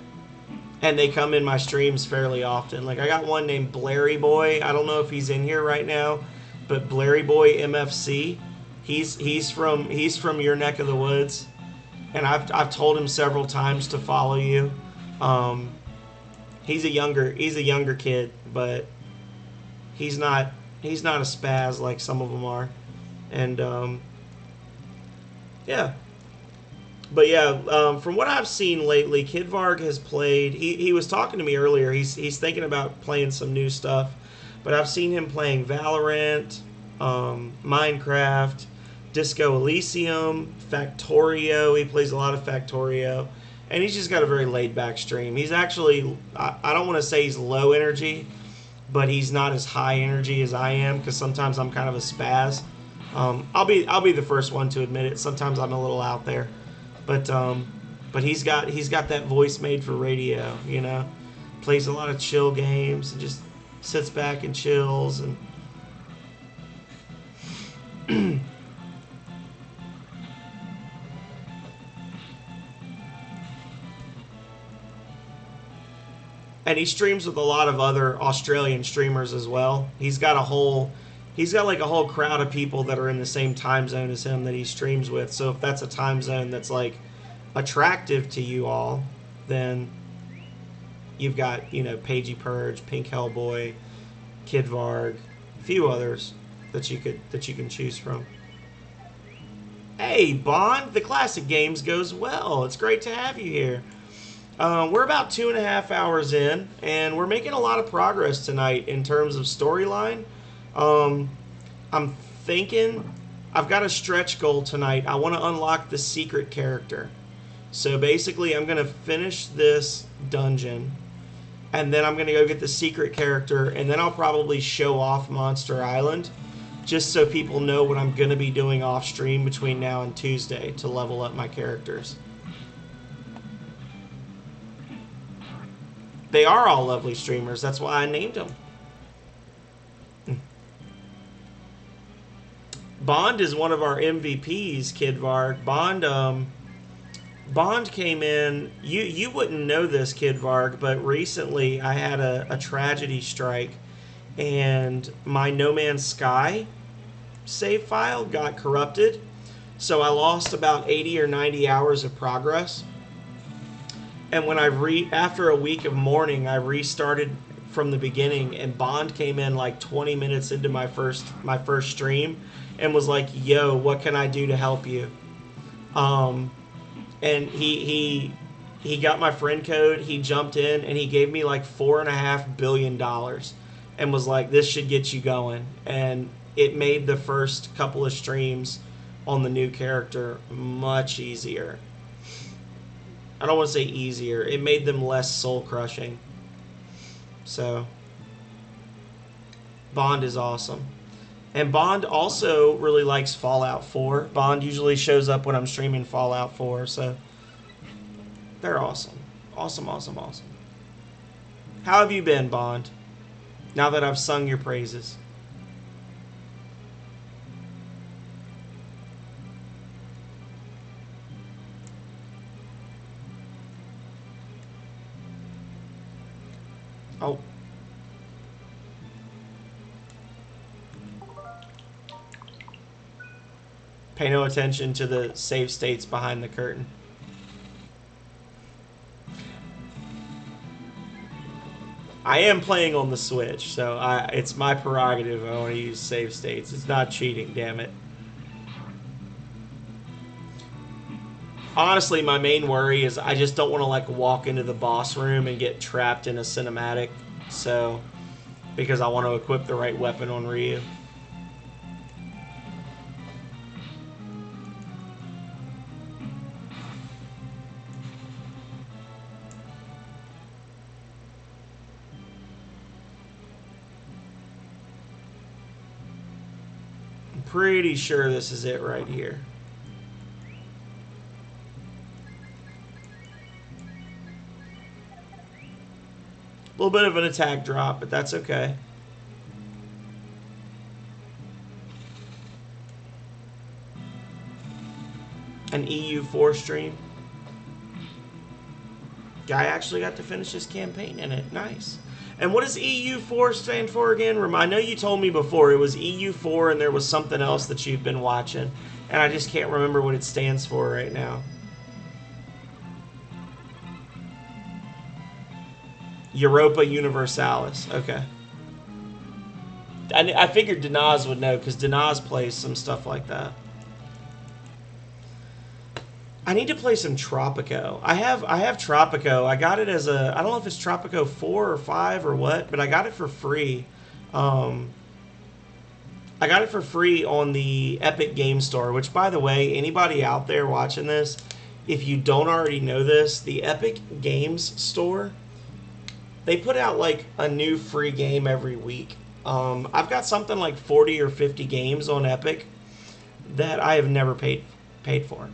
S1: And they come in my streams fairly often. Like, I got one named Blairy Boy. I don't know if he's in here right now, but Blairy Boy MFC, he's from your neck of the woods, and I've told him several times to follow you. He's a younger kid, but he's not a spaz like some of them are, and yeah. But yeah, from what I've seen lately, Kid Varg has played. He was talking to me earlier. He's thinking about playing some new stuff. But I've seen him playing Valorant, Minecraft, Disco Elysium, Factorio. He plays a lot of Factorio. And he's just got a very laid-back stream. He's actually, I don't want to say he's low energy, but he's not as high energy as I am, because sometimes I'm kind of a spaz. I'll be the first one to admit it. Sometimes I'm a little out there. But he's got that voice made for radio, you know. Plays a lot of chill games and just sits back and chills, and and he streams with a lot of other Australian streamers as well. He's got like a whole crowd of people that are in the same time zone as him that he streams with. So if that's a time zone that's like attractive to you all, then you've got, Pagey Purge, Pink Hellboy, Kid Varg, a few others that you can choose from. Hey, Bond, the classic games goes well. It's great to have you here. We're about 2.5 hours in, and we're making a lot of progress tonight in terms of storyline. I'm thinking I've got a stretch goal tonight. I want to unlock the secret character. So basically, I'm going to finish this dungeon, and then I'm going to go get the secret character, and then I'll probably show off Monster Island, just so people know what I'm going to be doing off stream between now and Tuesday to level up my characters. They are all lovely streamers. That's why I named them. Bond is one of our MVPs, Kid Varg. Bond came in. You wouldn't know this, Kid Varg, but recently I had a tragedy strike, and my No Man's Sky save file got corrupted, so I lost about 80 or 90 hours of progress. And when after a week of mourning, I restarted from the beginning, and Bond came in like 20 minutes into my first stream and was like, "Yo, what can I do to help you?" And he got my friend code. He jumped in and he gave me like $4.5 billion, and was like, "This should get you going." And it made the first couple of streams on the new character much easier. I don't want to say easier. It made them less soul-crushing. So, Bond is awesome. And Bond also really likes Fallout 4. Bond usually shows up when I'm streaming Fallout 4, so they're awesome. Awesome, awesome, awesome. How have you been, Bond? Now that I've sung your praises. Oh. Pay no attention to the save states behind the curtain. I am playing on the Switch, so it's my prerogative. I want to use save states. It's not cheating, damn it. Honestly, my main worry is I just don't want to like walk into the boss room and get trapped in a cinematic. So, because I want to equip the right weapon on Ryu. I'm pretty sure this is it right here. A little bit of an attack drop, but that's okay. An EU4 stream. Guy actually got to finish his campaign in it. Nice. And what does EU4 stand for again? I know you told me before it was EU4 and there was something else that you've been watching. And I just can't remember what it stands for right now. Europa Universalis. Okay. I figured Denaz would know because Denaz plays some stuff like that. I need to play some Tropico. I have Tropico. I got it as I don't know if it's Tropico 4 or 5 or what, but I got it for free. I got it for free on the Epic Game Store, which, by the way, anybody out there watching this, if you don't already know this, the Epic Games Store, they put out like a new free game every week. I've got something like 40 or 50 games on Epic that I have never paid for.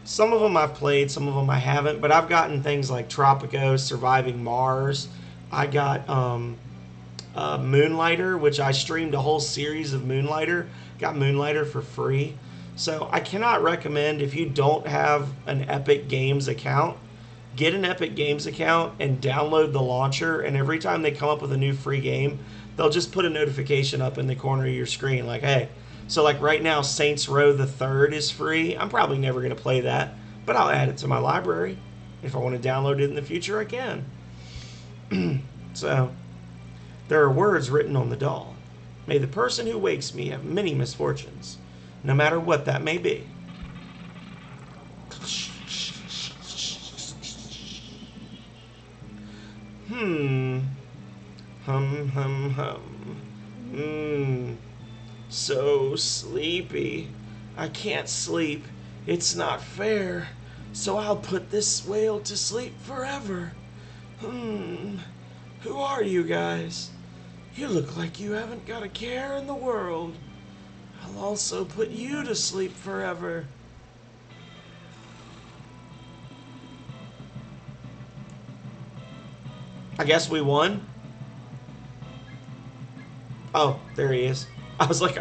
S1: Some of them I've played, some of them I haven't, but I've gotten things like Tropico, Surviving Mars. I got Moonlighter, which I streamed a whole series of Moonlighter. Got Moonlighter for free. So I cannot recommend, if you don't have an Epic Games account, get an Epic Games account and download the launcher, and every time they come up with a new free game, they'll just put a notification up in the corner of your screen like, hey. So like right now, Saints Row the Third is free. I'm probably never going to play that, but I'll add it to my library. If I want to download it in the future, I can. So, there are words written on the doll. May the person who wakes me have many misfortunes, no matter what that may be. Hum, hum. So sleepy. I can't sleep. It's not fair. So I'll put this whale to sleep forever. Who are you guys? You look like you haven't got a care in the world. I'll also put you to sleep forever. I guess we won. Oh, there he is. I was like,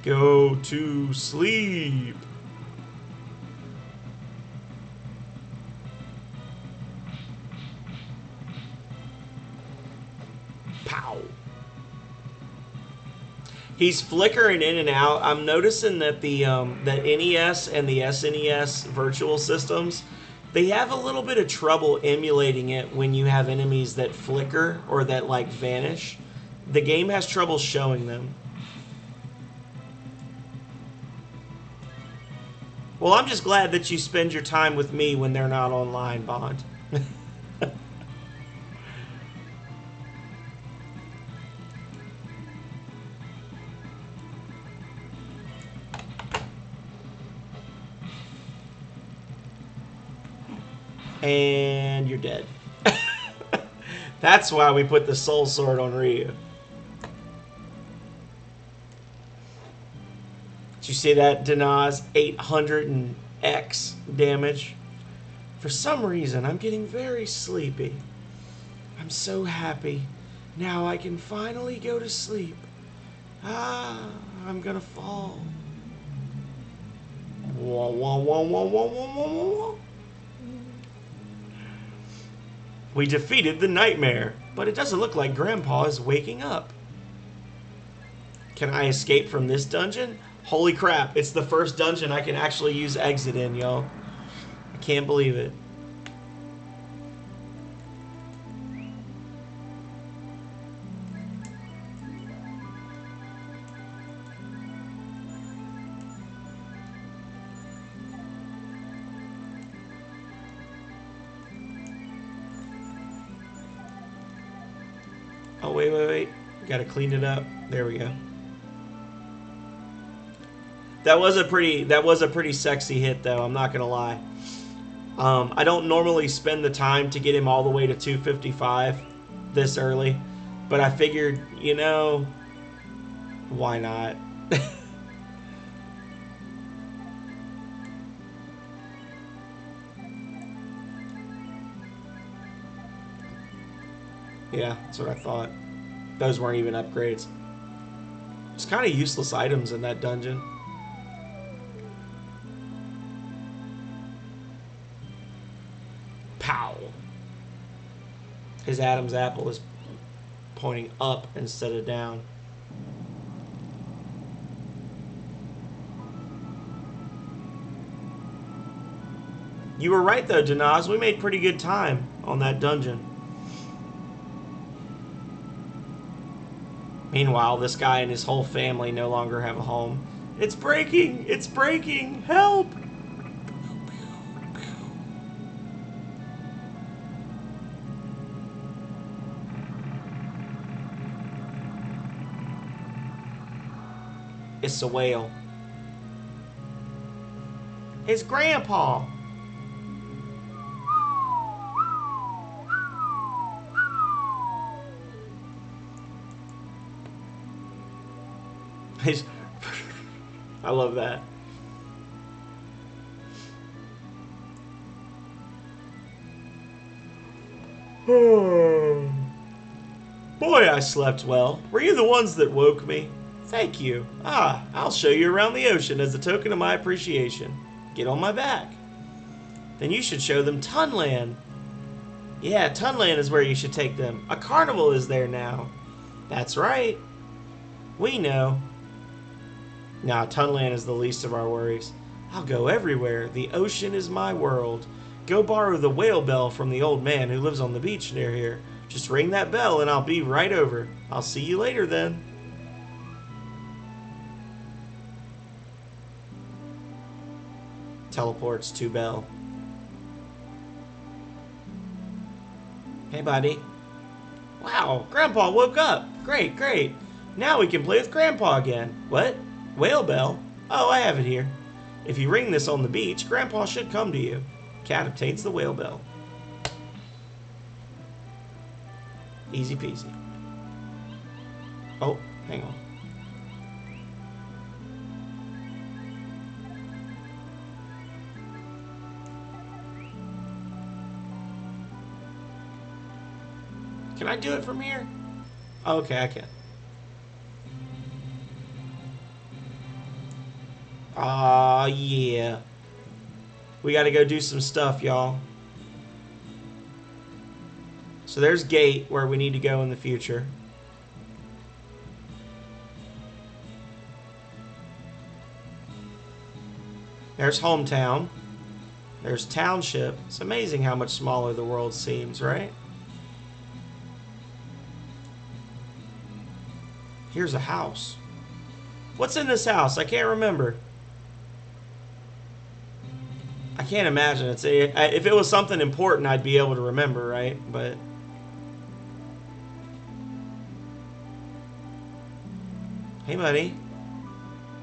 S1: Go to sleep. Pow. He's flickering in and out. I'm noticing that the NES and the SNES virtual systems, they have a little bit of trouble emulating it when you have enemies that flicker or that like vanish. The game has trouble showing them. Well, I'm just glad that you spend your time with me when they're not online, Bond. And you're dead. That's why we put the soul sword on Ryu. Did you see that, Denaz? 800 and X damage. For some reason, I'm getting very sleepy. I'm so happy. Now I can finally go to sleep. I'm gonna fall. Wah, wah, wah, wah, wah, wah, wah, wah. We defeated the nightmare, but it doesn't look like Grandpa is waking up. Can I escape from this dungeon? Holy crap, it's the first dungeon I can actually use exit in, y'all. I can't believe it. Oh, wait. Gotta clean it up. There we go. That was a pretty sexy hit, though. I'm not gonna lie. I don't normally spend the time to get him all the way to 255 this early, but I figured, you know, why not? Yeah, that's what I thought. Those weren't even upgrades. It's kind of useless items in that dungeon. Pow! His Adam's apple is pointing up instead of down. You were right though, Denaz. We made pretty good time on that dungeon. Meanwhile, this guy and his whole family no longer have a home. It's breaking! It's breaking! Help! It's a whale. It's Grandpa! I love that. Boy, I slept well. Were you the ones that woke me? Thank you. I'll show you around the ocean as a token of my appreciation. Get on my back. Then you should show them Tunland. Yeah, Tunland is where you should take them. A carnival is there now. That's right. We know. Now, Tunland is the least of our worries. I'll go everywhere. The ocean is my world. Go borrow the whale bell from the old man who lives on the beach near here. Just ring that bell and I'll be right over. I'll see you later then. Teleports to Bell. Hey, buddy. Wow, Grandpa woke up. Great, great. Now we can play with Grandpa again. What? Whale bell? Oh, I have it here. If you ring this on the beach, Grandpa should come to you. Cat obtains the whale bell. Easy peasy. Oh, hang on. Can I do it from here? Okay, I can. Yeah. We gotta go do some stuff, y'all. So there's Gate, where we need to go in the future. There's Hometown. There's Township. It's amazing how much smaller the world seems, right? Here's a house. What's in this house? I can't remember. I can't imagine. If it was something important, I'd be able to remember, right? But hey, buddy.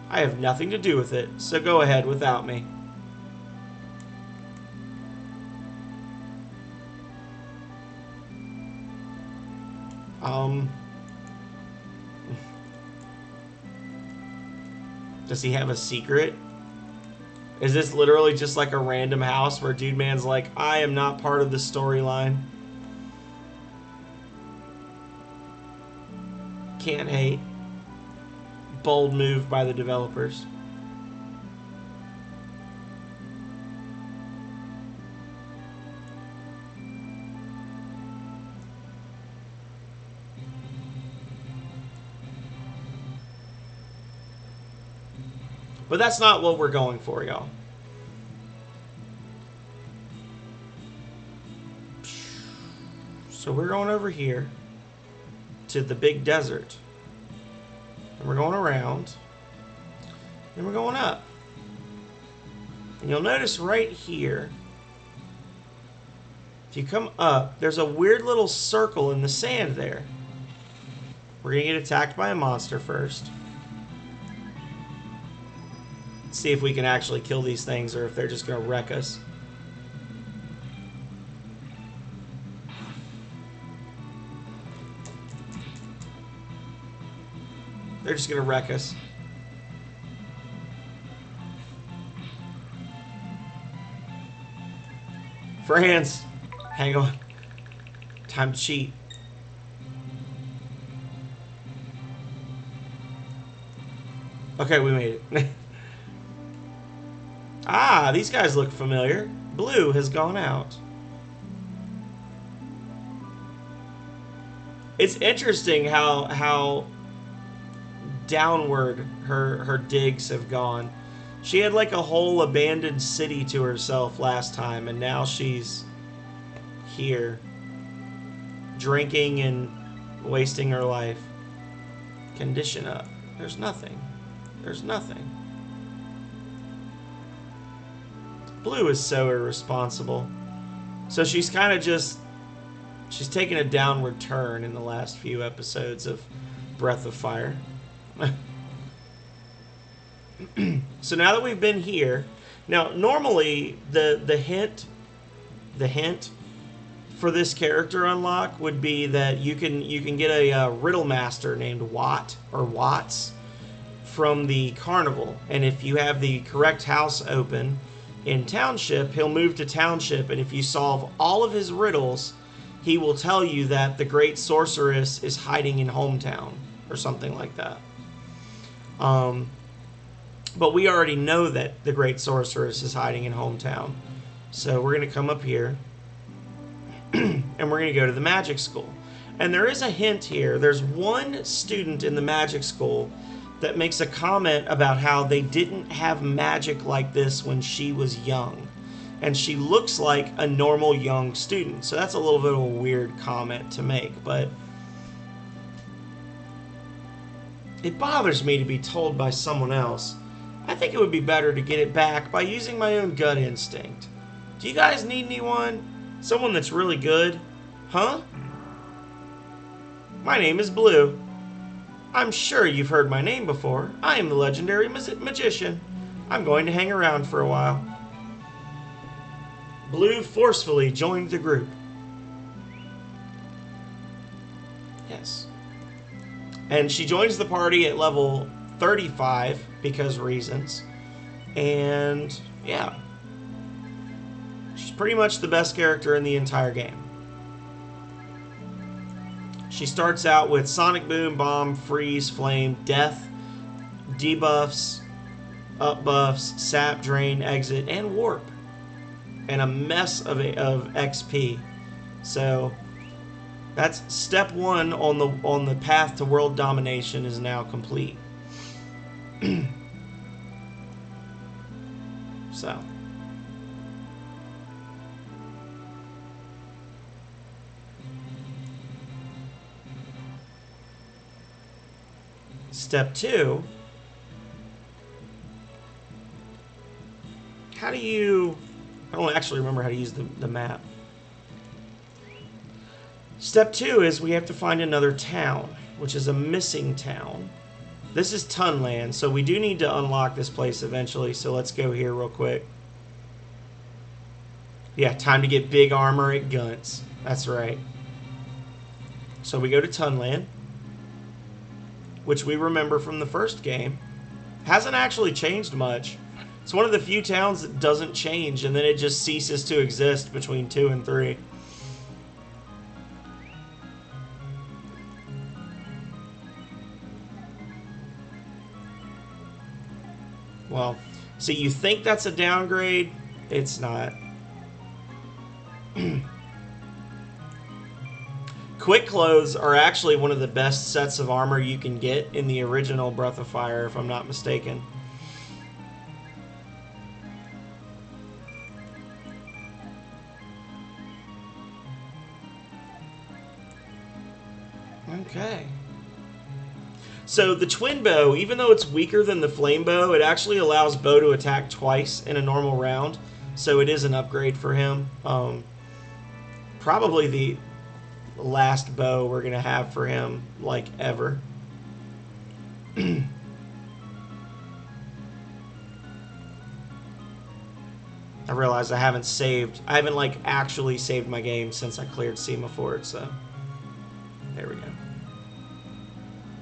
S1: I have nothing to do with it, so go ahead without me. Does he have a secret? Is this literally just like a random house where Dude Man's like, I am not part of the storyline? Can't hate. Bold move by the developers. But that's not what we're going for, y'all. So we're going over here to the big desert. And we're going around. And we're going up. And you'll notice right here, if you come up, there's a weird little circle in the sand there. We're going to get attacked by a monster first. See if we can actually kill these things or if they're just going to wreck us. They're just going to wreck us. Franz, hang on. Time to cheat. Okay, we made it. Ah, these guys look familiar. Blue has gone out. It's interesting how downward her digs have gone. She had like a whole abandoned city to herself last time, and now she's here drinking and wasting her life. Condition up. There's nothing. There's nothing. Blue is so irresponsible. So she's kind of just... she's taken a downward turn in the last few episodes of Breath of Fire. So now that we've been here... Now, normally, the hint for this character unlock would be that you can get a riddle master named Watt, or Watts, from the carnival. And if you have the correct house open... in Township, he'll move to Township, and if you solve all of his riddles, he will tell you that the Great Sorceress is hiding in Hometown, or something like that. But we already know that the Great Sorceress is hiding in Hometown. So we're going to come up here, and we're going to go to the magic school. And there is a hint here. There's one student in the magic school that makes a comment about how they didn't have magic like this when she was young. And she looks like a normal young student. So that's a little bit of a weird comment to make, but it bothers me to be told by someone else. I think it would be better to get it back by using my own gut instinct. Do you guys need anyone? Someone that's really good? Huh? My name is Blue. I'm sure you've heard my name before. I am the legendary magician. I'm going to hang around for a while. Blue forcefully joined the group. Yes. And she joins the party at level 35 because reasons. And yeah. She's pretty much the best character in the entire game. She starts out with Sonic Boom, Bomb, Freeze, Flame, Death, debuffs, up buffs, Sap, Drain, Exit, and Warp. And a mess of XP. So that's step one on the path to world domination is now complete. So step two, how do you... I don't actually remember how to use the map. Step two is we have to find another town, which is a missing town. This is Tunland, so we do need to unlock this place eventually, so let's go here real quick. Yeah, time to get big armor at Guns. That's right. So we go to Tunland, which we remember from the first game. Hasn't actually changed much. It's one of the few towns that doesn't change, and then it just ceases to exist between 2 and 3. Well, so you think that's a downgrade? It's not. Quick Clothes are actually one of the best sets of armor you can get in the original Breath of Fire, if I'm not mistaken. Okay. So the twin bow, even though it's weaker than the flame bow, it actually allows Bo to attack twice in a normal round. So it is an upgrade for him. Probably the last bow we're going to have for him, like, ever. I realize I haven't like, actually saved my game since I cleared Semaphore, so... There we go.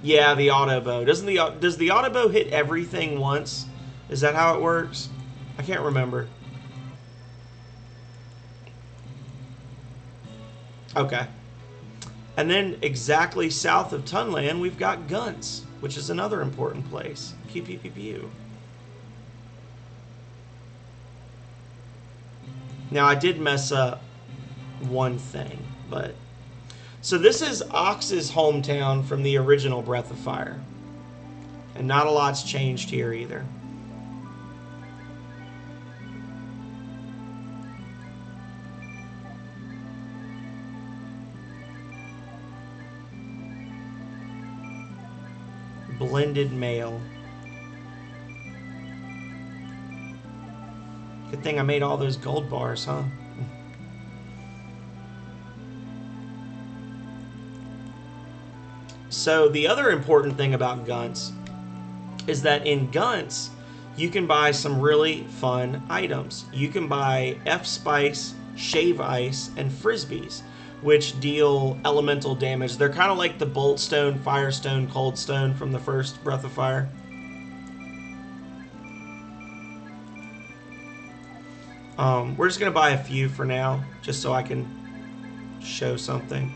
S1: Yeah, the auto bow. Does the auto bow hit everything once? Is that how it works? I can't remember. Okay. And then exactly south of Tunland, we've got Guns, which is another important place. Pew, pew, pew, pew. Now, I did mess up one thing, but... So this is Ox's hometown from the original Breath of Fire. And not a lot's changed here either. Blended mail. Good thing I made all those gold bars, huh? So the other important thing about Guns is that in Guns, you can buy some really fun items. You can buy F-Spice, Shave Ice, and Frisbees, which deal elemental damage. They're kind of like the Bolt Stone, Firestone, Cold Stone from the first Breath of Fire. We're just going to buy a few for now, just so I can show something.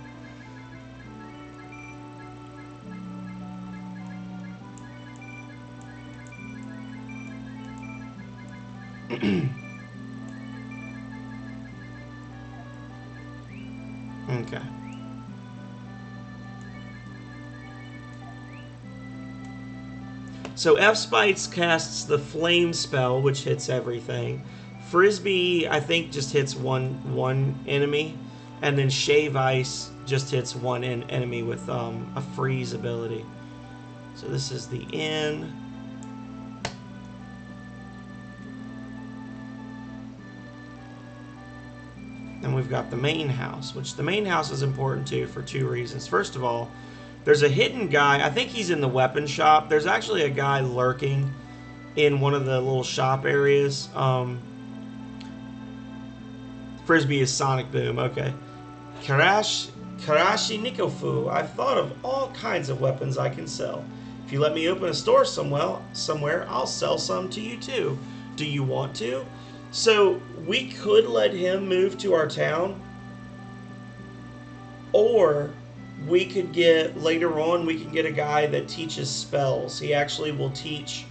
S1: Okay. So F-Spites casts the Flame spell, which hits everything. Frisbee, I think, just hits one enemy. And then Shave Ice just hits one enemy with a freeze ability. So this is the inn. And we've got the main house, which the main house is important too for two reasons. First of all, there's a hidden guy. I think he's in the weapon shop. There's actually a guy lurking in one of the little shop areas. Frisbee is Sonic Boom. Okay. Karashinikofu. I've thought of all kinds of weapons I can sell. If you let me open a store somewhere, I'll sell some to you too. Do you want to? So we could let him move to our town, or we could get, later on, we can get a guy that teaches spells. He actually will teach,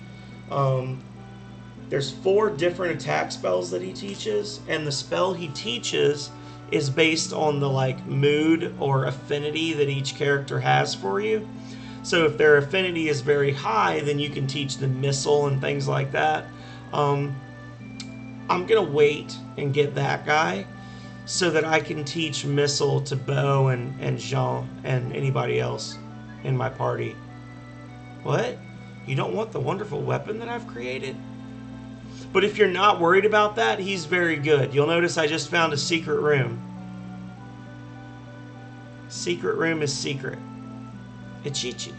S1: there's 4 different attack spells that he teaches, and the spell he teaches is based on the mood or affinity that each character has for you. So if their affinity is very high, then you can teach them missile and things like that. I'm going to wait and get that guy so that I can teach missile to Beau and Jean and anybody else in my party. What? You don't want the wonderful weapon that I've created? But if you're not worried about that, he's very good. You'll notice I just found a secret room. Secret room is secret. Ichichi.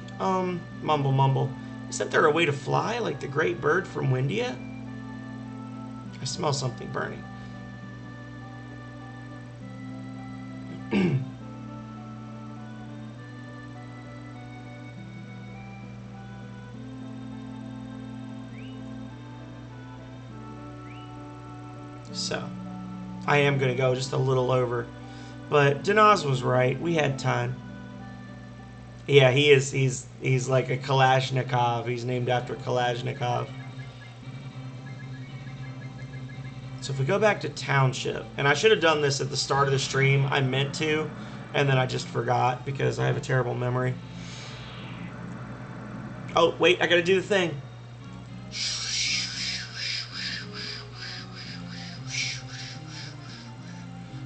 S1: Mumble mumble. Isn't there a way to fly like the great bird from Windia? I smell something burning. So, I am going to go just a little over. But Denaz was right. We had time. Yeah, he is. He's like a Kalashnikov. He's named after Kalashnikov. So if we go back to Township, and I should have done this at the start of the stream. I meant to, and then I just forgot because I have a terrible memory. Oh, wait, I gotta do the thing.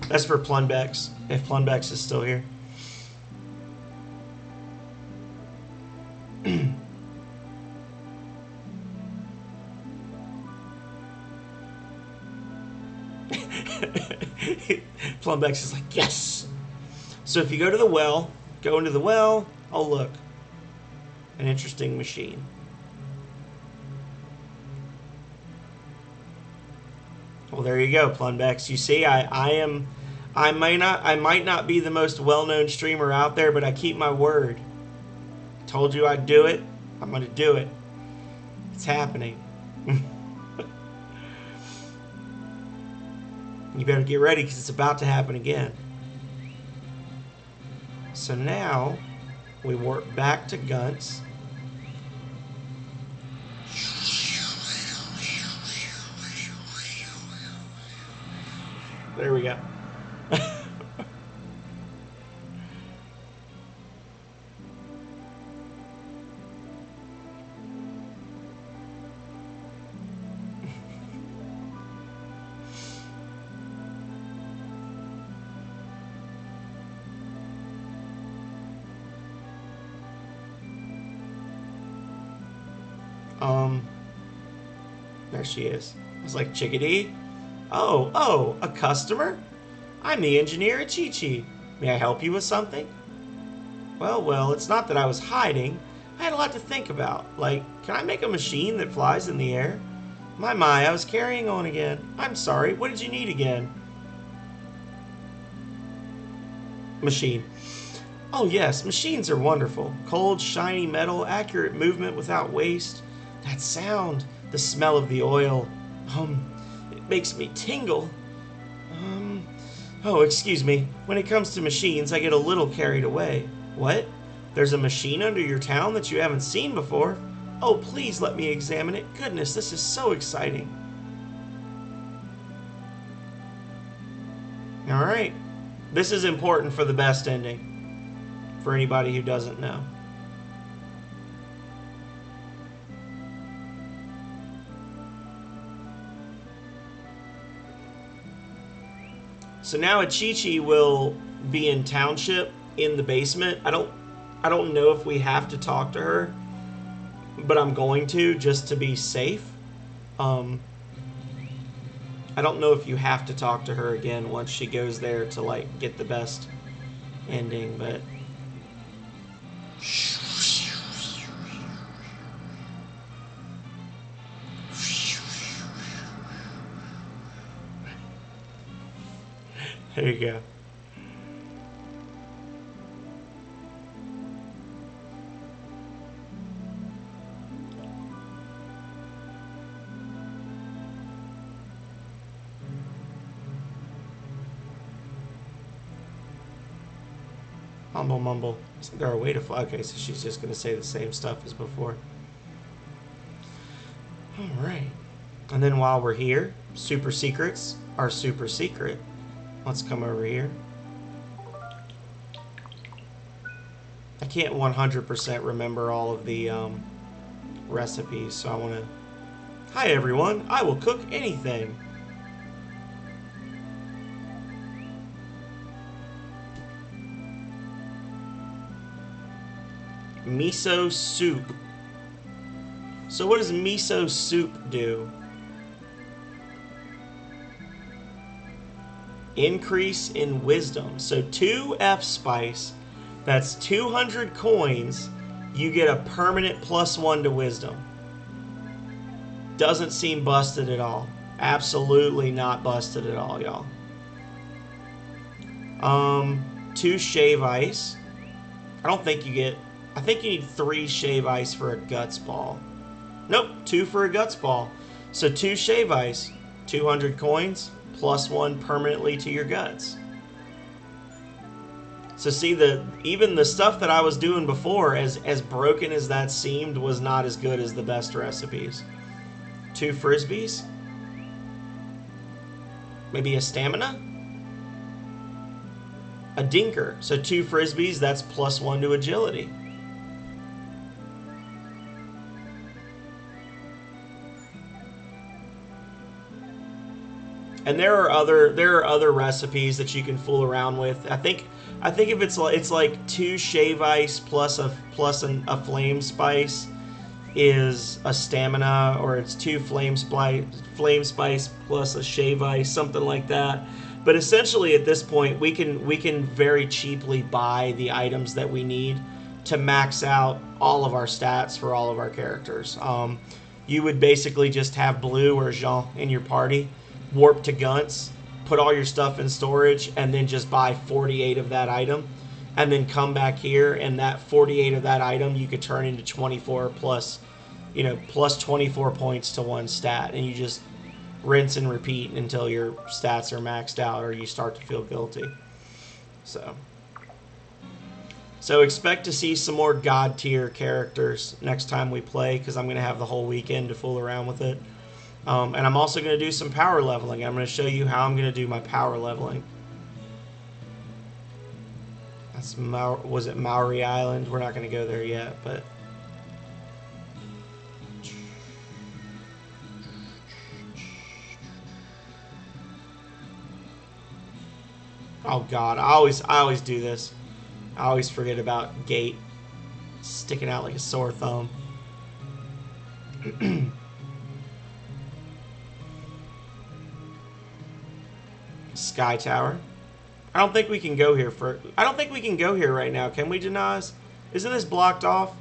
S1: That's for Plunbex, if Plunbex is still here. Plumbex is like, yes! So if you go to the well, go into the well, oh look, an interesting machine. Well, there you go, Plumbex. You see, I might not be the most well-known streamer out there, but I keep my word. I told you I'd do it. I'm gonna do it. It's happening. You better get ready because it's about to happen again. So now we warp back to Gunt's. There we go. There she is. I was like, Chickadee? Oh, a customer? I'm the engineer at Chi-Chi. May I help you with something? Well, it's not that I was hiding. I had a lot to think about. Like, can I make a machine that flies in the air? My, I was carrying on again. I'm sorry, what did you need again? Machine. Oh yes, machines are wonderful. Cold, shiny metal, accurate movement without waste. That sound, the smell of the oil, it makes me tingle. Oh, excuse me. When it comes to machines, I get a little carried away. What? There's a machine under your town that you haven't seen before? Oh, please let me examine it. Goodness, this is so exciting. All right. This is important for the best ending, for anybody who doesn't know. So now a Chi-Chi will be in Township in the basement. I don't know if we have to talk to her, but I'm going to just to be safe. I don't know if you have to talk to her again once she goes there to like get the best ending, but there you go. Mumble, mumble. Isn't there a way to fly? Okay, so she's just going to say the same stuff as before. Alright. And then while we're here, super secrets are super secret. Let's come over here. I can't 100% remember all of the recipes, so I want to... Hi everyone, I will cook anything. Miso soup. So what does miso soup do? Increase in wisdom. So 2 F spice, that's 200 coins, you get a permanent +1 to wisdom. Doesn't seem busted at all. Absolutely not busted at all, y'all. 2 shave ice. I don't think you get... I think you need 3 shave ice for a guts ball. Nope, 2 for a guts ball. So 2 shave ice, 200 coins, +1 permanently to your guts. So see, even the stuff that I was doing before, as broken as that seemed, was not as good as the best recipes. 2 frisbees. Maybe a stamina? A dinker. So 2 frisbees, that's +1 to agility. And there are other recipes that you can fool around with. I think if it's like 2 shave ice plus a flame spice is a stamina, or it's 2 flame spice plus a shave ice, something like that. But essentially at this point we can very cheaply buy the items that we need to max out all of our stats for all of our characters. You would basically just have Blue or Jean in your party, warp to Gunts, put all your stuff in storage, and then just buy 48 of that item, and then come back here, and that 48 of that item you could turn into 24 plus 24 points to 1 stat, and you just rinse and repeat until your stats are maxed out or you start to feel guilty. So expect to see some more god tier characters next time we play, because I'm going to have the whole weekend to fool around with it. And I'm also going to do some power leveling. I'm going to show you how I'm going to do my power leveling. That's was it Maori Island? We're not going to go there yet, but... Oh god, I always do this. I always forget about Gate sticking out like a sore thumb. Sky Tower. I don't think we can go here right now. Can we, Janaz? Isn't this blocked off?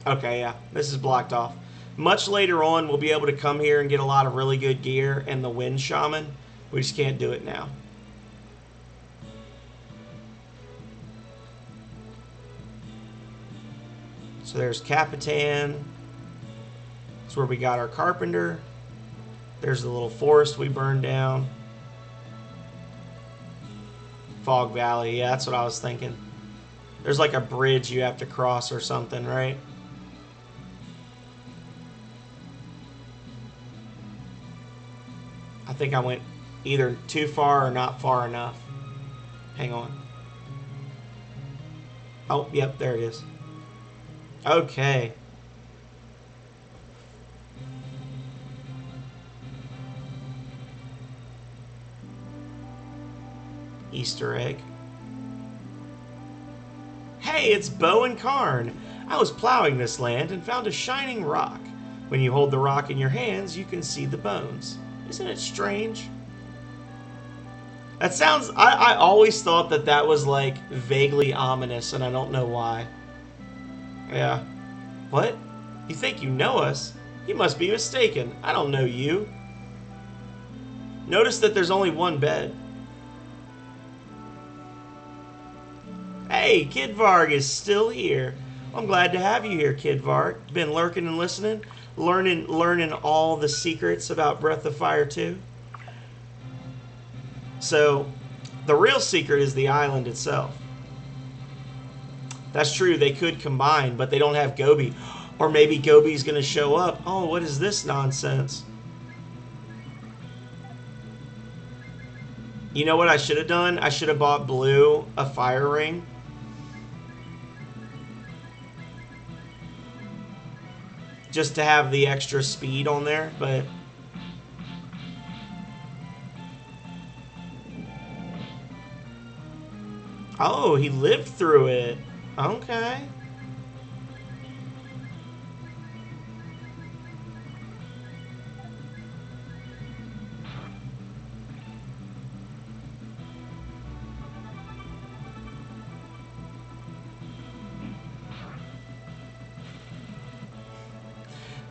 S1: Okay, yeah. This is blocked off. Much later on, we'll be able to come here and get a lot of really good gear and the Wind Shaman. We just can't do it now. So there's Capitan. That's where we got our Carpenter. There's the little forest we burned down. Fog Valley, yeah, that's what I was thinking. There's like a bridge you have to cross or something, right? I think I went either too far or not far enough. Hang on. Oh, yep, there it is. Okay. Easter egg. Hey, it's Bo and Karn. I was plowing this land and found a shining rock. When you hold the rock in your hands, you can see the bones. Isn't it strange? That sounds... I always thought that was, like, vaguely ominous, and I don't know why. Yeah. What? You think you know us? You must be mistaken. I don't know you. Notice that there's only one bed. Hey, Kid Varg is still here. I'm glad to have you here, Kid Varg. Been lurking and listening, learning all the secrets about Breath of Fire 2. So, the real secret is the island itself. That's true, they could combine, but they don't have Gobi. Or maybe Gobi's going to show up. Oh, what is this nonsense? You know what I should have done? I should have bought Blue a fire ring. Just to have the extra speed on there, but... Oh, he lived through it. Okay.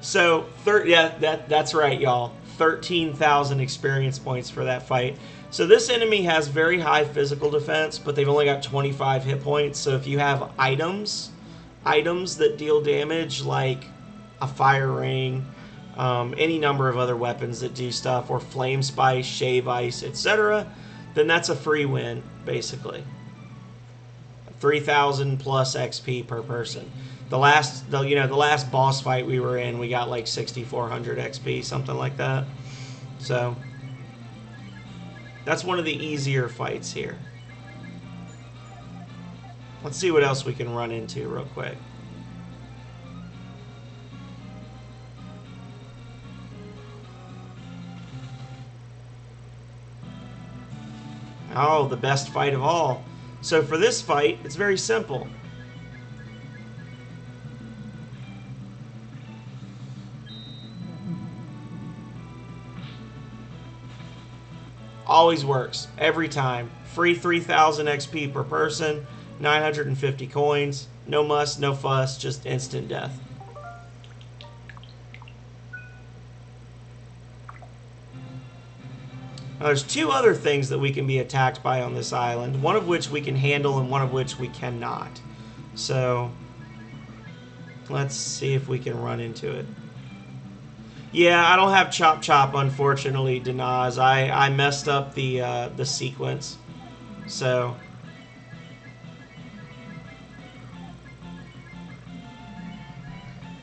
S1: So, that's right, y'all. 13,000 experience points for that fight. So this enemy has very high physical defense, but they've only got 25 hit points. So if you have items that deal damage, like a fire ring, any number of other weapons that do stuff, or flame spice, shave ice, etc., then that's a free win, basically. 3,000 plus XP per person. The last boss fight we were in, we got like 6,400 XP, something like that. So that's one of the easier fights here. Let's see what else we can run into real quick. Oh, the best fight of all. So for this fight, it's very simple. Always works. Every time. Free 3,000 XP per person. 950 coins. No muss, no fuss. Just instant death. Now, there's two other things that we can be attacked by on this island. One of which we can handle and one of which we cannot. So, let's see if we can run into it. Yeah, I don't have Chop Chop, unfortunately, Denaz. I messed up the sequence. So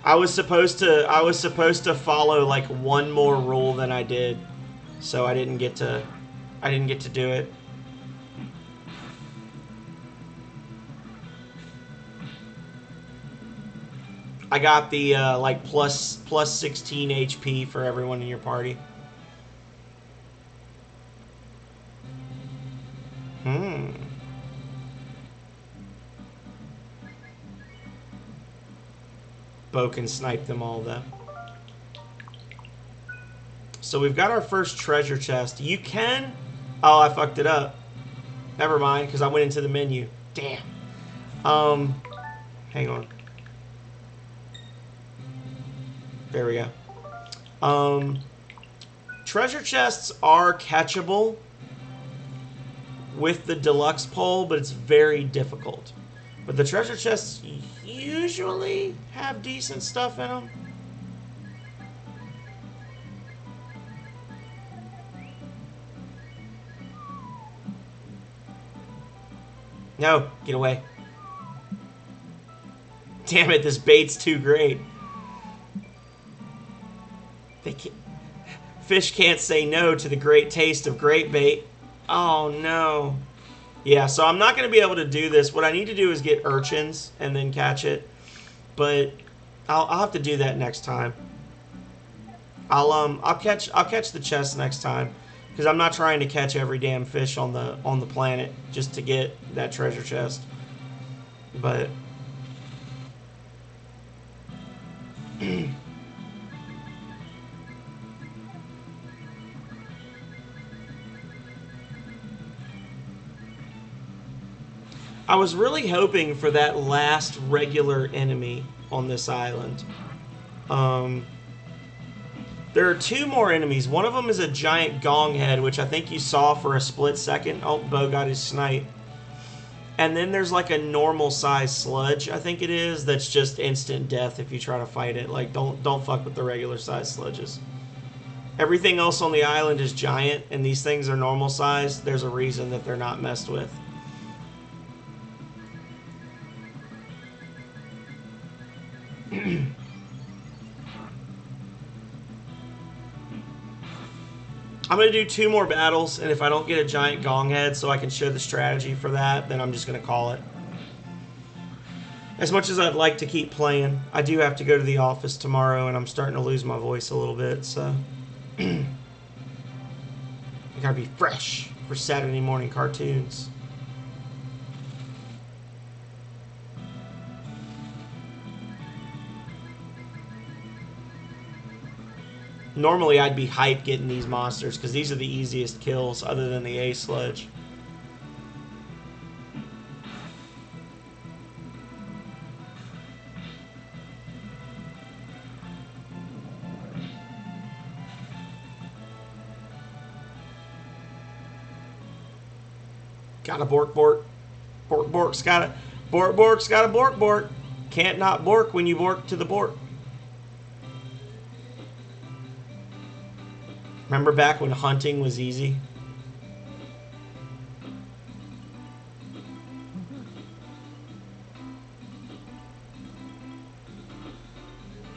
S1: I was supposed to follow like one more rule than I did. So I didn't get to do it. I got the like plus 16 HP for everyone in your party. Bo can snipe them all though. So we've got our first treasure chest. You can... Oh, I fucked it up. Never mind, because I went into the menu. Damn. Hang on. There we go. Treasure chests are catchable with the deluxe pole, but it's very difficult. But the treasure chests usually have decent stuff in them. No, get away. Damn it, this bait's too great. Fish can't say no to the great taste of great bait. Oh no. Yeah, so I'm not going to be able to do this. What I need to do is get urchins and then catch it. But I'll have to do that next time. I'll catch the chest next time. Because I'm not trying to catch every damn fish on the planet just to get that treasure chest. But I was really hoping for that last regular enemy on this island. There are two more enemies. One of them is a giant gong head, which I think you saw for a split second. Oh, Bo got his snipe. And then there's like a normal size sludge, I think it is, that's just instant death if you try to fight it. Like, don't fuck with the regular size sludges. Everything else on the island is giant, and these things are normal size. There's a reason that they're not messed with. I'm going to do 2 more battles, and if I don't get a giant gong head so I can show the strategy for that, then I'm just going to call it. As much as I'd like to keep playing, I do have to go to the office tomorrow, and I'm starting to lose my voice a little bit, so I gotta be fresh for Saturday morning cartoons. Normally I'd be hyped getting these monsters because these are the easiest kills other than the A sludge. Got a bork bork. Bork bork's got a bork bork's got a bork bork. Can't not bork when you bork to the bork. Remember back when hunting was easy?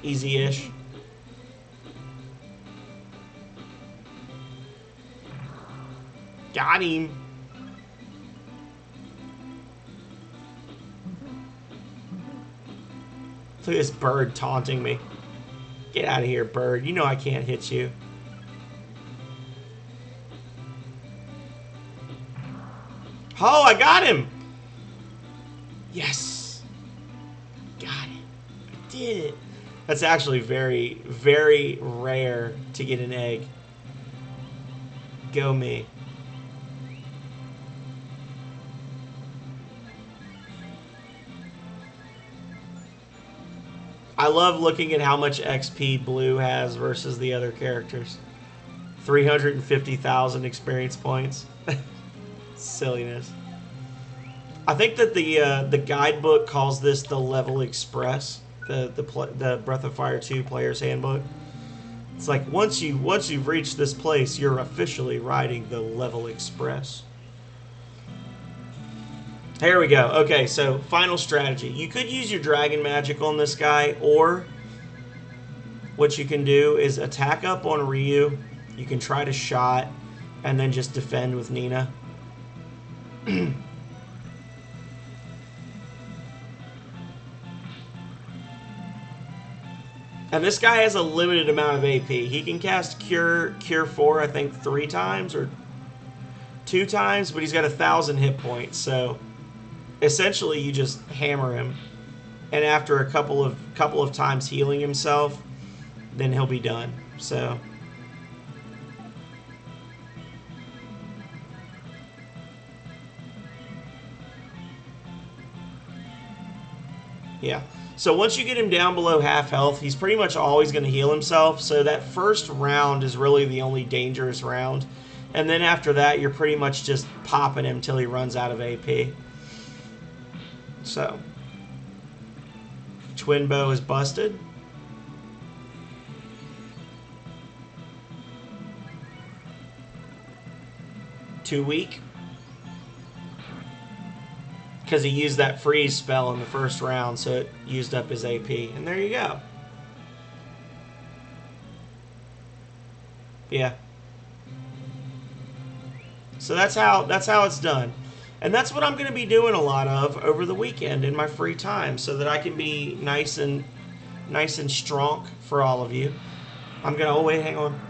S1: Easy-ish. Got him. Look at this bird taunting me. Get out of here, bird. You know I can't hit you. Oh, I got him! Yes! Got it. I did it. That's actually very, very rare to get an egg. Go me. I love looking at how much XP Blue has versus the other characters. 350,000 experience points. Silliness. I think that the guidebook calls this the Level Express, the Breath of Fire 2 Player's Handbook. It's like once you've reached this place, you're officially riding the Level Express. Here we go. Okay, so final strategy. You could use your dragon magic on this guy, or what you can do is attack up on Ryu. You can try to shot, and then just defend with Nina. And this guy has a limited amount of AP. He can cast Cure 4, I think, 3 times or 2 times, but he's got 1,000 hit points. So essentially, you just hammer him, and after a couple of times healing himself, then he'll be done. So. Yeah. So once you get him down below half health, he's pretty much always going to heal himself. So that first round is really the only dangerous round. And then after that, you're pretty much just popping him till he runs out of AP. So. Twin bow is busted. Too weak. Because he used that freeze spell in the first round, so it used up his AP. And there you go. Yeah. So that's how it's done. And that's what I'm going to be doing a lot of over the weekend in my free time, so that I can be nice and strong for all of you. I'm going to... Oh, wait, hang on.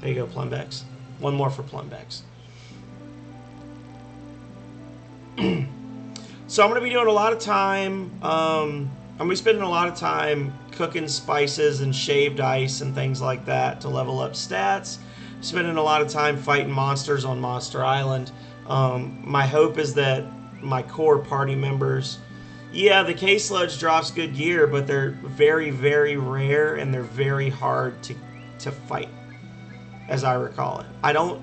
S1: There you go, Plumbex. One more for Plumbex. So I'm going to be doing a lot of time. I'm going to be spending a lot of time cooking spices and shaved ice and things like that to level up stats. Spending a lot of time fighting monsters on Monster Island. My hope is that my core party members... Yeah, the K-Sludge drops good gear, but they're very, very rare, and they're very hard to fight, as I recall it.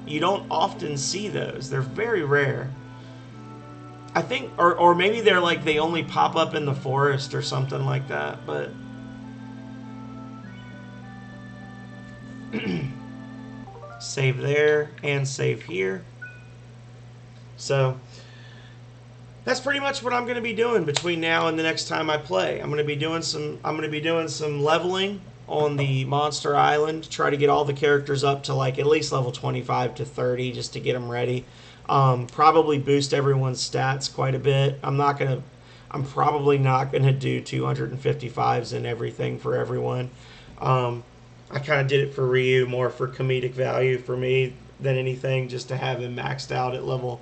S1: You don't often see those. They're very rare. I think, or maybe they're like they only pop up in the forest or something like that, but save there and save here. So that's pretty much what I'm going to be doing between now and the next time I play. I'm going to be doing some leveling on the Monster Island, try to get all the characters up to like at least level 25 to 30 just to get them ready. Probably boost everyone's stats quite a bit. I'm probably not gonna do 255s and everything for everyone. I kind of did it for Ryu more for comedic value for me than anything, just to have him maxed out at level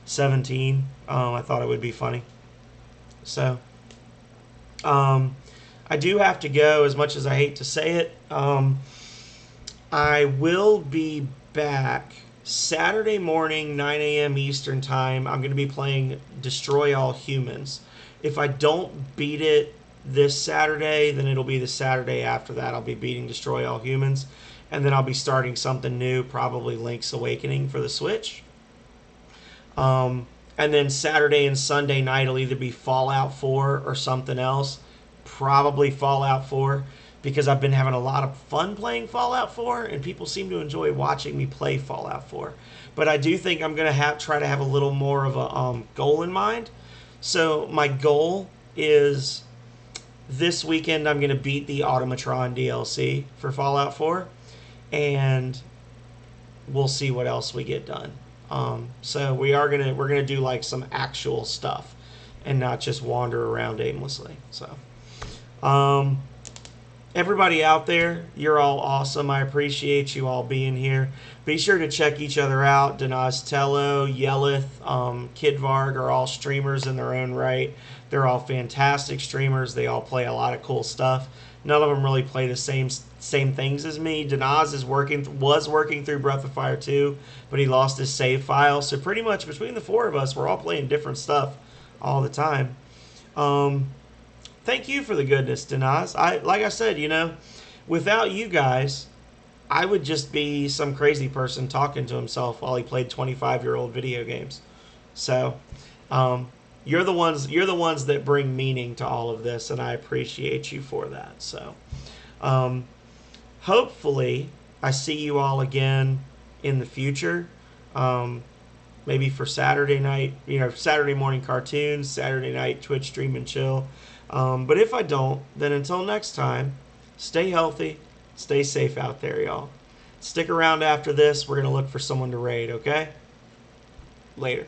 S1: 17. I thought it would be funny. So, I do have to go, as much as I hate to say it. I will be back Saturday morning, 9 a.m. Eastern Time. I'm going to be playing Destroy All Humans. If I don't beat it this Saturday, then it'll be the Saturday after that. I'll be beating Destroy All Humans. And then I'll be starting something new, probably Link's Awakening for the Switch. And then Saturday and Sunday night will either be Fallout 4 or something else. Probably Fallout 4. Because I've been having a lot of fun playing Fallout 4, and people seem to enjoy watching me play Fallout 4. But I do think I'm going to try to have a little more of a goal in mind. So my goal is this weekend I'm going to beat the Automatron DLC for Fallout 4, and we'll see what else we get done. So we're gonna do like some actual stuff, and not just wander around aimlessly. So. Everybody out there, you're all awesome. I appreciate you all being here. Be sure to check each other out. Denaztello, Yellith, Kid Varg are all streamers in their own right. They're all fantastic streamers. They all play a lot of cool stuff. None of them really play the same things as me. Denaz was working through Breath of Fire 2, but he lost his save file. So pretty much between the four of us, we're all playing different stuff all the time. Thank you for the goodness, Denaz. Like I said, without you guys, I would just be some crazy person talking to himself while he played 25-year-old video games. So, you're the ones that bring meaning to all of this, and I appreciate you for that. So, hopefully, I see you all again in the future. Maybe for Saturday night, Saturday morning cartoons, Saturday night Twitch stream and chill. But if I don't, then until next time, stay healthy, stay safe out there, y'all. Stick around after this. We're going to look for someone to raid, okay? Later.